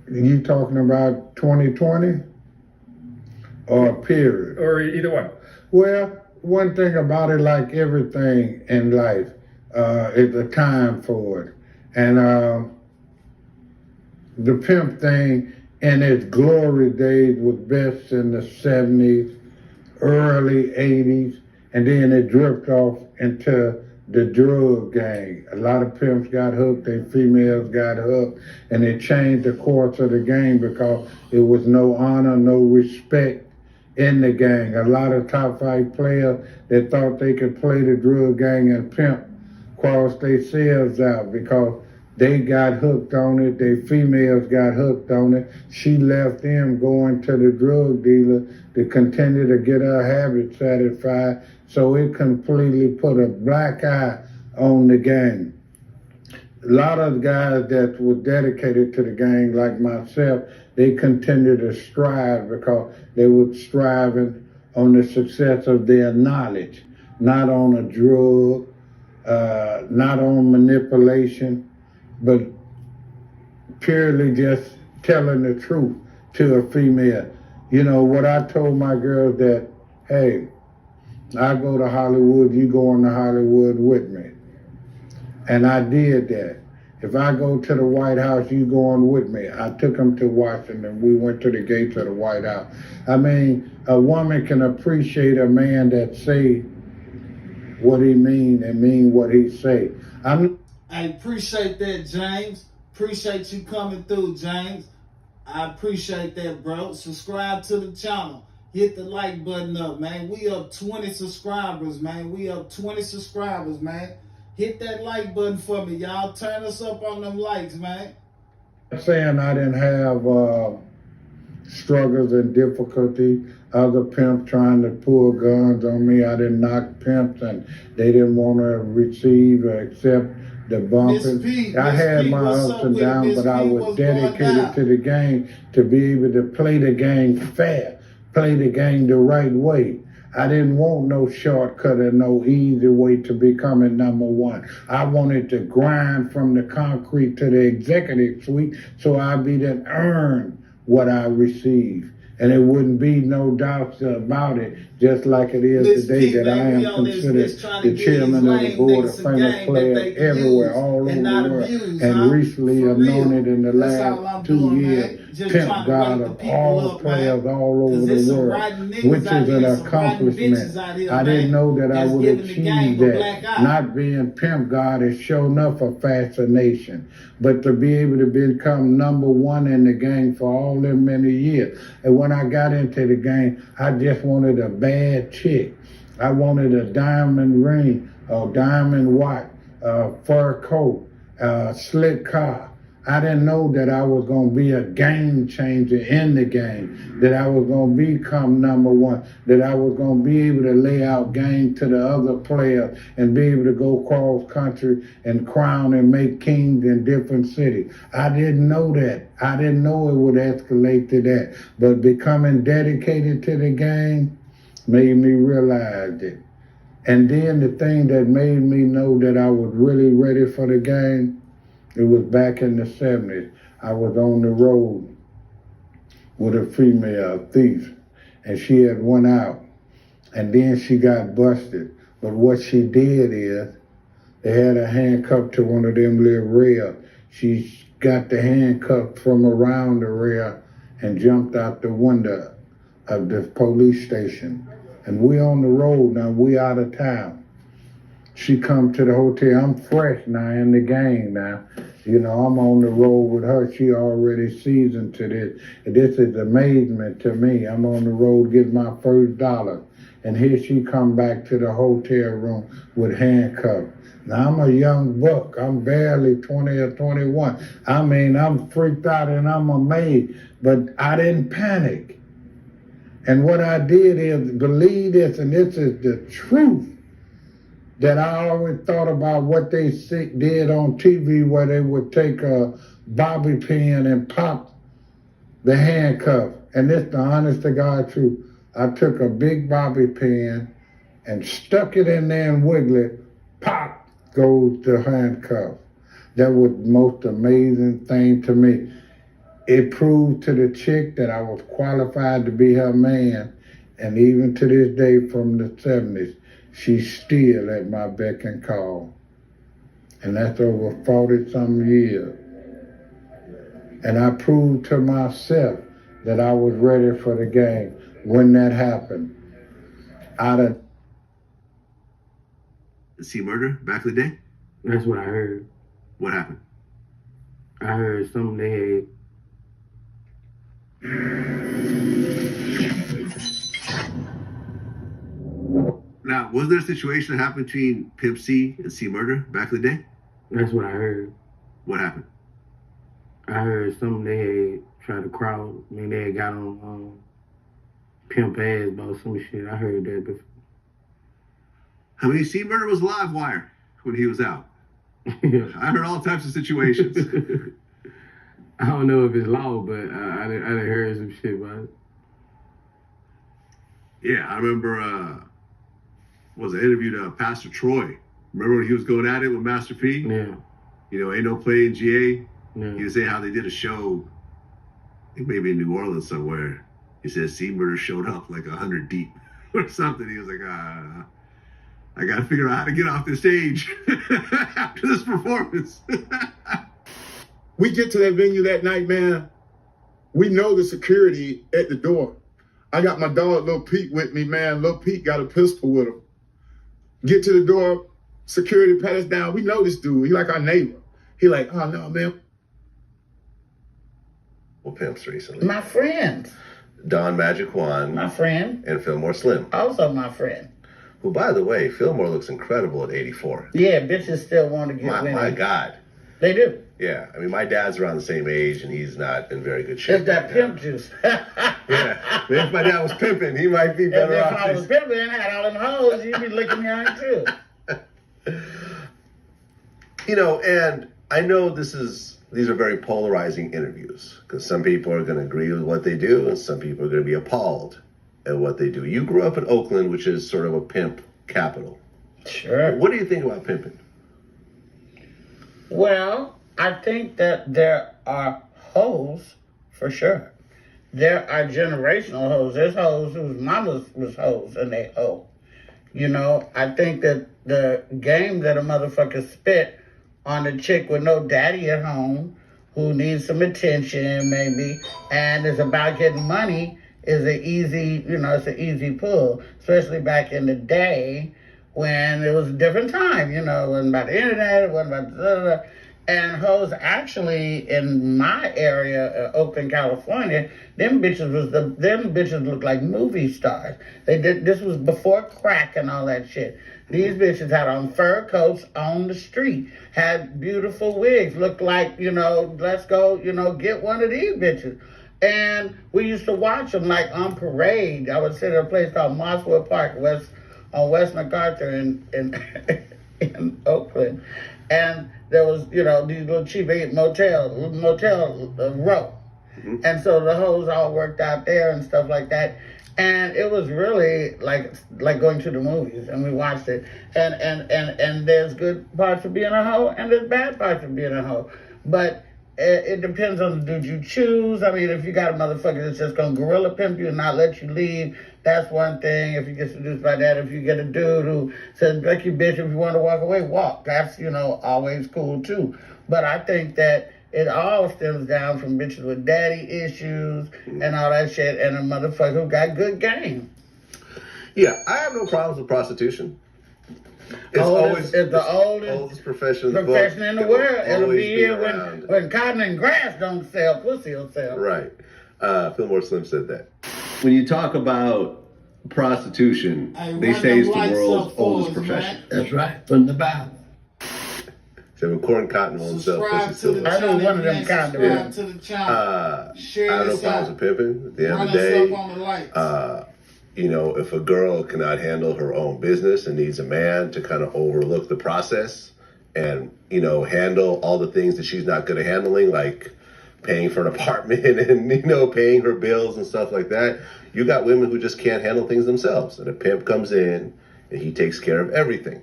You talking about 2020 or period? Or either one. Well, one thing about it, like everything in life, is a time for it. And the pimp thing in its glory days was best in the 70s, early 80s, and then it drifted off into the drug gang. A lot of pimps got hooked, their females got hooked, and it changed the course of the game because it was no honor, no respect in the gang. A lot of top five players that thought they could play the drug gang and pimp crossed themselves out because they got hooked on it, their females got hooked on it. She left them going to the drug dealer to continue to get her habit satisfied, so it completely put a black eye on the gang. A lot of guys that were dedicated to the gang, like myself, they continued to strive because they were striving on the success of their knowledge, not on a drug, not on manipulation, but purely just telling the truth to a female. You know, what I told my girls that, hey, I go to Hollywood, you going to Hollywood with me. And I did that. If I go to the White House, you going with me. I took them to Washington. We went to the gates of the White House. I mean, a woman can appreciate a man that say what he mean and mean what he say. I appreciate that, James. Appreciate you coming through, James. I appreciate that, bro. Subscribe to the channel. Hit the like button up, man. We up 20 subscribers, man. We up 20 subscribers, man. Hit that like button for me, y'all. Turn us up on them likes, man. I'm saying I didn't have struggles and difficulty. Other pimps trying to pull guns on me. I didn't knock pimps and they didn't want to receive or accept the bumping. I had my ups and downs, but I was dedicated to the game to be able to play the game fair, play the game the right way. I didn't want no shortcut or no easy way to becoming number one. I wanted to grind from the concrete to the executive suite so I'd be to earn what I received. And it wouldn't be no doubts about it, just like it is today that I am considered the chairman of the board of famous players everywhere, all over the world. And recently I've known it in the last 2 years, pimp God of all players all over the world, which is an accomplishment. I didn't know that I would achieve that. Not being pimp God is sure enough a fascination. But to be able to become number one in the game for all them many years. And when I got into the game, I just wanted a bad chick. I wanted a diamond ring, a diamond watch, a fur coat, a slick car. I didn't know that I was going to be a game changer in the game, that I was going to become number one, that I was going to be able to lay out game to the other players and be able to go cross country and crown and make kings in different cities. I didn't know that. I didn't know it would escalate to that. But becoming dedicated to the game made me realize it. And then the thing that made me know that I was really ready for the game, it was back in the 70s. I was on the road with a female thief, and she had went out, and then she got busted. But what she did is, they had her handcuffed to one of them little rails. She got the handcuff from around the rail and jumped out the window of the police station. And we on the road now, we out of town. She come to the hotel. I'm fresh now in the game now. You know, I'm on the road with her. She already seasoned to this. And this is amazement to me. I'm on the road getting my first dollar. And here she come back to the hotel room with handcuffs. Now, I'm a young buck. I'm barely 20 or 21. I mean, I'm freaked out and I'm amazed. But I didn't panic. And what I did is believe this, and this is the truth, that I always thought about what they did on TV where they would take a bobby pin and pop the handcuff. And this the honest to God truth. I took a big bobby pin and stuck it in there and wiggled it. Pop goes the handcuff. That was the most amazing thing to me. It proved to the chick that I was qualified to be her man. And even to this day from the 70s, she's still at my beck and call. And that's over 40-some years. And I proved to myself that I was ready for the game when that happened. See murder back in the day? That's what I heard. What happened? I heard something they had. Now, was there a situation that happened between Pimp C and C Murder back in the day? That's what I heard. What happened? I heard something they had tried to crowd. I mean, they had got on Pimp ass about some shit. I heard that before. I mean, C Murder was live wire when he was out. I heard all types of situations. I don't know if it's law, but I done heard some shit about it. Yeah, I remember, I interviewed Pastor Troy. Remember when he was going at it with Master P? Yeah. You know, ain't no play in GA. Yeah. He was saying how they did a show, I think maybe in New Orleans somewhere. He said C Murder showed up like 100 deep or something. He was like, I got to figure out how to get off the stage after this performance. We get to that venue that night, man. We know the security at the door. I got my dog, Lil Pete, with me, man. Lil Pete got a pistol with him. Get to the door, security pat us down. We know this dude. He like our neighbor. He like, oh, no, man. with pimps recently. My friends. Don Magic Juan. My friend. And Fillmore Slim. Also my friend. Who, by the way, Fillmore looks incredible at 84. Yeah, bitches still want to get women. My God. They do. Yeah, I mean, my dad's around the same age, and he's not in very good shape. It's that pimp juice. Yeah, if my dad was pimping, he might be better If off. I was pimping and had all them hoes, you'd be licking me out too. You know, and I know these are very polarizing interviews, because some people are going to agree with what they do, and some people are going to be appalled at what they do. You grew up in Oakland, which is sort of a pimp capital. Sure. What do you think about pimping? Well, I think that there are hoes, for sure. There are generational hoes. There's hoes whose mamas was hoes and they hoe. You know, I think that the game that a motherfucker spit on a chick with no daddy at home, who needs some attention maybe, and is about getting money, is an easy, it's an easy pull. Especially back in the day when it was a different time, it wasn't about the internet, it wasn't about blah, blah, blah. And hoes actually in my area, Oakland, California, them bitches looked like movie stars. This was before crack and all that shit. These bitches had on fur coats on the street, had beautiful wigs, looked like, let's go, get one of these bitches. And we used to watch them like on parade. I would sit at a place called Mosswood Park, on West MacArthur in Oakland. And there was, these little cheap motel row. Mm-hmm. And so the hoes all worked out there and stuff like that. And it was really like going to the movies, and we watched it. And there's good parts of being a hoe, and there's bad parts of being a hoe. But it depends on the dude you choose. I mean, if you got a motherfucker that's just gonna gorilla pimp you and not let you leave, that's one thing. If you get seduced by that, if you get a dude who says, "Fuck you, bitch, if you want to walk away, walk." That's, always cool too. But I think that it all stems down from bitches with daddy issues and all that shit, and a motherfucker who got good game. Yeah, I have no problems with prostitution. It's the oldest profession in the world. It'll be here when cotton and grass don't sell, pussy will sell. Right. Fillmore Slim said that. When you talk about prostitution, they say it's the world's oldest profession. That's right, from the Bible. So when corn cotton won't sell, pussy still. I know one of them kind of. I have no problems with pimping. At the end of the day, if a girl cannot handle her own business and needs a man to kind of overlook the process and, handle all the things that she's not good at handling, like paying for an apartment and, paying her bills and stuff like that, you got women who just can't handle things themselves. And a pimp comes in and he takes care of everything.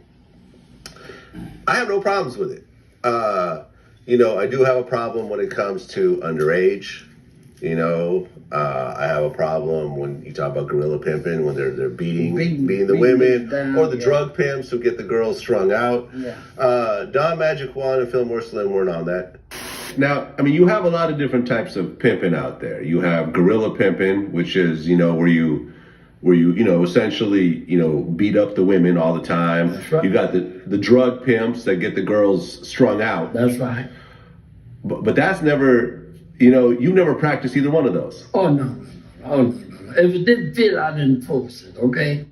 I have no problems with it. I do have a problem when it comes to underage. I have a problem when you talk about gorilla pimping, when they're beating the women, or the drug pimps who get the girls strung out. Yeah. Don Magic Juan and Fillmore Slim weren't on that. Now, I mean, you have a lot of different types of pimping out there. You have gorilla pimping, which is, where you essentially, beat up the women all the time. That's right. You got the drug pimps that get the girls strung out. That's right. But that's never, you've never practiced either one of those. Oh, no. If it didn't fit, I didn't force it, okay?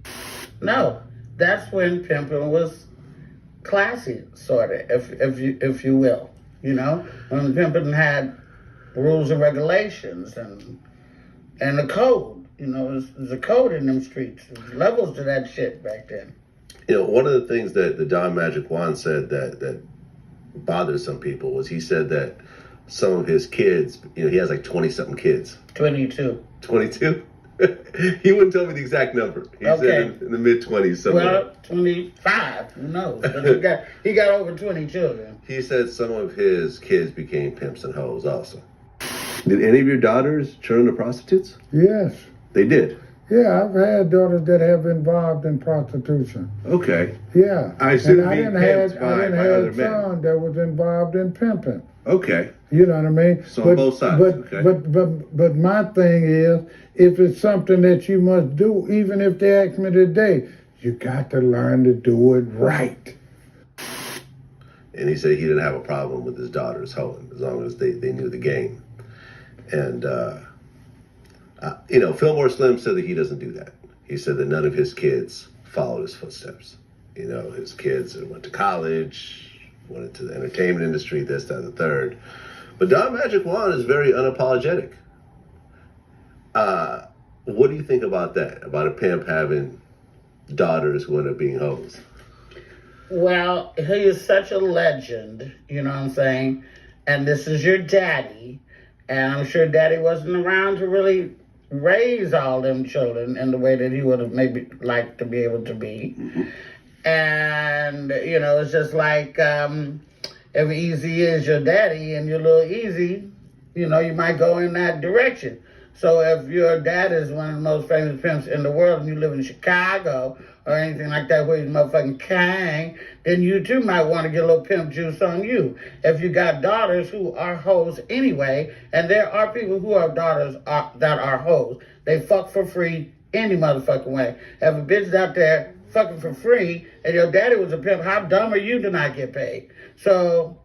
No, that's when pimping was classy, sort of, if you will. When pimping had rules and regulations and a code. There's a code in them streets. There's levels to that shit back then. One of the things that the Don Magic Juan said that bothered some people was he said that some of his kids, he has like 20-something kids. 22. 22? He wouldn't tell me the exact number. He said in the mid-20s somewhere. Well, 25. Who knows? But he got over 20 children. He said some of his kids became pimps and hoes also. Did any of your daughters turn into prostitutes? Yes. They did? Yeah, I've had daughters that have been involved in prostitution. Okay. Yeah. I shouldn't be pimped by other men. A son that was involved in pimping. Okay. You know what I mean? So on both sides. But my thing is, if it's something that you must do, even if they ask me today, you got to learn to do it right. And he said he didn't have a problem with his daughters hoeing as long as they knew the game. And, you know, Fillmore Slim said that he doesn't do that. He said that none of his kids followed his footsteps. You know, his kids went to college, went into the entertainment industry, this, that, and the third. But Don Magic Juan is very unapologetic. What do you think about that? About a pimp having daughters who end up being hoes? Well, he is such a legend, you know what I'm saying? And this is your daddy. And I'm sure daddy wasn't around to really raise all them children in the way that he would have maybe liked to be able to be. And, you know, it's just like if Easy is your daddy and you're Lil Easy, you know, you might go in that direction. So if your dad is one of the most famous pimps in the world and you live in Chicago or anything like that where he's motherfucking king, then you too might want to get a little pimp juice on you. If you got daughters who are hoes anyway, and there are people who have daughters that are hoes, they fuck for free any motherfucking way. If a bitch out there fucking for free and your daddy was a pimp, how dumb are you to not get paid? So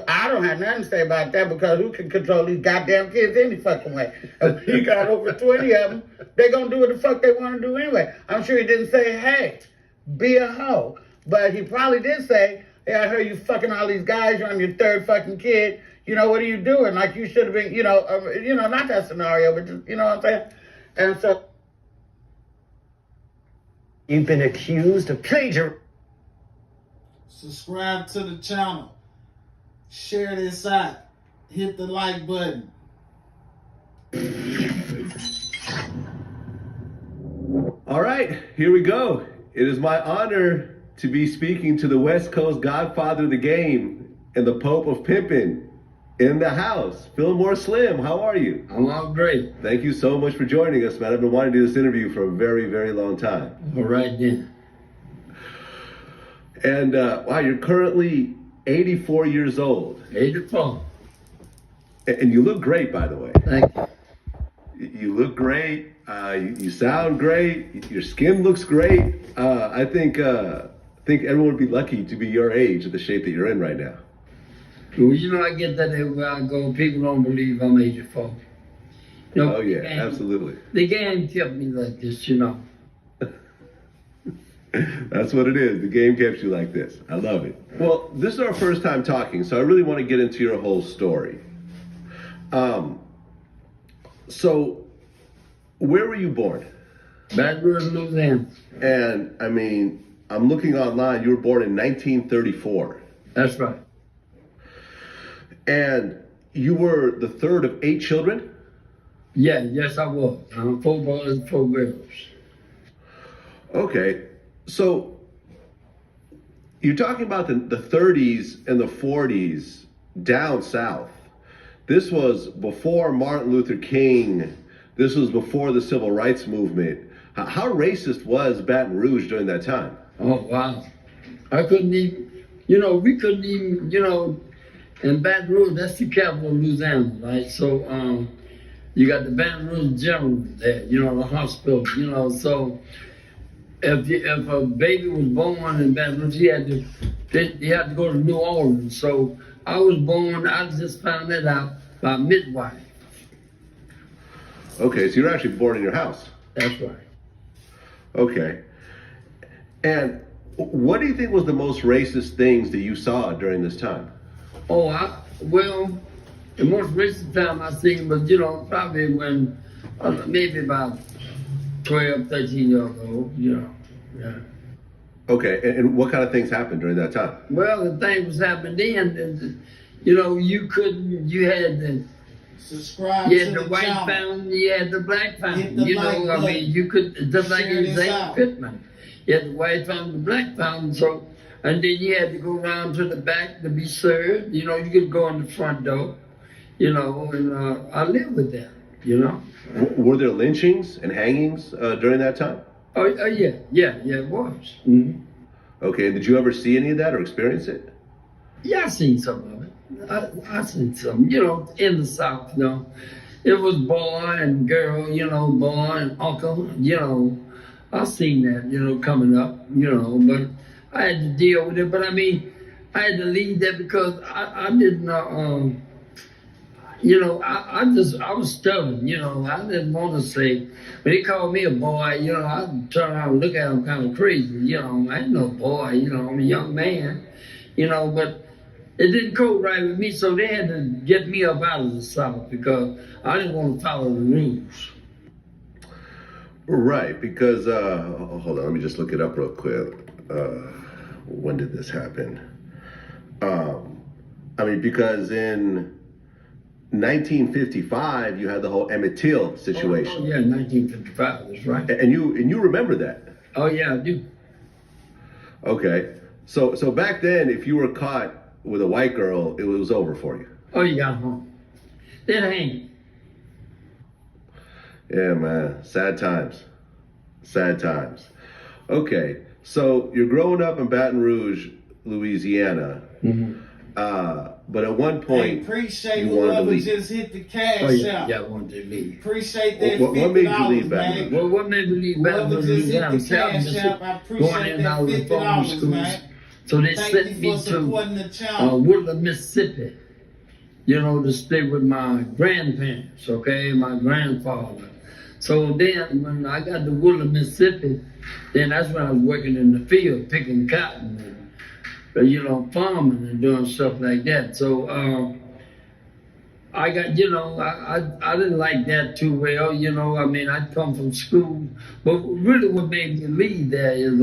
I don't have nothing to say about that because who can control these goddamn kids any fucking way? If you got over 20 of them, they gonna do what the fuck they want to do anyway. I'm sure he didn't say, hey, be a hoe. But he probably did say, hey, I heard you fucking all these guys, you're on your third fucking kid. You know, what are you doing? Like you should have been, not that scenario, but just, you know what I'm saying? And so. You've been accused of plagiarism. Subscribe to the channel. Share this out. Hit the like button. All right, here we go. It is my honor to be speaking to the West Coast godfather of the game and the Pope of Pimping in the house. Fillmore Slim, how are you? I'm all great. Thank you so much for joining us, man. I've been wanting to do this interview for a very, very long time. All right, then. And wow, you're currently 84 years old. 84. And you look great, by the way. Thank you. You look great. You sound great. Your skin looks great. I think everyone would be lucky to be your age at the shape that you're in right now. Well, you know, I get that everywhere I go. People don't believe I'm 84. You know, oh, yeah, absolutely. The game kept me like this, you know. That's what it is. The game kept you like this. I love it. Well, this is our first time talking, so I really want to get into your whole story. So, where were you born? Baton Rouge, Louisiana. And, I mean, I'm looking online. You were born in 1934. That's right. And you were the third of 8 children? Yeah, yes, I was. 4 boys and 4 girls. Okay. So, you're talking about the 30s and the 40s down south. This was before Martin Luther King. This was before the Civil Rights Movement. How racist was Baton Rouge during that time? Oh, wow. I couldn't even, we couldn't even, in Baton Rouge, that's the capital of Louisiana, right? So, you got the Baton Rouge General there, the hospital, so if a baby was born in Baton Rouge, he had to go to New Orleans. So I was born, I just found that out by midwife. Okay, so you were actually born in your house? That's right. Okay. And what do you think was the most racist things that you saw during this time? Oh, the most recent time I seen was, probably when, maybe about 12, 13 years old, yeah. Okay, and what kind of things happened during that time? Well, the thing was happening then, you had the, subscribe you had to the white channel. fountain, you had the black fountain, Like you could, just like Share in this Zane out. Pittman. You had the white fountain, the black fountain, so, and then you had to go around to the back to be served, you could go in the front door, and I lived with that, Were there lynchings and hangings during that time? Oh, yeah, it was. Mm-hmm. Okay, and did you ever see any of that or experience it? Yeah, I seen some of it. I seen some, in the South, It was boy and girl, boy and uncle, I seen that, coming up, but I had to deal with it. But I mean, I had to leave that because I didn't, you know, I was stubborn, you know. I didn't want to say, when they called me a boy, you know, I turn around and look at them kind of crazy, you know. I ain't no boy, you know, I'm a young man, you know, but it didn't go right with me, so they had to get me up out of the South because I didn't want to follow the rules. Right, because, hold on, let me just look it up real quick. When did this happen? I mean, because in 1955, you had the whole Emmett Till situation. Oh yeah, 1955, that's right. And you remember that? Oh yeah, I do. Okay, so back then, if you were caught with a white girl, it was over for you. Oh, you got home. They'd hang. Yeah, man, sad times. Sad times. Okay, so you're growing up in Baton Rouge, Louisiana. But at one point, appreciate you wanted to whoever leave. just hit the cash Oh yeah, out. yeah, I wanted to leave. Appreciate that What made you $50, leave Baton man. Rouge? Well, what made me leave Baton Whoever Rouge? just hit the South cash just out, I going appreciate in and out of the that farm $50, schools. man. So they Thank sent you me for supporting the to channel. Woodland, Mississippi, you know, to stay with my grandparents, okay, my grandfather. So then when I got to Woodland, Mississippi, then that's when I was working in the field, picking cotton and, you know, farming and doing stuff like that. So I got, you know, I didn't like that too well, you know. I mean, I'd come from school, but really what made me leave there is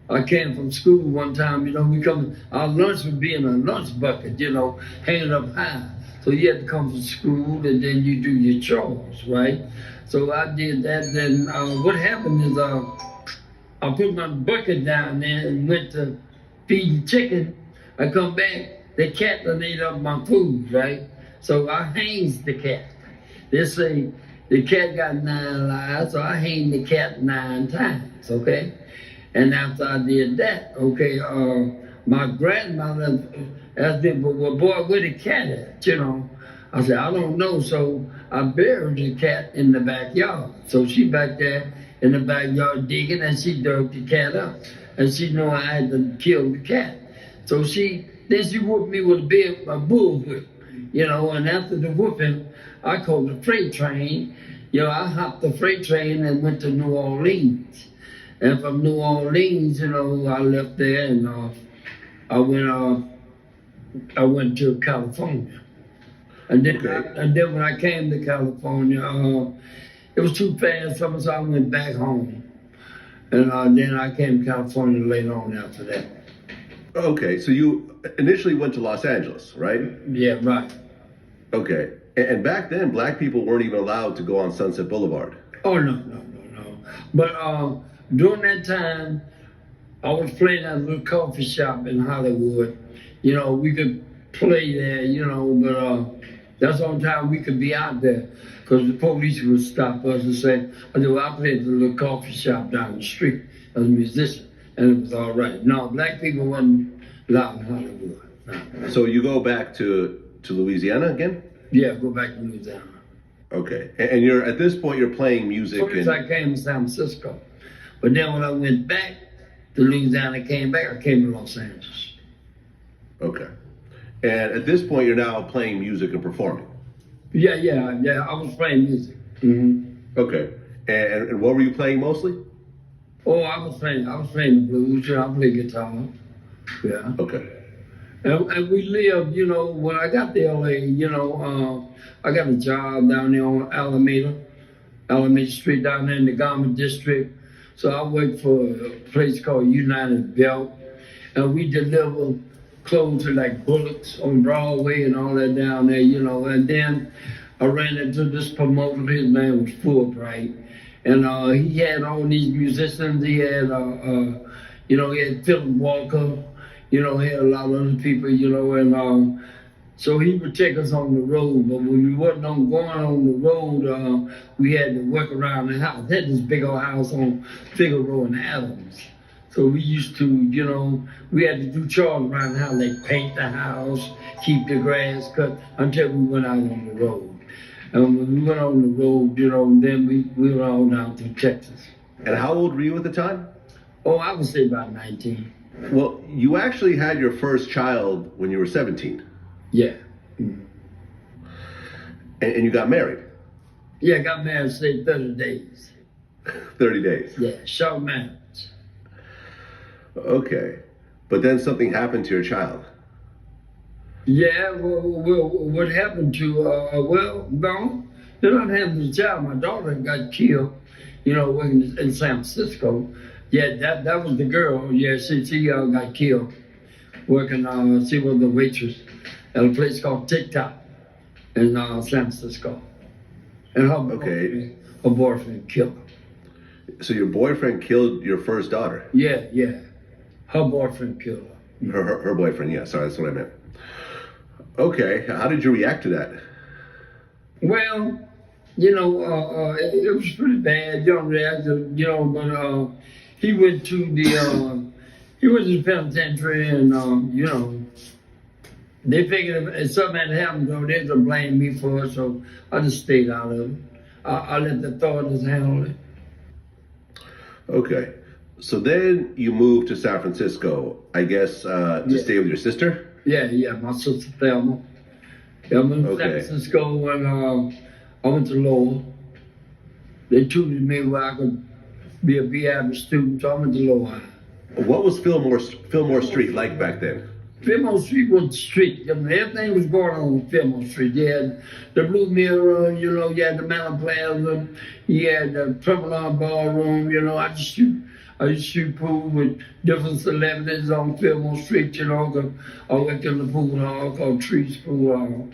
I came from school one time, you know, our lunch would be in a lunch bucket, you know, hanging up high. So you had to come from school and then you do your chores, right? So I did that. Then what happened is I put my bucket down there and went to feed the chicken. I come back, the cat done ate up my food, right? So I hangs the cat. They say the cat got 9 lives, so I hang the cat 9 times, okay? And after I did that, okay, my grandmother asked me, well, boy, where the cat at, you know? I said, I don't know, so I buried the cat in the backyard. So she back there in the backyard digging, and she dug the cat up. And she knew I had to kill the cat. So then she whooped me with a bull whip, you know, and after the whooping, I called the freight train. You know, I hopped the freight train and went to New Orleans. And from New Orleans, you know, I left there and I went to California. And then when I came to California, it was too fast for me, so I went back home. And then I came to California later on after that. Okay, so you initially went to Los Angeles, right? Yeah, right. Okay, and back then, black people weren't even allowed to go on Sunset Boulevard. Oh, no. But during that time, I was playing at a little coffee shop in Hollywood. You know, we could play there, you know, but that's the only time we could be out there because the police would stop us and say, I played at the little coffee shop down the street as a musician, and it was all right. No, black people wasn't allowed in Hollywood. No. So you go back to Louisiana again? Yeah, go back to Louisiana. Okay, and you're at this point you're playing music. First I came to San Francisco, but then when I went back to Louisiana, I came to Los Angeles. Okay, and at this point you're now playing music and performing. Yeah, I was playing music. Mm-hmm. Okay, and what were you playing mostly? Oh, I was playing the blues. I play guitar. Yeah. Okay. And we lived, you know, when I got to LA, you know, I got a job down there on Alameda Street down there in the Garment District. So I worked for a place called United Belt, and we deliver clothes to like Bullocks on Broadway and all that down there, you know. And then I ran into this promoter. His name was Fulbright, and he had all these musicians. He had, you know, he had Philip Walker. You know, he had a lot of other people, you know, and so he would take us on the road. But when we wasn't going on the road, we had to work around the house. They had this big old house on Figaro and Adams. So we used to, you know, we had to do chores around the house, like paint the house, keep the grass cut, until we went out on the road. And when we went on the road, you know, then we went on down through Texas. And how old were you at the time? Oh, I would say about 19. Well, you actually had your first child when you were 17. Yeah. And you got married? Yeah, got married, say 30 days. 30 days? Yeah, short marriage. Okay. But then something happened to your child. Yeah, well what happened to, no, it not happened to the child. My daughter got killed, working in San Francisco. Yeah, that was the girl. Yeah, she got killed working, she was the waitress at a place called TikTok in San Francisco. And her boyfriend killed her. So your boyfriend killed your first daughter? Yeah. Her boyfriend killed her. Her boyfriend, yeah, sorry, that's what I meant. Okay, how did you react to that? Well, it was pretty bad. Don't react, but he went to the penitentiary, and they figured if something had happened, they'd blame me for it. So I just stayed out of it. I let the authorities handle it. Okay, so then you moved to San Francisco, I guess, to stay with your sister? Yeah, my sister Thelma. Yeah, I moved to San Francisco when I went to Lowell. They tutored me where I could be a average student, so I went to Lowell. What was Fillmore Street like back then? Fillmore Street was the street. Everything was going on Fillmore Street. You had the Blue Mirror, you had the Manor Plaza, you had the Tremolon Ballroom, I used to shoot pool with different celebrities on Fillmore Street, I went to the pool hall called Trees Pool Hall.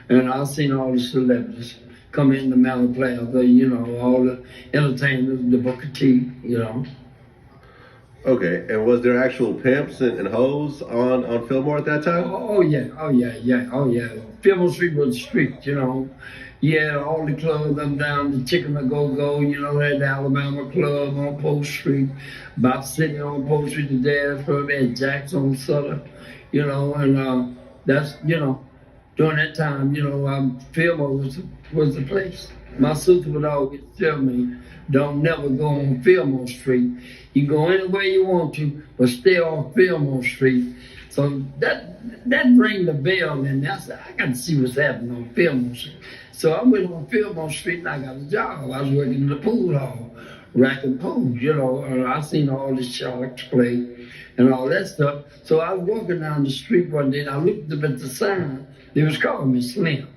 And I seen all the celebrities come in the Manor Plaza, all the entertainers, the Booker T, Okay, and was there actual pimps and hoes on Fillmore at that time? Oh yeah. Fillmore Street was the street, Yeah, all the clubs up down the Chicken a Go-Go, had the Alabama Club on Post Street, Bop City on Post Street, the Dad Club, and Jackson on Sutter, and that's, during that time, Fillmore was the place. My sister would always tell me, don't never go on Fillmore Street. You go anywhere you want to, but stay on Fillmore Street. So that rang the bell, and I said, I got to see what's happening on Fillmore Street. So I went on Fillmore Street and I got a job. I was working in the pool hall, racking pools, and I seen all the sharks play and all that stuff. So I was walking down the street one day and I looked up at the sign. They was calling me Slim.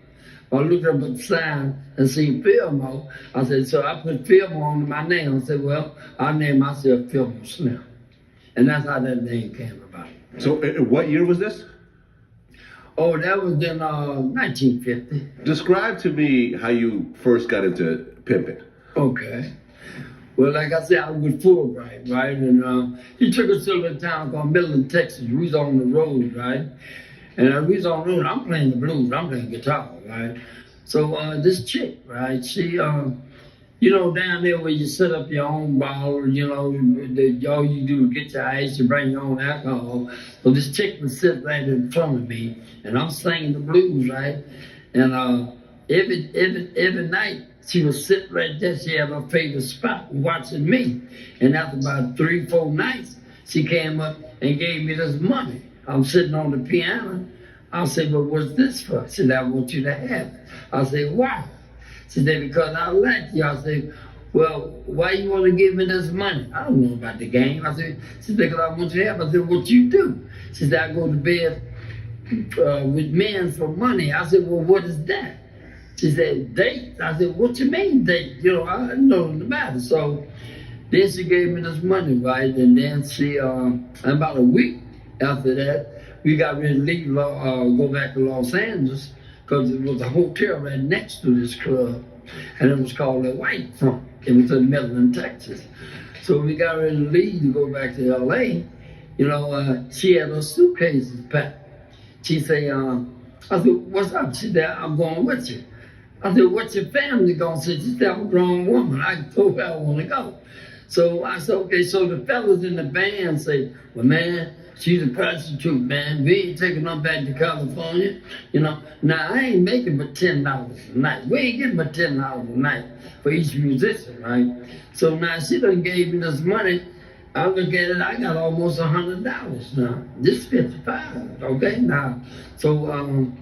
I looked up at the sign and seen Fillmore. I said, so I put Fillmore on my name. I said, well, I named myself Fillmore Slim. And that's how that name came about. So what year was this? Oh, that was in 1950. Describe to me how you first got into pimping. Okay. Well, like I said, I was with Fulbright, right? And he took us to a little town called Midland, Texas. We was on the road, right? And we was on the road. I'm playing the blues. I'm playing guitar, right? So this chick, right? She, down there where you set up your own bottle, all you do is get your ice, you bring your own alcohol. So this chick would sit right in front of me, and I'm singing the blues, right? And every night, she would sit right there. She had her favorite spot watching me. And after about 3-4 nights, she came up and gave me this money. I'm sitting on the piano. I said, well, what's this for? She said, I want you to have it. I said, why? She said, because I like you. I said, well, why you want to give me this money? I don't know about the game. I said, she said, because I want you to have it. I said, what you do? She said, I go to bed with men for money. I said, well, what is that? She said, date? I said, what you mean date? I didn't know nothing about it. So then she gave me this money, right? And then she, about a week after that, we got ready to leave, go back to Los Angeles, because it was a hotel right next to this club, and it was called the White Front. It was in Midland, Texas. So we got ready to leave to go back to LA. She had her suitcases packed. She said, I said, what's up? She said, I'm going with you. I said, what's your family going to say? She said, I'm a grown woman. I told her I want to go. So I said, okay, so the fellas in the band say, well, man, she's a prostitute, man. We ain't taking her back to California. Now, I ain't making but $10 a night. We ain't getting but $10 a night for each musician, right? So now she done gave me this money. I look at it, I got almost $100 now. This 55, okay? Now, so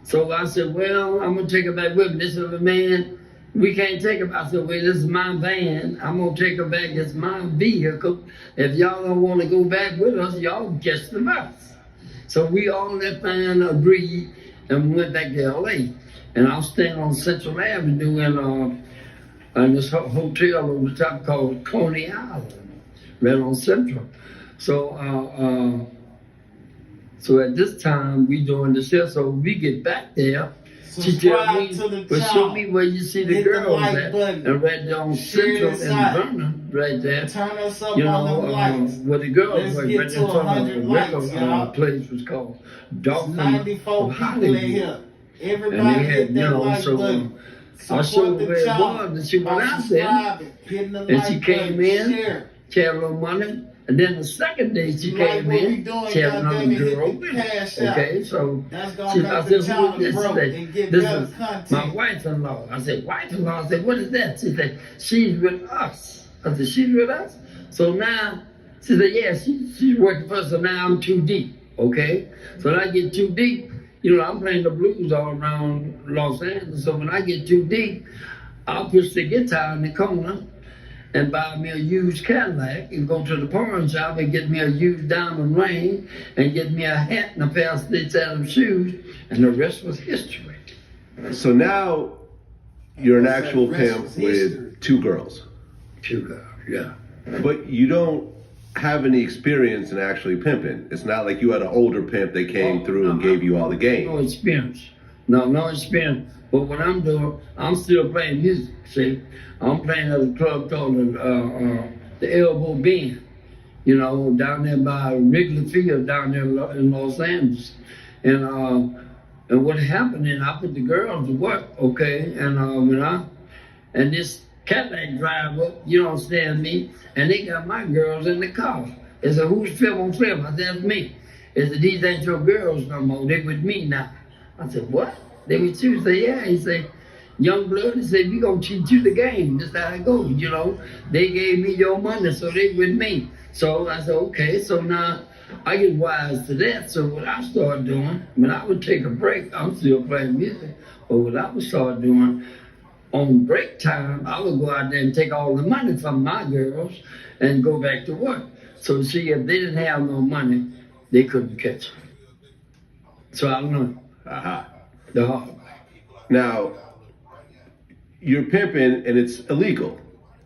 So I said, well, I'm gonna take her back with me. This is a man, we can't take her. I said, well, this is my van. I'm gonna take her back. It's my vehicle. If y'all don't want to go back with us, y'all catch the bus. So we all that fine agreed, and we went back to LA. And I was staying on Central Avenue in this hotel over the top called Coney Island, right on Central. So so at this time we doing the show. So when we get back there, she tell me, well, show me where you see the girls at. And right there on Central and Vernon, right there, Turn us up you know, on them lights. where the girls Let's were, get right to there in front of 100 the lights, y'all. place was called Dolphin 94 of people Hollywood. in here. And Everybody they hit had, that like button. I showed her where it was, and she went out there, and she came in, she had a little money, and then the second day she came in, she had another girl with her. Okay, so I said, who is this? This is my wife-in-law. I said, wife-in-law? I said, what is that? She said, she's with us. I said, she's with us? So now, she said, yeah, she's working for us, so now I'm too deep, okay? So when I get too deep, you know, I'm playing the blues all around Los Angeles, so when I get too deep, I'll push the guitar in the corner and buy me a used Cadillac and go to the pawn shop and get me a used diamond ring and get me a hat and a pair of Stitch Adams shoes, and the rest was history. So now you're an actual pimp with 2 girls. 2 girls, yeah. But you don't have any experience in actually pimping. It's not like you had an older pimp that came through and gave you all the game. No experience. No experience. But what I'm doing, I'm still playing music, see? I'm playing at a club called the Elbow Bend, you know, down there by Wrigley Field down there in Los Angeles. And what happened then, I put the girls to work, okay? And this Cadillac driver, you don't understand me, and they got my girls in the car. They said, who's film on film? I said, that's me. They said, these ain't your girls no more, they with me now. I said, what? They with you? He said, yeah. He said, young blood, he said, we gonna teach you the game. This how it goes, you know. They gave me your money, so they with me. So I said, okay, so now I get wise to that. So what I started doing, when I would take a break, I'm still playing music, but what I would start doing, on break time, I would go out there and take all the money from my girls and go back to work. So see, if they didn't have no money, they couldn't catch me. So I learned the hard way. Now, you're pimping and it's illegal.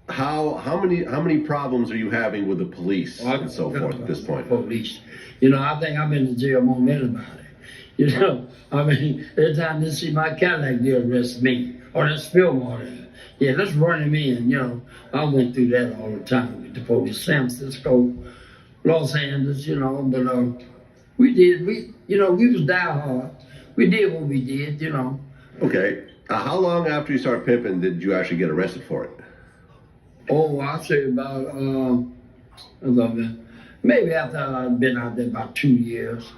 How many problems are you having with the police and so forth at this point? Police. You know, I think I've been to jail more than anybody. You know, I mean, every time they see my Cadillac, they arrest me. Or that's Fillmore. Yeah, let's run him in, you know. I went through that all the time with the police. San Francisco, Los Angeles, you know, but we was die hard. We did what we did, you know. Okay. How long after you started pimping did you actually get arrested for it? Oh, I'd say about, maybe after I'd been out there about 2 years.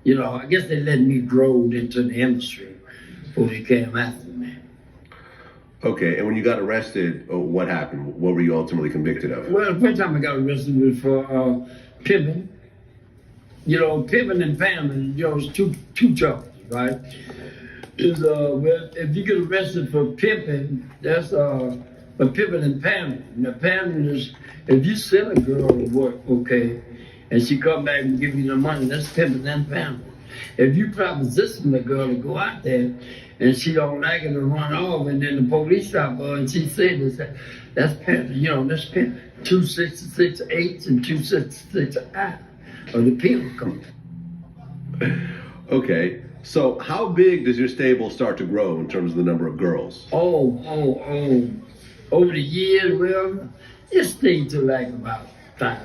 You know, I guess they let me grow into the industry before they came after me. Okay, and when you got arrested, what happened? What were you ultimately convicted of? Well, the first time I got arrested was for pimping. You know, pimping and pamming, you know, it's two charges, right? Well, if you get arrested for pimping, that's for pimping and pamming. And the pamming is, if you send a girl to work, okay, and she come back and give you the money, that's pimping and pamming. If you proposition the girl to go out there and she don't like it and run off, and then the police stop her and she said this, that's pimping, you know, that's pimping. 266H and 266I of the penal code. Okay, so how big does your stable start to grow in terms of the number of girls? Oh. Over the years, well, it stayed to like about 5,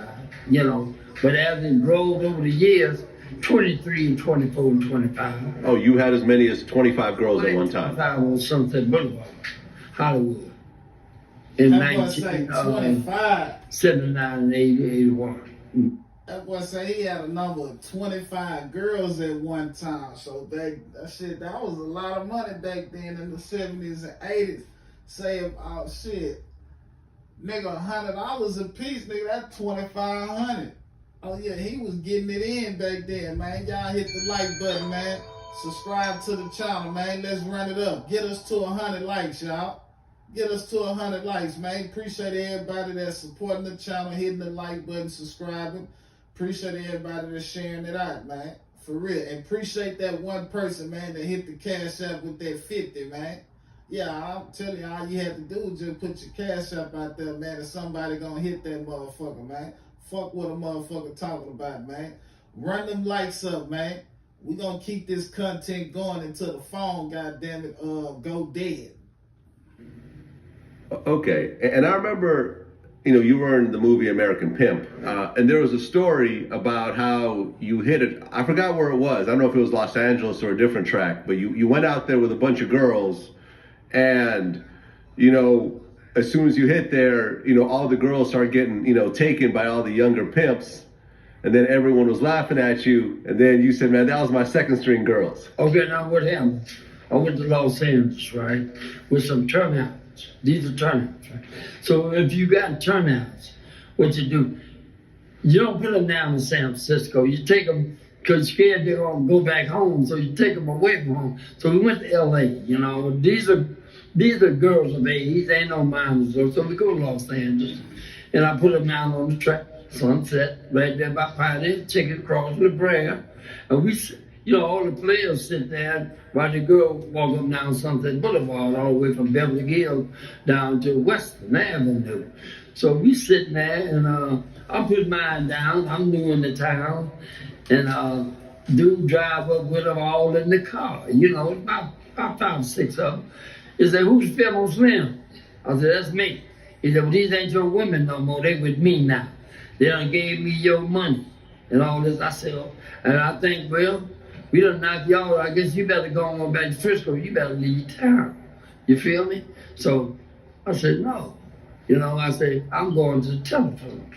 you know. But as it grows over the years, 23 and 24 and 25. Oh, you had as many as 25 girls at one time? 25 on Sunset Boulevard, Hollywood. In 1979 and 81. That boy say he had a number of 25 girls at one time. So that was a lot of money back then in the 70s and 80s. Say, oh shit, nigga, $100 a piece, nigga, that's $2,500. Oh yeah, he was getting it in back then, man. Y'all hit the like button, man. Subscribe to the channel, man. Let's run it up. Get us to 100 likes, y'all. Get us to 100 likes, man. Appreciate everybody that's supporting the channel, hitting the like button, subscribing. Appreciate everybody that's sharing it out, man. For real. And appreciate that one person, man, that hit the cash app with that 50, man. Yeah, I'm telling you, all you have to do is just put your cash app out there, man, and somebody gonna hit that motherfucker, man. Fuck what a motherfucker talking about, man. Run them likes up, man. We gonna keep this content going until the phone, goddammit, go dead. Okay, and I remember, you were in the movie American Pimp, and there was a story about how you hit it. I forgot where it was. I don't know if it was Los Angeles or a different track, but you went out there with a bunch of girls, and, as soon as you hit there, all the girls started getting, taken by all the younger pimps, and then everyone was laughing at you, and then you said, man, that was my second string girls. Okay, now what happened? I went to Los Angeles, right, with some turnouts. These are turnouts, right? So if you got turnouts, what you do, you don't put them down in San Francisco. You take them because you're scared they're going to go back home, so you take them away from home. So we went to L.A., These are girls of age. They ain't no minors, so we go to Los Angeles. And I put them down on the track, Sunset, right there by Pioneer, Chicken Cross, La Brea. And we, all the players sit there while the girl walk up down Sunset Boulevard all the way from Beverly Hills down to Western Avenue. So we sitting there, and I put mine down. I'm new in the town. And dude drive up with them all in the car. About 5 or 6 of them. He said, who's Phil on Slim? I said, that's me. He said, well, these ain't your women no more. They with me now. They done gave me your money and all this. I said, and I think, well, we done knocked y'all. I guess you better go on back to Frisco. You better leave town. You feel me? So I said, no. I said, I'm going to the telephone.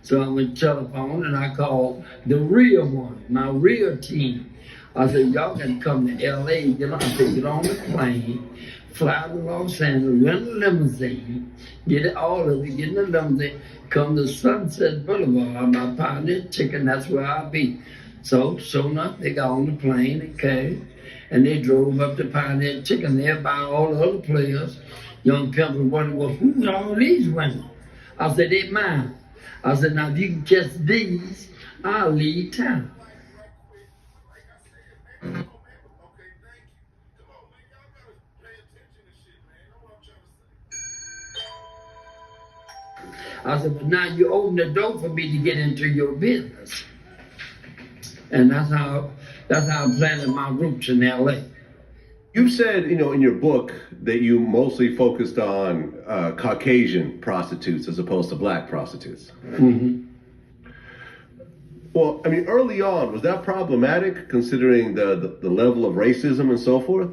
So I went to the telephone and I called the real one, my real team. I said, y'all can come to L.A., get on the plane, fly to Los Angeles, rent a limousine, get it all of it, get in the limousine, come to Sunset Boulevard, my Pioneer Chicken, that's where I'll be. So, sure enough, they got on the plane, they came, and they drove up to Pioneer Chicken there by all the other players. Young people wondered, well, who are all these women? I said, they mine. I said, now if you can catch these, I'll leave town. I said, but now you open the door for me to get into your business. And that's how I planted my roots in L.A. You said, in your book that you mostly focused on Caucasian prostitutes as opposed to black prostitutes. Mm-hmm. Well, early on, was that problematic considering the level of racism and so forth?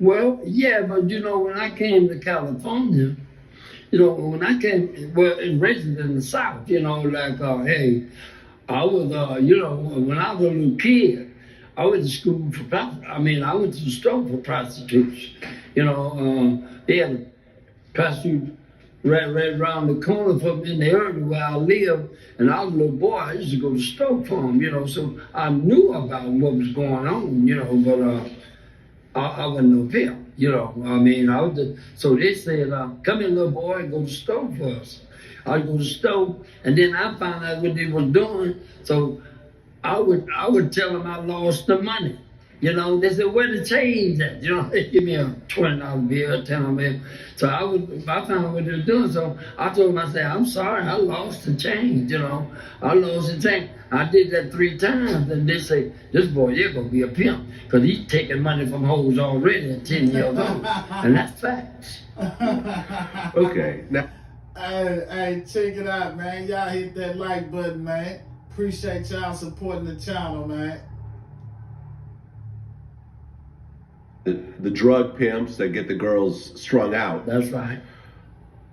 Well, yeah, but when I came to California, when I came, well, in raised in the South, hey, I was, when I was a little kid, I went to school for I went to the store for prostitutes. They had a prostitute right around the corner from in the area where I lived, and I was a little boy. I used to go to the store for them, so I knew about what was going on, but I wasn't no pimp. I was just, so they said, come here, little boy, and go to the store for us. I'd go to the store, and then I found out what they were doing, so I would tell them I lost the money. They said, where the change at? They give me a $20 bill, $10 bill. So I found out what they were doing, so I told them, I said, I'm sorry, I lost the change, I lost the change. I did that 3 times, and they say, this boy, you're going to be a pimp, because he's taking money from hoes already at 10 years old. And that's facts. Okay. Now, hey, check it out, man. Y'all hit that like button, man. Appreciate y'all supporting the channel, man. The drug pimps that get the girls strung out. That's right.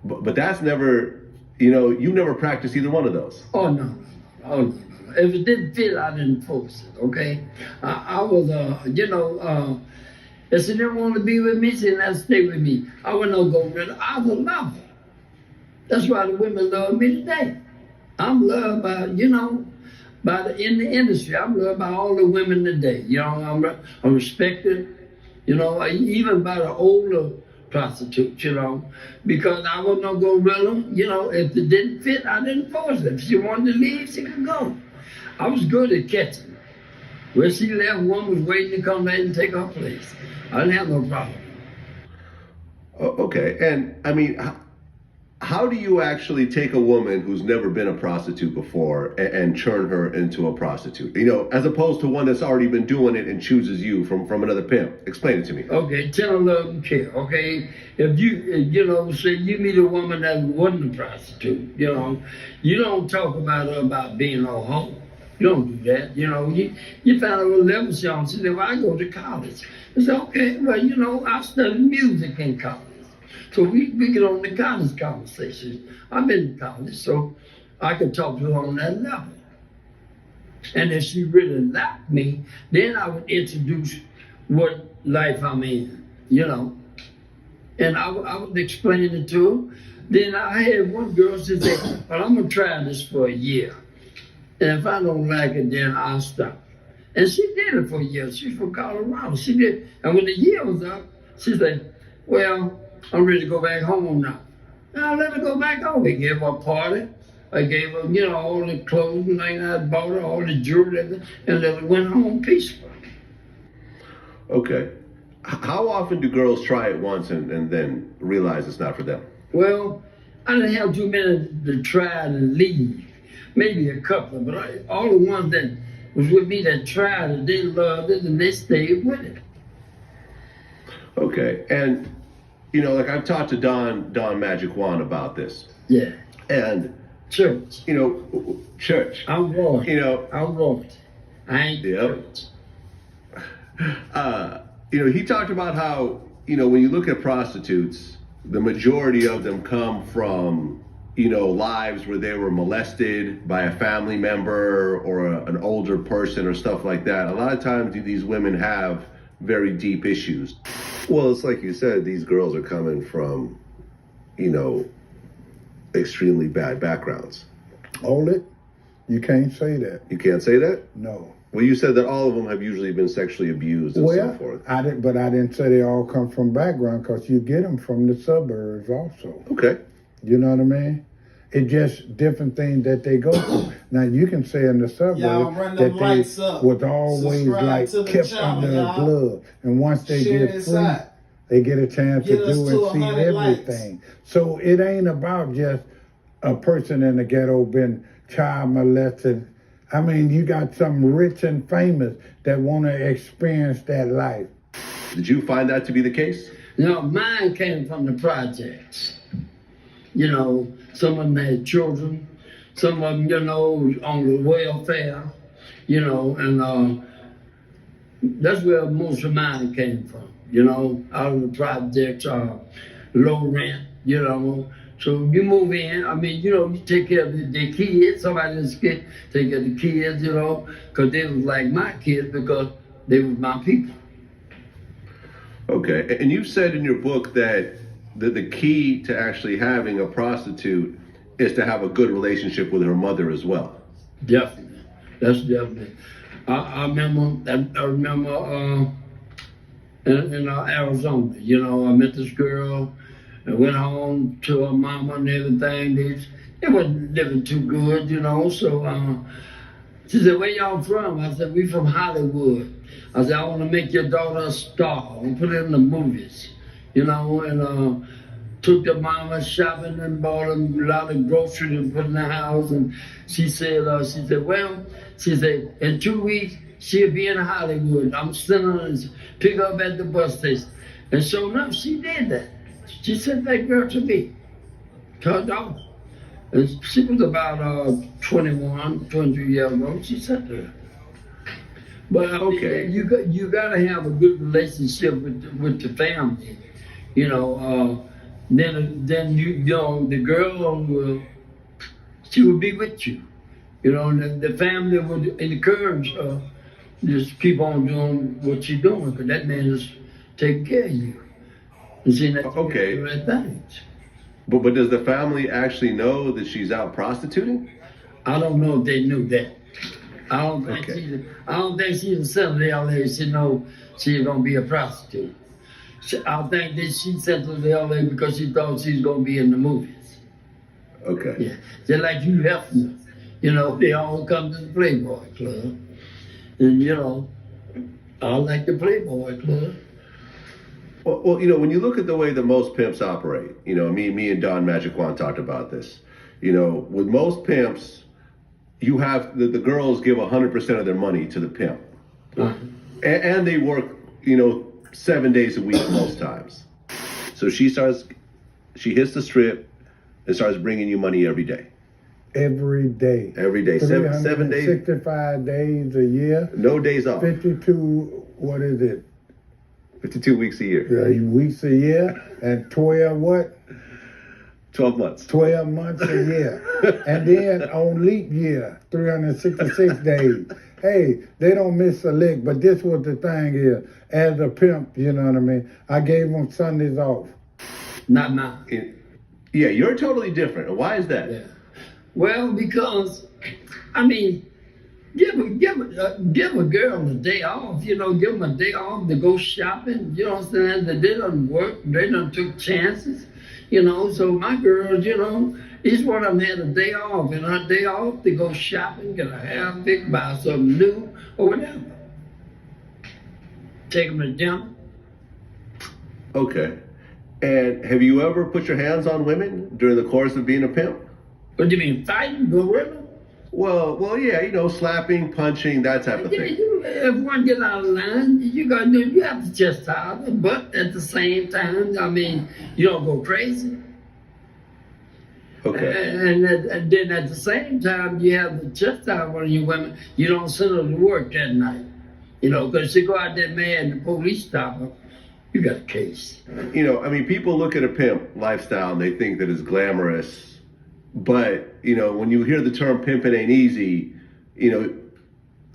But that's never, you never practiced either one of those. Oh, no. Oh, no. If it didn't fit, I didn't force it, okay? I was, if she didn't want to be with me, she didn't have to stay with me. I wasn't no go-getter. I was a lover. That's why the women love me today. I'm loved by, in the industry. I'm loved by all the women today. You know, I'm respected. You know, even by the older prostitutes. You know, because I was no gorilla. You know, if it didn't fit, I didn't force it. If she wanted to leave, she could go. I was good at catching. Where she left, one was waiting to come back and take her place. I didn't have no problem. Okay, and I mean, how do you actually take a woman who's never been a prostitute before and turn her into a prostitute? You know, as opposed to one that's already been doing it and chooses you from another pimp. Explain it to me. Okay, tell her love and care. Okay, if you know, say you meet a woman that wasn't a prostitute, you know, you don't talk about her about being a hoe. You don't do that. You know, you find out what level she on. She said, well, I go to college. I said, okay, well, you know, I studied music in college. So we get on the college conversation. I've been to college, so I could talk to her on that level. And if she really liked me, then I would introduce what life I'm in, you know. And I would explain it to her. Then I had one girl say, well, I'm going to try this for a year. And if I don't like it, then I'll stop. And she did it for a year. She's from Colorado. She did. And when the year was up, she said, well, I'm ready to go back home now. And I let her go back home. We gave her a party. I gave her, you know, all the clothes and things I bought her, all the jewelry, and let her went home peaceful. Okay. How often do girls try it once and then realize it's not for them? Well, I didn't have too many to try to leave. Maybe a couple, but all the ones that was with me that tried it, they loved it and they stayed with it. Okay, and you know, like I've talked to Don Magic Juan about this. Yeah. And church. You know, church. I'm Lord. You know, I'm Lord. I ain't church. You know, he talked about how, you know, when you look at prostitutes, the majority of them come from, you know, lives where they were molested by a family member or an older person or stuff like that. A lot of times these women have very deep issues. Well, it's like you said, these girls are coming from, you know, extremely bad backgrounds. Hold it. You can't say that. You can't say that? No. Well, you said that all of them have usually been sexually abused and so forth. I didn't say they all come from background, because you get them from the suburbs also. Okay. You know what I mean? It's just different things that they go through. Now, you can say in the suburbs that they was always like kept under a glove. And once they get free, they get a chance to do and see everything. So it ain't about just a person in the ghetto been child molested. I mean, you got some rich and famous that want to experience that life. Did you find that to be the case? No, mine came from the projects. You know, some of them had children, some of them, you know, on the welfare, you know, and that's where most of mine came from, you know, out of the projects, low rent, you know. So you move in, I mean, you know, you take care of the kids, somebody else take care of the kids, you know, because they was like my kids because they was my people. Okay, and you said in your book that the key to actually having a prostitute is to have a good relationship with her mother as well. Definitely, that's definitely. I remember in Arizona, you know, I met this girl and went home to her mama and everything. They wasn't living too good, you know, so she said, where y'all from? I said, we from Hollywood. I said, I want to make your daughter a star. I want to put her in the movies, you know, and took the mama shopping and bought a lot of groceries and put in the house. And she said, well, in 2 weeks, she'll be in Hollywood. I'm sending her and pick her up at the bus station. And sure enough, she did that. She sent that girl to me, her daughter. And she was about 21, 22 years old. She sent her. But okay, you got to have a good relationship with the family, you know. Then you know the girl she would be with you, you know. And the family would encourage her just keep on doing what you're doing, because that man is taking care of you. And seeing that okay. The right things. But does the family actually know that she's out prostituting? I don't know if they knew that. I don't think she's settled to LA. She know she's gonna be a prostitute. I think that she settled to LA because she thought she's gonna be in the movies. Okay. Yeah. Just like you Hefner. You know, they all come to the Playboy Club. And you know, I like the Playboy Club. Well, you know, when you look at the way that most pimps operate, you know, me and Don Magic Juan talked about this. You know, with most pimps, you have the girls give 100% of their money to the pimp, and they work, you know, 7 days a week most times. So she hits the strip and starts bringing you money every day. Every day. Every day. 7 days. 65 days a year. No days off. 52, what is it? 52 weeks a year. Yeah, weeks a year. And 12 what? 12 months. 12 months a year. And then on leap year, 366 days. Hey, they don't miss a lick, but this what the thing is. As a pimp, you know what I mean? I gave them Sundays off. Not now. Yeah, you're totally different. Why is that? Yeah. Well, because, I mean, give a girl a day off, you know, give them a day off to go shopping, you know what I'm saying? They done work, they done took chances, you know, so my girls, you know, each one of them had a day off, and her day off to go shopping, get a hair fixed, buy something new, or whatever. Take them to dinner. Okay. And have you ever put your hands on women during the course of being a pimp? What do you mean, fighting, gorilla? Well, yeah, you know, slapping, punching, that type of thing. If one get out of line, you have to chastise them, but at the same time, I mean, you don't go crazy. Okay. And then at the same time, you have to chastise one of your women. You don't send her to work that night, you know, because she go out there mad and the police stop her. You got a case. You know, I mean, people look at a pimp lifestyle and they think that it's glamorous. But, you know, when you hear the term pimping ain't easy, you know,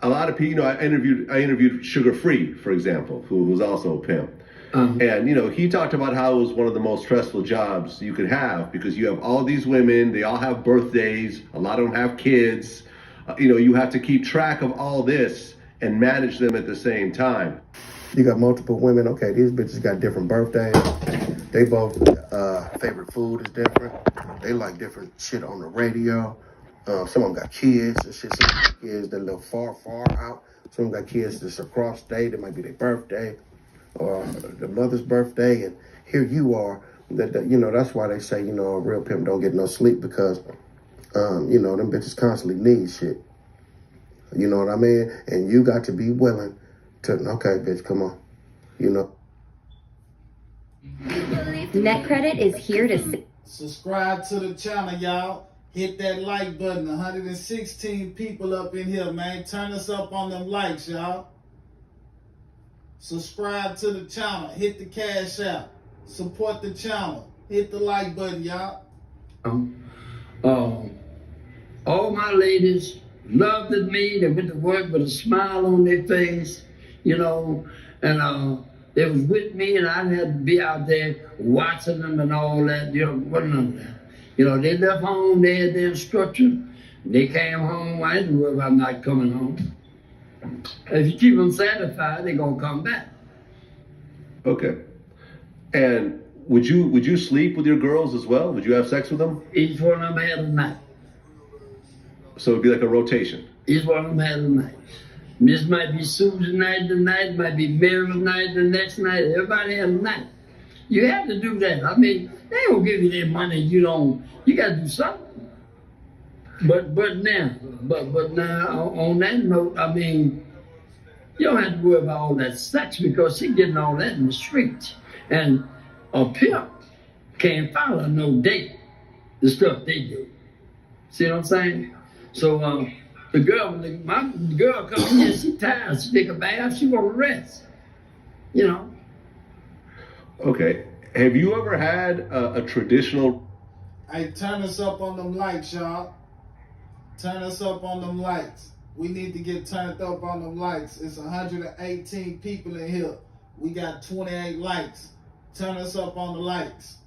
a lot of people, you know, I interviewed Sugar Free, for example, who was also a pimp. And, you know, he talked about how it was one of the most stressful jobs you could have because you have all these women, they all have birthdays, a lot of them have kids. You know, you have to keep track of all this and manage them at the same time. You got multiple women. Okay, these bitches got different birthdays. They both favorite food is different. They like different shit on the radio. Some of them got kids and shit. Some got kids that live far out. Some of them got kids that's across state. It might be their birthday or the mother's birthday. And here you are. You know, that's why they say, you know, a real pimp don't get no sleep because, you know, them bitches constantly need shit. You know what I mean? And you got to be willing to, okay, bitch, come on. You know. NetCredit is here to subscribe to the channel, y'all. Hit that like button. 116 people up in here, man. Turn us up on them likes, y'all. Subscribe to the channel. Hit the cash app. Support the channel. Hit the like button, y'all. All my ladies loved me. They went to work with a smile on their face, you know, and they was with me, and I had to be out there watching them and all that. You know, wasn't none of that. You know, they left home, they had their instruction. They came home, I didn't worry about not coming home. If you keep them satisfied, they're gonna come back. Okay. And would you sleep with your girls as well? Would you have sex with them? Each one of them had a night. So it'd be like a rotation. Each one of them had a night. This might be Susan night tonight, might be Mary's night the next night. Everybody has a night. You have to do that. I mean, they don't give you their money. You gotta do something. But now on that note, I mean, you don't have to worry about all that sex because she's getting all that in the streets. And a pimp can't follow no date the stuff they do. See what I'm saying? So my girl comes in, she tired, she take a bath, she want to rest. You know. Okay. Have you ever had a traditional? Hey, turn us up on them likes, y'all. Turn us up on them likes. We need to get turned up on them likes. It's 118 people in here. We got 28 likes. Turn us up on the likes.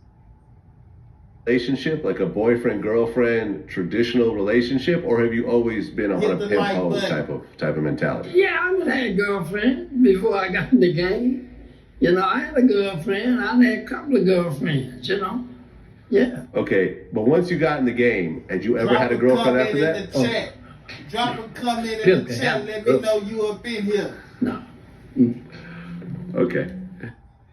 relationship, like a boyfriend girlfriend traditional relationship, or have you always been on a pimp hoe type of mentality? Yeah, I had a girlfriend before I got in the game. You know, I had a girlfriend. I had a couple of girlfriends. You know, yeah. Okay, but once you got in the game, had you ever had a girlfriend after that? Drop a comment in the chat. Let me know you up in here. No. Okay.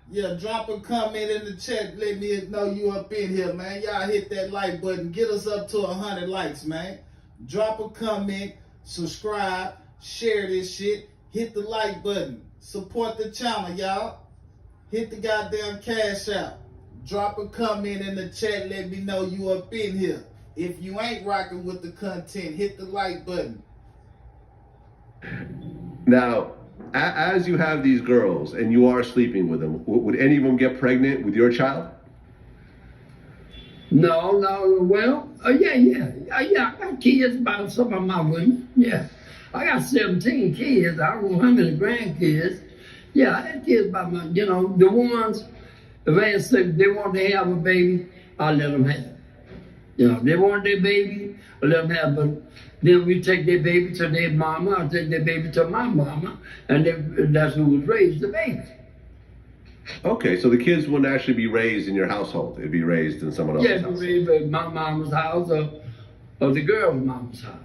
Yeah, drop a comment in the chat. Let me know you up in here, man. Y'all hit that like button. Get us up to 100 likes, man. Drop a comment, subscribe, share this shit. Hit the like button. Support the channel, y'all. Hit the goddamn cash out. Drop a comment in the chat. Let me know you up in here. If you ain't rocking with the content, hit the like button. Now, as you have these girls and you are sleeping with them, would any of them get pregnant with your child? No. Well, yeah. I got kids by some of my women. Yeah. I got 17 kids. I don't know how many grandkids. Yeah, I had kids by my, you know, the ones, if they want to have a baby, I'll let them have it. You know, they want their baby, I'll let them have it. But then we take their baby to their mama, I'll take their baby to my mama, and that's who would raise the baby. Okay, so the kids wouldn't actually be raised in your household. It'd be raised in someone else's house. Yeah, it'd be raised at my mama's house or the girl's mama's house.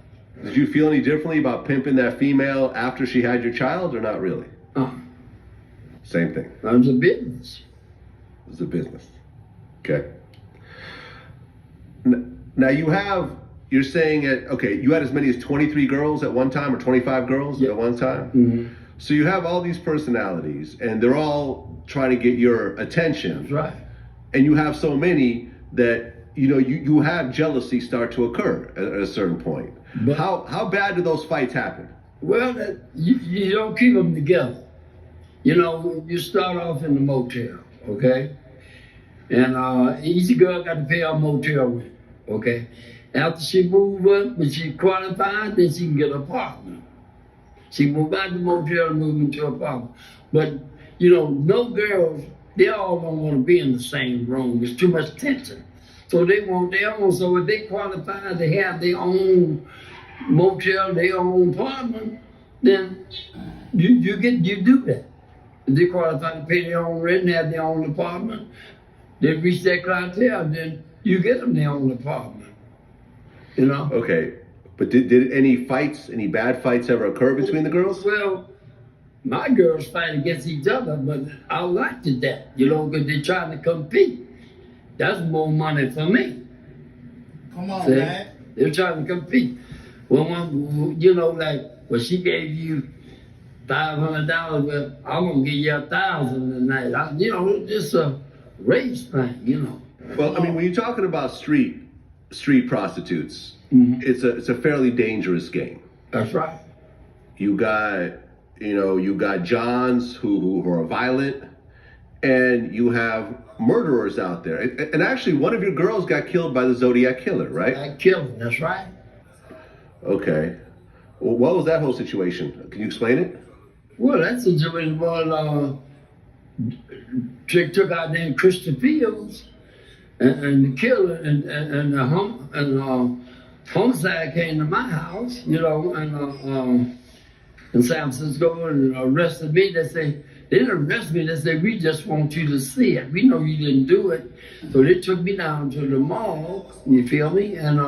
Did you feel any differently about pimping that female after she had your child, or not really? Same thing. It was a business. It was a business. Okay. Now you're saying you had as many as 23 girls at one time, or 25 girls at one time? Mm-hmm. So you have all these personalities, and they're all trying to get your attention. That's right. And you have so many that, you know, you have jealousy start to occur at a certain point. But how bad do those fights happen? Well, you don't keep them together. You know, you start off in the motel, okay? And each girl got to pay her motel rent, okay? After she move up, when she qualified, then she can get an apartment. She move out the motel and move into an apartment. But, you know, no girls, they all don't want to be in the same room. It's too much tension. So they want their own. So if they qualify to have their own motel, their own apartment, then you do that. If they qualify to pay their own rent and have their own apartment, they reach that clientele, then you get them their own apartment. You know? Okay. But did any bad fights ever occur between the girls? Well, my girls fight against each other, but I liked that, you know, because they're trying to compete. That's more money for me. Come on, see? Man. They're trying to compete. Well, you know, like, well, she gave you $500, well, I'm going to give you $1,000 tonight. You know, it's just a race thing, you know. Well, I mean, when you're talking about street prostitutes, it's a fairly dangerous game. That's right. You got Johns who are violent, and you have murderers out there. And actually, one of your girls got killed by the Zodiac Killer, right? I killed him, that's right. Okay. Well, what was that whole situation? Can you explain it? Well, that situation was, chick took out there in Christian Fields, and the killer and homicide came to my house, you know, and in San Francisco, and arrested me. They didn't arrest me. They said, we just want you to see it. We know you didn't do it. So they took me down to the mall, you feel me? And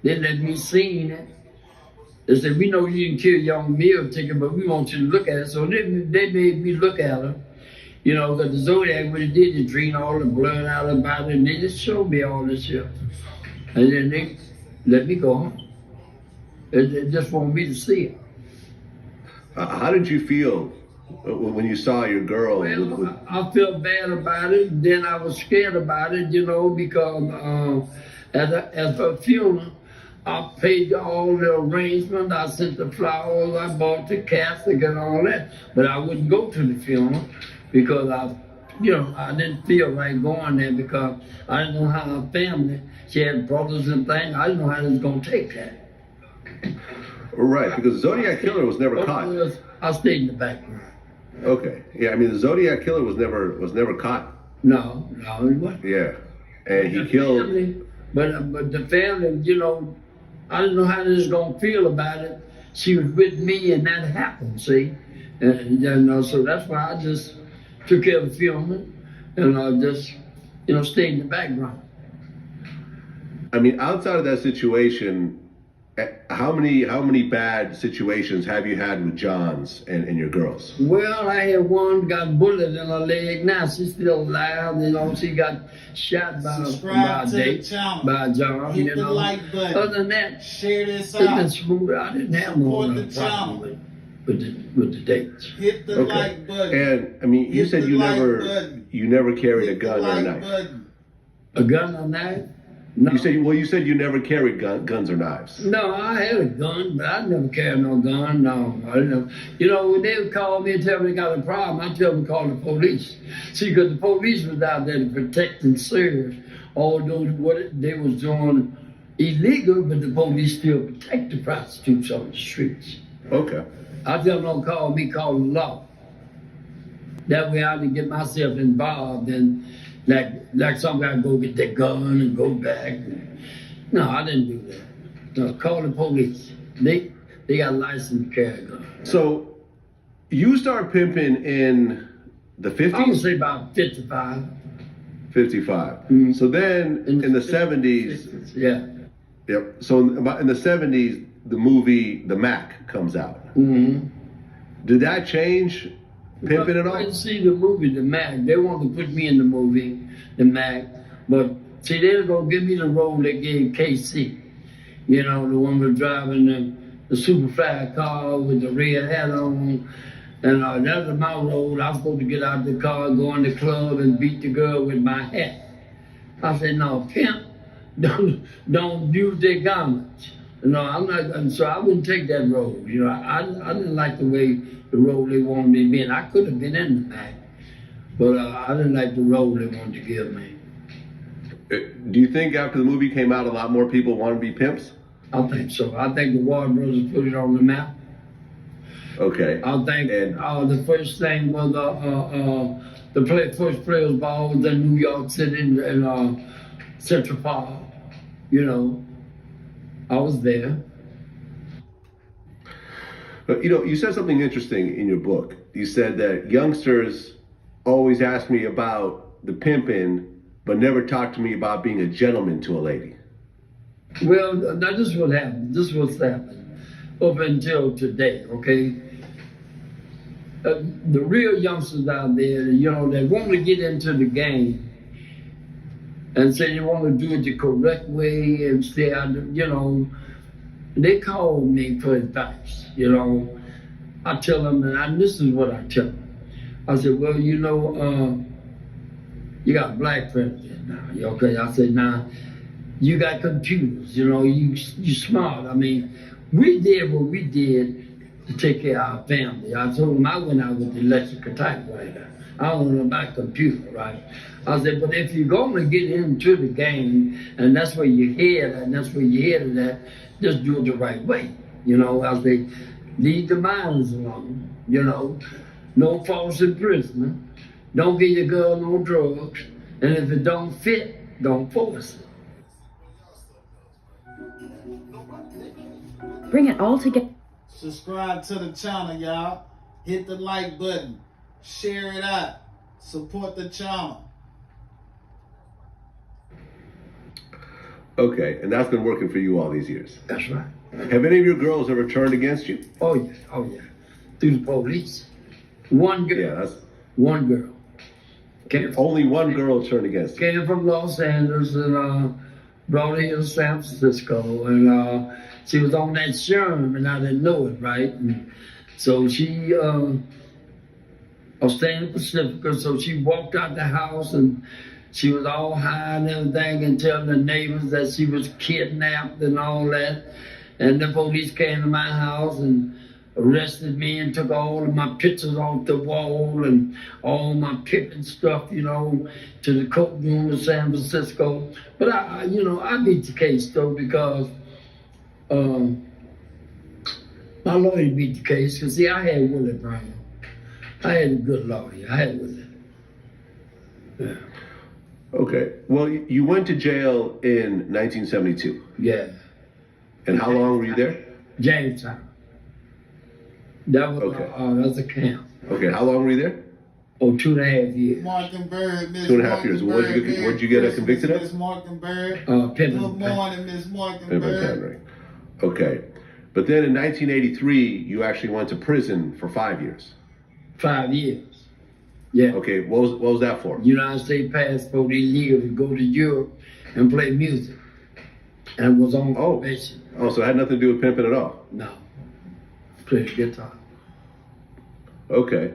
they let me see it. They said, we know you didn't kill your own meal ticket, but we want you to look at it. So they made me look at it. You know, because the Zodiac, what it did, it drained all the blood out of the body, and they just showed me all this shit. And then they let me go home. They just want me to see it. How did you feel when you saw your girl? Well, I felt bad about it. Then I was scared about it, you know, because at her funeral, I paid all the arrangements. I sent the flowers. I bought the casket and all that. But I wouldn't go to the funeral because I didn't feel right going there because I didn't know how her family, she had brothers and things. I didn't know how they was going to take that. Right, because the Zodiac Killer was never caught. I stayed in the background. Okay, yeah, I mean the Zodiac Killer was never caught. No, he wasn't. Yeah, and he killed. Family, but the family, you know, I didn't know how they was gonna feel about it. She was with me, and that happened. See, and you know, so that's why I just took care of the filming, and I just, you know, stayed in the background. I mean, outside of that situation, how many bad situations have you had with Johns and your girls? Well, I had one got bullet in her leg. Now she's still alive. You know, she got shot by a date, by a John. Hit You the know. like button. Other than that, Share this it's been out. smooth. I didn't have no Support the problem channel. with the dates. Hit the like button. And I mean, you Hit said the you like never button. carried a Hit the gun or a like knife. button. A gun or a knife? No. You said you never carried guns or knives. No, I had a gun, but I never carried no gun. No, I didn't. You know, when they would call me and tell me they got a problem, I tell them to call the police. See, because the police was out there to protect and serve all those what they was doing illegal, but the police still protect the prostitutes on the streets. Okay. I tell them don't call me, call the law. That way I can get myself involved and like some guy go get their gun and go back. No, I didn't do that. No, call the police. They got a license to carry a gun. So you started pimping in the 50s? I would say about 55. 55. So then in the 70s. Yeah. Yep. So in the 70s, the movie The Mac comes out. Mm-hmm. Did that change pimping at all? I didn't see the movie The Mac. They wanted to put me in the movie The Mac, but see, they were gonna give me the role they gave KC. You know, the one was driving the Superfly car with the red hat on, and that was my role. I was supposed to get out of the car, go in the club, and beat the girl with my hat. I said, no, pimp, don't use their garments. No, I'm not, and so I wouldn't take that role. You know, I didn't like the way the role they wanted me to be in. I could have been in the Mac, but I didn't like the role they wanted to give me. Do you think after the movie came out, a lot more people want to be pimps? I think so. I think the Warner Brothers put it on the map. Okay. I think the first thing was first players ball was in New York City in Central Park. You know, I was there. But you know, you said something interesting in your book. You said that youngsters always ask me about the pimping, but never talk to me about being a gentleman to a lady. Well, now this is what happened. This is what's happened up until today, okay? The real youngsters out there, you know, they want to get into the game and say they want to do it the correct way and stay out, you know, they call me for advice, you know. I tell them, and this is what I tell them. I said, well, you know, you got a black president now, okay? I said, now, you got computers, you know, you smart. I mean, we did what we did to take care of our family. I told them I went out with the electrical typewriter. I don't know about computer, right? I said, but if you're going to get into the game, and that's where you're headed, and that's where you're headed at, just do it the right way. You know, I say, leave the minds alone, you know, no false imprisonment, don't give your girl no drugs, and if it don't fit, don't force it. Bring it all together. Subscribe to the channel, y'all. Hit the like button. Share it out. Support the channel. Okay, and that's been working for you all these years. That's right. Have any of your girls ever turned against you? Oh yeah. Through the police. One girl. Yeah, that's one girl. Only one girl turned against you. Came from Los Angeles and brought her here to San Francisco, and she was on that Sherm, and I didn't know it, right? And so she, I was staying in Pacifica, so she walked out the house, and she was all high and everything, and telling the neighbors that she was kidnapped and all that. And the police came to my house and arrested me and took all of my pictures off the wall and all my pimping stuff, you know, to the courtroom in San Francisco. But I beat the case though, because my lawyer beat the case. Because see, I had Willie Brown. I had a good lawyer. I had Willie. Yeah. Okay. Well, you went to jail in 1972. Yeah. And how long were you there? Jamestown. That was Okay. That's a camp. Okay. How long were you there? Oh, 2.5 years. Mockingbird, Miss 2.5 years. What'd you get convicted Miss of? Mockingbird. Pimping. Good morning, Miss Pimping Mockingbird. Henry. Okay. But then in 1983, you actually went to prison for 5 years. 5 years. Yeah. Okay. What was that for? United States passport, illegal to go to Europe and play music. And was on probation. Oh, so it had nothing to do with pimping at all? No. Play the guitar. Okay.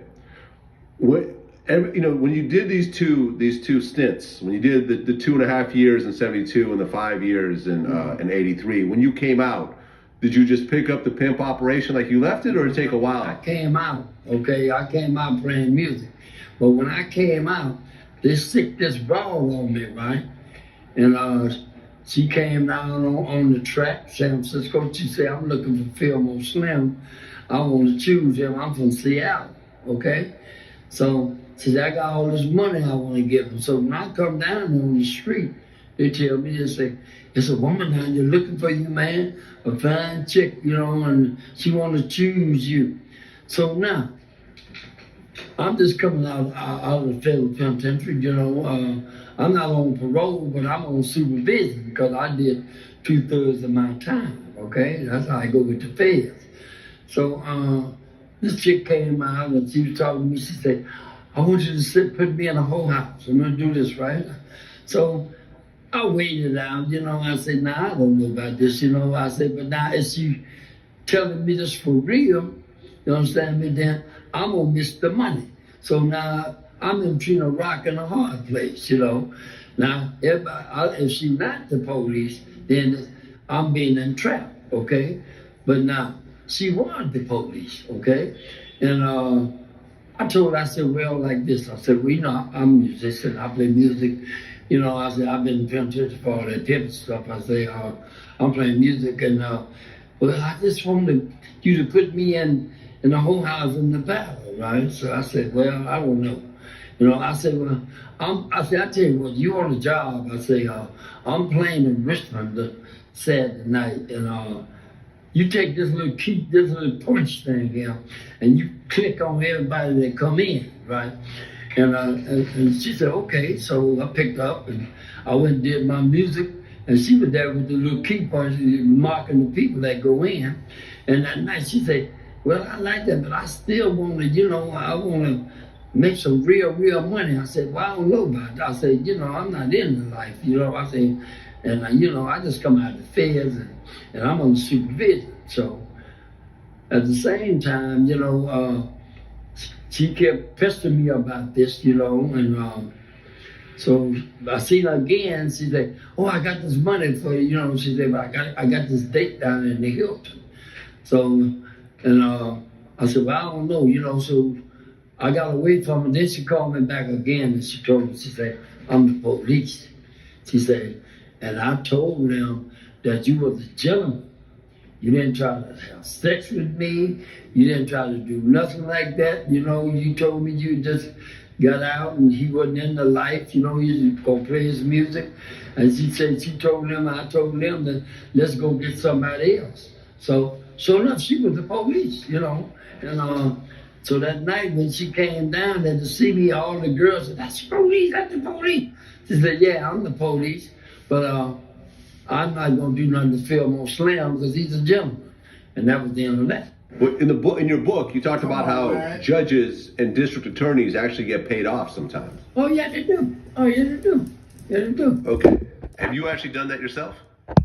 When you did these two stints, when you did the 2.5 years in 72 and the 5 years in 83, when you came out, did you just pick up the pimp operation like you left it, or did it take a while? I came out, okay? I came out playing music. But when I came out, they sicked this ball on me, right? And she came down on the track, San Francisco. She said, I'm looking for Fillmore Slim. I want to choose him. I'm from Seattle, okay? So she said, I got all this money I want to give him. So when I come down there on the street, they tell me, they say, there's a woman down there looking for you, man, a fine chick, and she want to choose you. So now, I'm just coming out of the federal penitentiary, I'm not on parole, but I'm on supervision because I did 2/3 of my time, okay? That's how I go with the feds. So this chick came out and she was talking to me. She said, I want you to put me in a whole house. I'm going to do this, right? So I waited out, I said, nah, I don't know about this, I said, but now is she telling me this for real, you understand me, then I'm going to miss the money. So now I'm in between a rock and a hard place, Now, if she's not the police, then I'm being entrapped, okay? But now, she was the police, okay? And I told her, I said, well, like this. I said, well, I'm a musician. I play music. I said, I've been in penitentiary for all that pimp stuff. I say, I'm playing music. And, well, I just wanted you to put me in the whole house in the battle, right? So I said, well, I don't know. I said, well, I tell you what, you on the job. I say, I'm playing in Richmond Saturday night. And you take this little punch thing here, and you click on everybody that come in, right? And she said, okay. So I picked up and I went and did my music, and she was there with the little key punch marking the people that go in. And that night she said, well, I like that, but I still want to, I want to make some real money. I said, well, I don't know about that. I said, I'm not in the life, I said, and I just come out of the feds and I'm on supervision. So at the same time, she kept pestering me about this, and so I seen her again. She said, oh, I got this money for you, she said, but I got this date down in the Hilton. So, and I said, well, I don't know, so I got away from her. Then she called me back again and she told me, she said, I'm the police. She said, and I told them that you was a gentleman. You didn't try to have sex with me. You didn't try to do nothing like that. You told me you just got out and he wasn't in the life. He was going to play his music. And she said, I told them that let's go get somebody else. So, sure enough, she was the police, And so that night when she came down there to see me, all the girls said, that's the police, that's the police. She said, yeah, I'm the police. But I'm not going to do nothing to Fillmore Slim because he's a gentleman. And that was the end of that. Well, in your book, you talked about how judges and district attorneys actually get paid off sometimes. Oh, yeah, they do. Oh, yeah, they do. Yeah, they do. Okay. Have you actually done that yourself?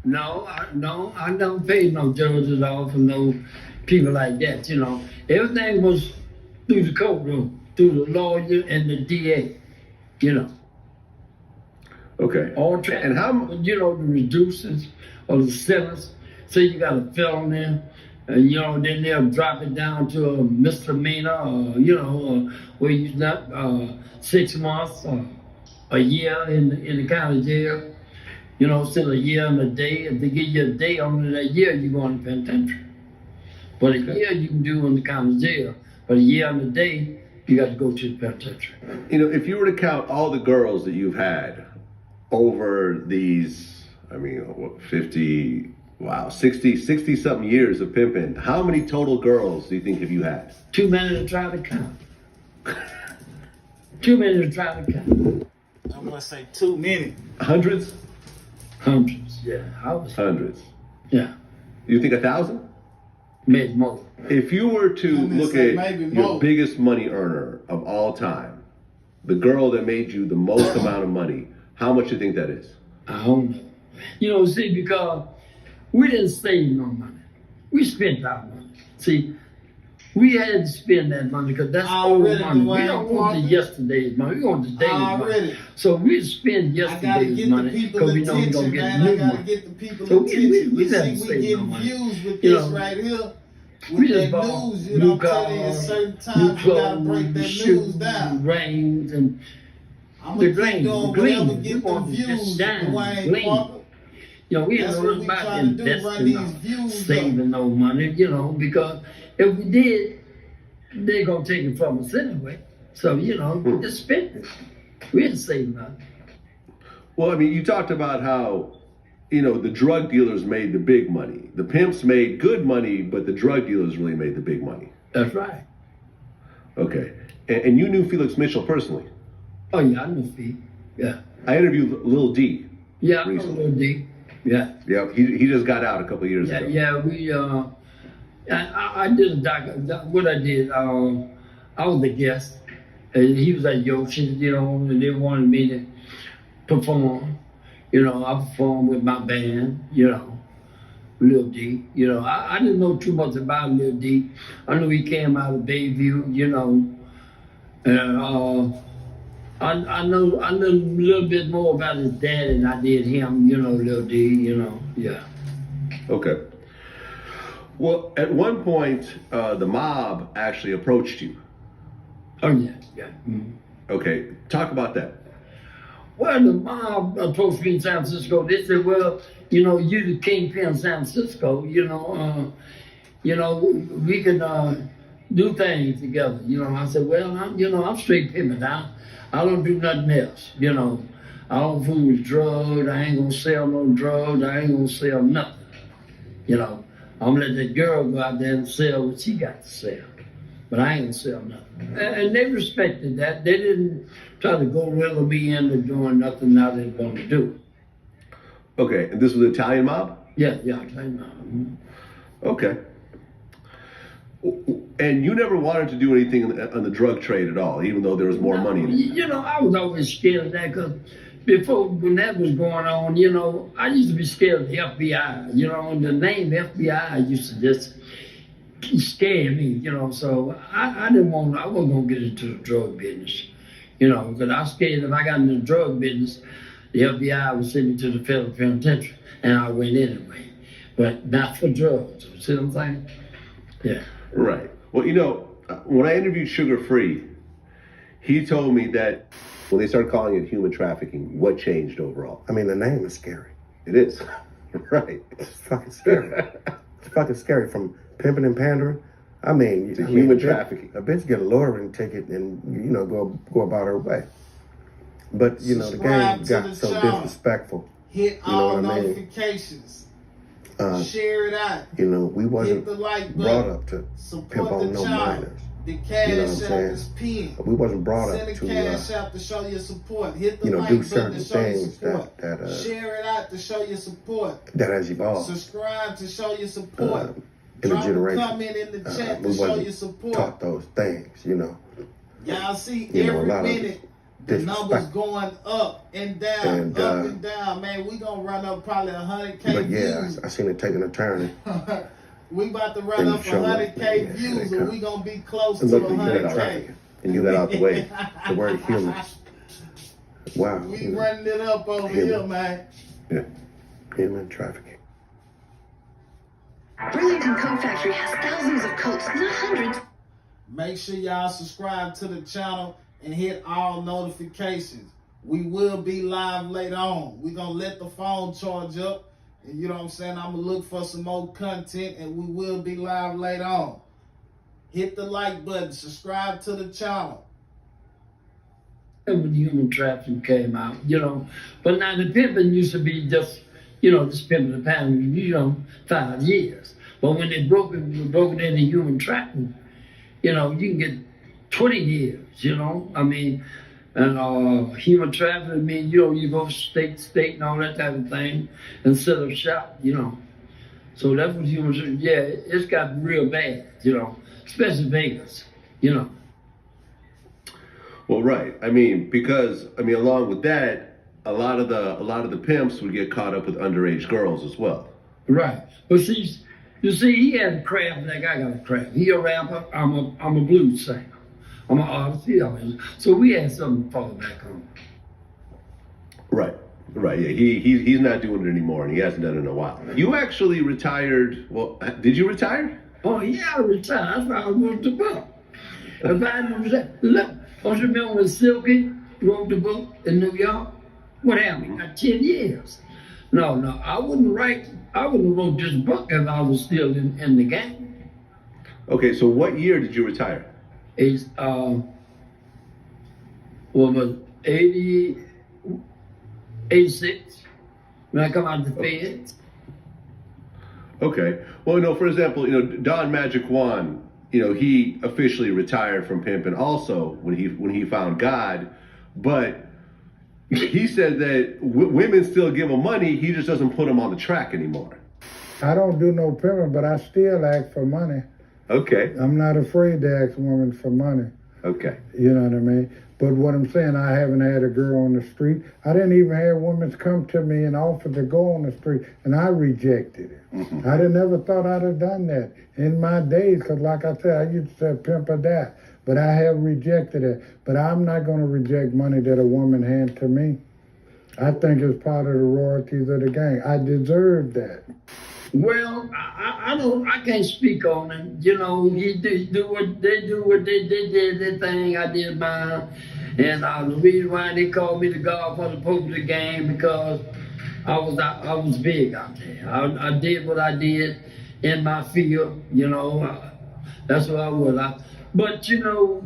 No, I don't pay no judges off or no people like that, Everything was through the courtroom, through the lawyer and the DA, Okay. All and how the reducers or the sentence. Say you got a felony, and then they'll drop it down to a misdemeanor, or where you're not 6 months or a year in the county jail. Still a year and a day. If they give you a day on that year, you're going to penitentiary. But a year you can do in the county jail, but a year and a day you got to go to the penitentiary. If you were to count all the girls that you've had, over these, I mean, what, 50, wow, 60 something years of pimping, how many total girls do you think have you had? Too many to try to count. Too many to try to count. I'm gonna say too many. Hundreds? Hundreds, yeah. Hundreds. Yeah. You think 1,000? Maybe more. If you were to look say at maybe your more. biggest money earner of all time, the girl that made you the most amount of money, how much do you think that is? I don't know. You know, see, because we didn't save no money. We spent our money. See, we had to spend that money because that's old money. We don't want the yesterday's money. We want today's money. So we spend yesterday's money because we know we're going to get new money. Get the people So attention. we You haven't see, we saved no getting money. views with You this know, right here. we With just that bought news, you new know, I'm telling you, cars, certain new times you gotta break clothes, that news shoes, down. rings, and I'm the gonna keep gleam, doing the whatever gleam. We get the want to just views, shine, Dwayne gleam. Parker. You know, we ain't That's know what we about trying to do, run investing these or views up. saving no money, you know, because if we did, they're going to take it from us anyway. So, you know, we just spent it. We didn't save nothing. Well, I mean, you talked about how, you know, the drug dealers made the big money. The pimps made good money, but the drug dealers really made the big money. That's right. Okay. And you knew Felix Mitchell personally? Oh, yeah, I knew Fee. Yeah. I interviewed Lil D. Yeah, I know Lil D. Yeah. Yeah, he just got out a couple of years ago. Yeah, we, I did a doc, what I did, I was a guest. And he was at Yoshi, you know, and they wanted me to perform. You know, I performed with my band, you know, Lil D. You know, I didn't know too much about Lil D. I knew he came out of Bayview, you know, and I know a little bit more about his dad than I did him, you know, Lil D, you know, yeah. Okay. Well, at one point, the mob actually approached you. Oh, yeah, yeah. Mm-hmm. Okay, talk about that. Well, the mob approached me in San Francisco. They said, well, you know, you the kingpin of San Francisco, you know, we can do things together. You know, I said, well, I'm straight pimping now. I don't do nothing else, you know. I don't fool with drugs. I ain't gonna sell no drugs. I ain't gonna sell nothing, you know. I'm gonna let that girl go out there and sell what she got to sell. But I ain't gonna sell nothing. And they respected that. They didn't try to go reel me into doing nothing I didn't want to do. Okay, and this was the Italian mob? Yeah, Italian mob. Okay. And you never wanted to do anything on the drug trade at all, even though there was more money in it? You know, I was always scared of that because before, when that was going on, you know, I used to be scared of the FBI. You know, and the name FBI used to just scare me, you know, so I wasn't going to get into the drug business, you know, because I was scared if I got into the drug business, the FBI would send me to the federal penitentiary, and I went anyway, but not for drugs. See what I'm saying? Yeah. Right. Well, you know, when I interviewed Sugar Free, he told me that when they started calling it human trafficking, what changed overall? I mean, the name is scary. It is. Right. It's fucking scary. It's fucking scary from pimping and pandering. I mean, human trafficking. A bitch get a lowering ticket and, you know, go about her way. But, you know, the Subscribe game to got the so channel. disrespectful. Hit You know all what I mean? notifications. Share it out. You know, we wasn't Hit the like brought button. up to Support pimp on the no channel. minors. The cash You know what I'm out saying? is pinned. We wasn't brought Send up the to, cash out to show your support. Hit the you know, like do button certain to show your things support. that Share it out to show your support. that has evolved Subscribe to show your support. in the Drop generation. a comment in the chat We to show your wasn't support. taught those things, you know. Y'all see You know, a every lot of minute the numbers disrespect. going up and down, And, up and down. Man, we gonna run up probably 100K But yeah, views. I seen it taking a turn. We about to run And up show 100K up, man. views, They and come. we gonna be close And to look, you got 100K. trafficking, and you got out the way. The word human. Wow. We you know, running it up over human. here, man. Yeah. Human trafficking. Burlington Coat Factory has thousands of coats, not hundreds. Make sure y'all subscribe to the channel and hit all notifications. We will be live later on. We're going to let the phone charge up. And you know what I'm saying? I'm going to look for some more content, and we will be live later on. Hit the like button. Subscribe to the channel. when human trafficking came out, you know. But now the pimping used to be just, you know, just pimping the pound, you know, 5 years. But when they broke it into human trafficking, you know, you can get 20 years, you know. I mean, and human trafficking, I mean, you know, you go state to state and all that type of thing and set up shop, you know. So that's what human trafficking, yeah, it's got real bad, you know, especially Vegas, you know. Well, right. I mean, because along with that, a lot of the pimps would get caught up with underage girls as well. Right. But see, you see, he had a craft like I got a craft. He a rapper. I'm a blues singer. I'm an artist. You know, so we had something to fall back on. Right. Right. Yeah. He's not doing it anymore, and he hasn't done it in a while. You actually retired. Well, did you retire? Oh yeah, I retired. That's why I wrote the book. If I didn't look, don't you remember when Silky wrote the book in New York? What happened? Got 10 years. No, I wouldn't have wrote this book if I was still in the game. Okay, so what year did you retire? It's was 86 when I come out of the feds. Okay. Well, no, for example, Don Magic Juan, he officially retired from pimping also when he found God, but he said that women still give him money, he just doesn't put them on the track anymore. I don't do no pimping, but I still ask for money. Okay. I'm not afraid to ask women for money. Okay. You know what I mean? But what I'm saying, I haven't had a girl on the street. I didn't even have women come to me and offer to go on the street, and I rejected it. Mm-hmm. I never thought I'd have done that in my days, because like I said, I used to say pimp or die. But I have rejected it. But I'm not going to reject money that a woman hands to me. I think it's part of the royalties of the game. I deserve that. Well, I can't speak on it. You know, they do what they did their thing. I did mine. And the reason why they called me the godfather of the game, because I was big out there. I did what I did in my field, you know. That's what I was. But, you know,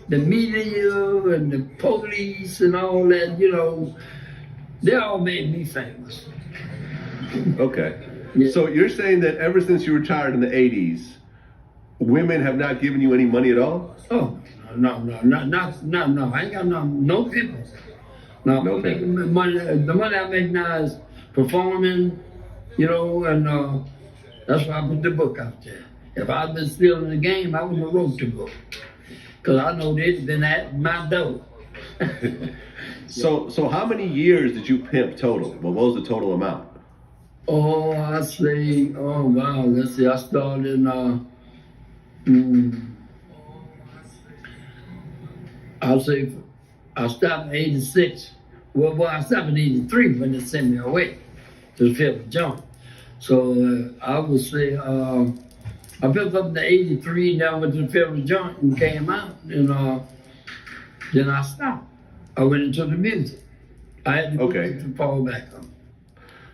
the media and the police and all that, you know, they all made me famous. Okay. Yeah. So you're saying that ever since you retired in the 80s, women have not given you any money at all? Oh, no. I ain't got no people. No people. The money I make now is performing, you know, and that's why I put the book out there. If I'd been still in the game, I wouldn't have wrote the book. Because I know they'd been at my door. So how many years did you pimp total? What was the total amount? Oh, I say, oh wow, let's see, I started in, I'll say, I stopped in 86. Well, I stopped in 83 when they sent me away to the fifth jump. So I would say, I built up to 83, down went to the federal joint and came out, and then I stopped. I went into the music. I had to fall back on.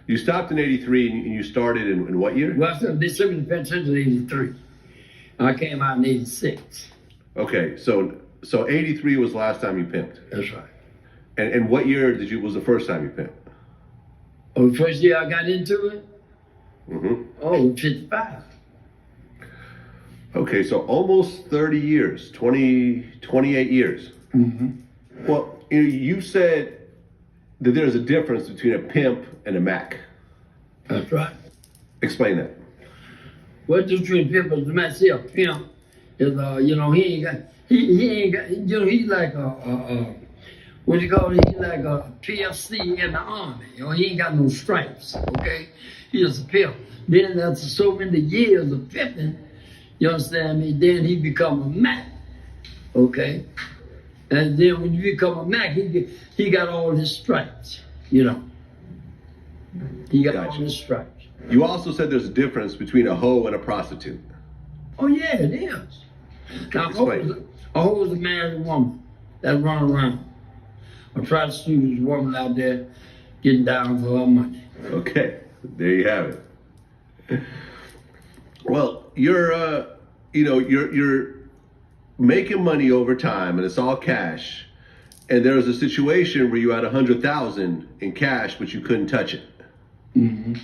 You stopped in 83 and you started in what year? Well, I started December the 15th of 83. I came out in 86. Okay, so 83 was the last time you pimped? That's right. And what year was the first time you pimped? Oh, the first year I got into it? Mm-hmm. Oh, 55. Okay, so almost 30 years, 28 years. Mm-hmm. Well, you said that there's a difference between a pimp and a Mac. That's right. Explain that. What the between pimp and the Mac? See, a pimp is, you know, he ain't got, you know, he's like what do you call it? He's like a PFC in the army. You know, he ain't got no stripes, okay? He's just a pimp. Then after so many years of pimping, you understand me? Then he become a Mac, okay? And then when you become a Mac, he got all his stripes, you know. He got all his stripes. You also said there's a difference between a hoe and a prostitute. Oh yeah, it is. Now, a hoe is a married woman that run around. A prostitute is a woman out there getting down for her money. Okay, there you have it. Well, you're making money over time, and it's all cash. and there was a situation where you had 100,000 in cash, but you couldn't touch it. Mm-hmm.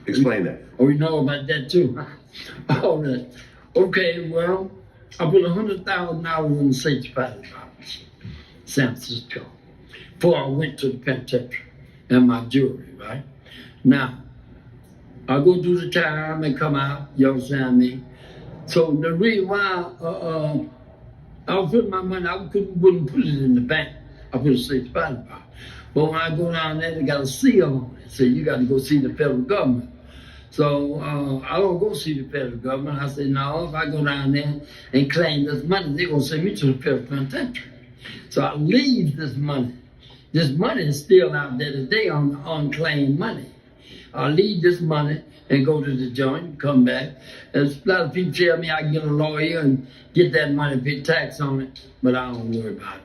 Explain that. Oh, we know about that too. All right. Okay, well, I put $100,000 in the safe deposit box, San Francisco, before I went to the penitentiary and my jewelry, right? Now, I go do the time and come out, you understand me? So the reason why I was putting my money, wouldn't put it in the bank. I put it in the safe deposit box. But when I go down there, they got a seal on it. So you got to go see the federal government. So I don't go see the federal government. I said, no, if I go down there and claim this money, they're going to send me to the federal penitentiary. So I leave this money. This money is still out there today on unclaimed money. I leave this money and go to the joint, come back. There's a lot of people tell me I can get a lawyer and get that money, pay tax on it, but I don't worry about it.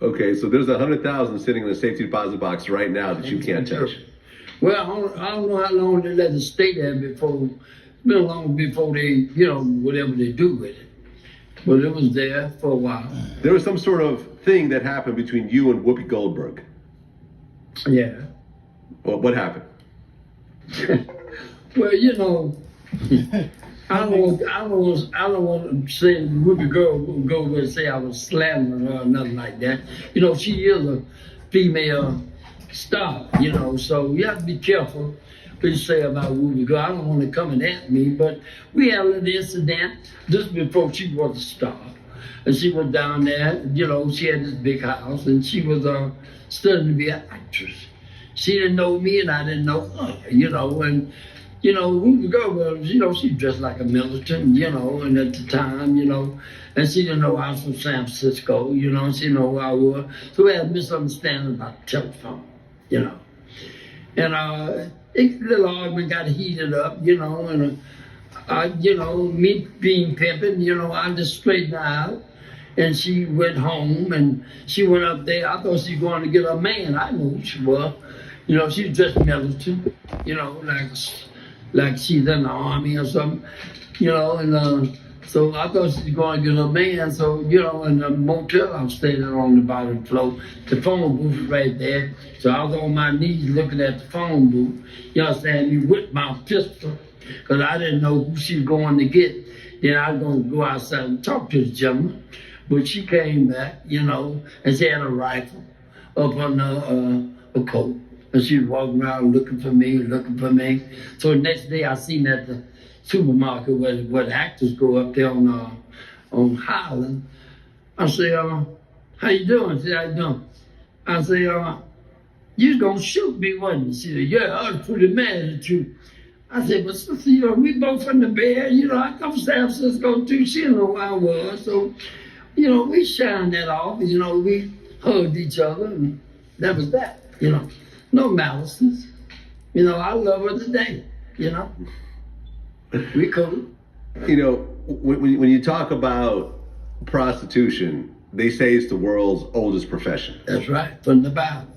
Okay, so there's 100,000 sitting in a safety deposit box right now that you can't touch. Well, I don't know how long they let it stay there before. It's been long before they, whatever they do with it. But it was there for a while. There was some sort of thing that happened between you and Whoopi Goldberg. Yeah. Well, what happened? Well, I don't want to say Whoopi Goldberg and say I was slandering her or nothing like that. She is a female star, so you have to be careful what you say about Whoopi Goldberg. I don't want to come at me, but we had a little incident just before she was a star. And she was down there, she had this big house, and she was studying to be an actress. She didn't know me, and I didn't know her, and Whoopi Goldberg, she dressed like a militant, and at the time, and she didn't know I was from San Francisco, she didn't know who I was. So we had a misunderstanding about the telephone, And a little argument got heated up, and me being pimping, I just straightened her out. And she went home, and she went up there. I thought she was going to get a man. I knew who she was. She was just militant, like she's in the army or something, and so I thought she was going to get a man. So, in the motel I was staying on the bottom floor, the phone booth was right there. So I was on my knees looking at the phone booth, you understand me, with my pistol, because I didn't know who she was going to get. Then I was going to go outside and talk to the gentleman. But she came back, and she had a rifle up on a coat. And she was walking around looking for me. So the next day I seen at the supermarket where the actors go up there on Highland. I say, how you doing? She said, how you doing? I say, you was gonna shoot me, wasn't you? She said, yeah, I was pretty mad at you. I said, but sister, we both in the bed. I come to San Francisco too. She didn't know who I was. So, we shined that off. We hugged each other, and that was that. No malices. I love her today. We cool. When you talk about prostitution, they say it's the world's oldest profession. That's right, from the Bible.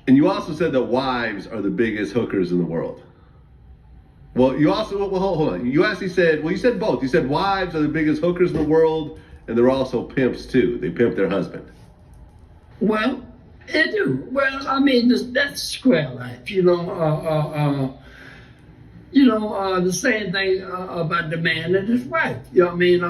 And you also said that wives are the biggest hookers in the world. Well, you also, hold on. You actually said, you said both. You said wives are the biggest hookers in the world, and they're also pimps too. They pimp their husband. Well, they do. Well, I mean, that's square life. The same thing about the man and his wife. You know what I mean?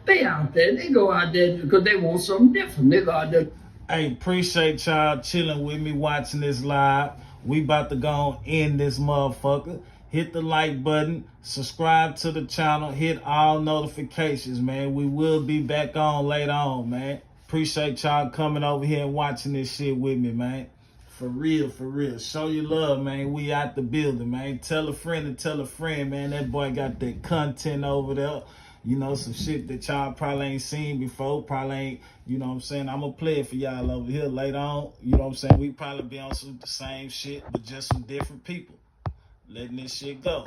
They out there. They go out there because they want something different. They go out there. Hey, appreciate y'all chilling with me, watching this live. We about to go end this motherfucker. Hit the like button, subscribe to the channel, hit all notifications, man. We will be back on later on, man. Appreciate y'all coming over here and watching this shit with me, man. For real, for real. Show your love, man. We out the building, man. Tell a friend and tell a friend, man. That boy got that content over there. Some shit that y'all probably ain't seen before. Probably ain't, I'm saying? I'm going to play it for y'all over here later on. I'm saying? We probably be on some the same shit, but just some different people. Letting this shit go.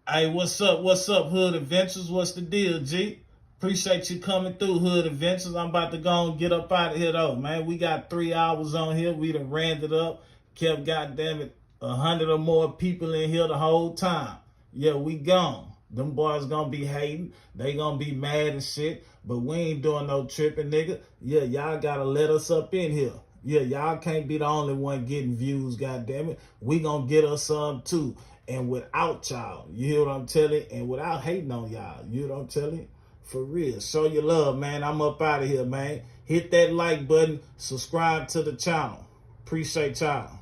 Hey, what's up? What's up, Hood Adventures? What's the deal, G? Appreciate you coming through, Hood Adventures. I'm about to go and get up out of here, though, man. We got 3 hours on here. We done ran it up. Kept, goddamn it, 100 or more people in here the whole time. yeah, we gone. Them boys gonna be hating. They gonna be mad and shit. But we ain't doing no tripping, nigga. Yeah, y'all gotta let us up in here. Yeah, y'all can't be the only one getting views, goddammit. We gonna get us some too. And without y'all, you hear what I'm telling you? And without hating on y'all, you hear what I'm telling you? For real. Show your love, man. I'm up out of here, man. Hit that like button. Subscribe to the channel. Appreciate y'all.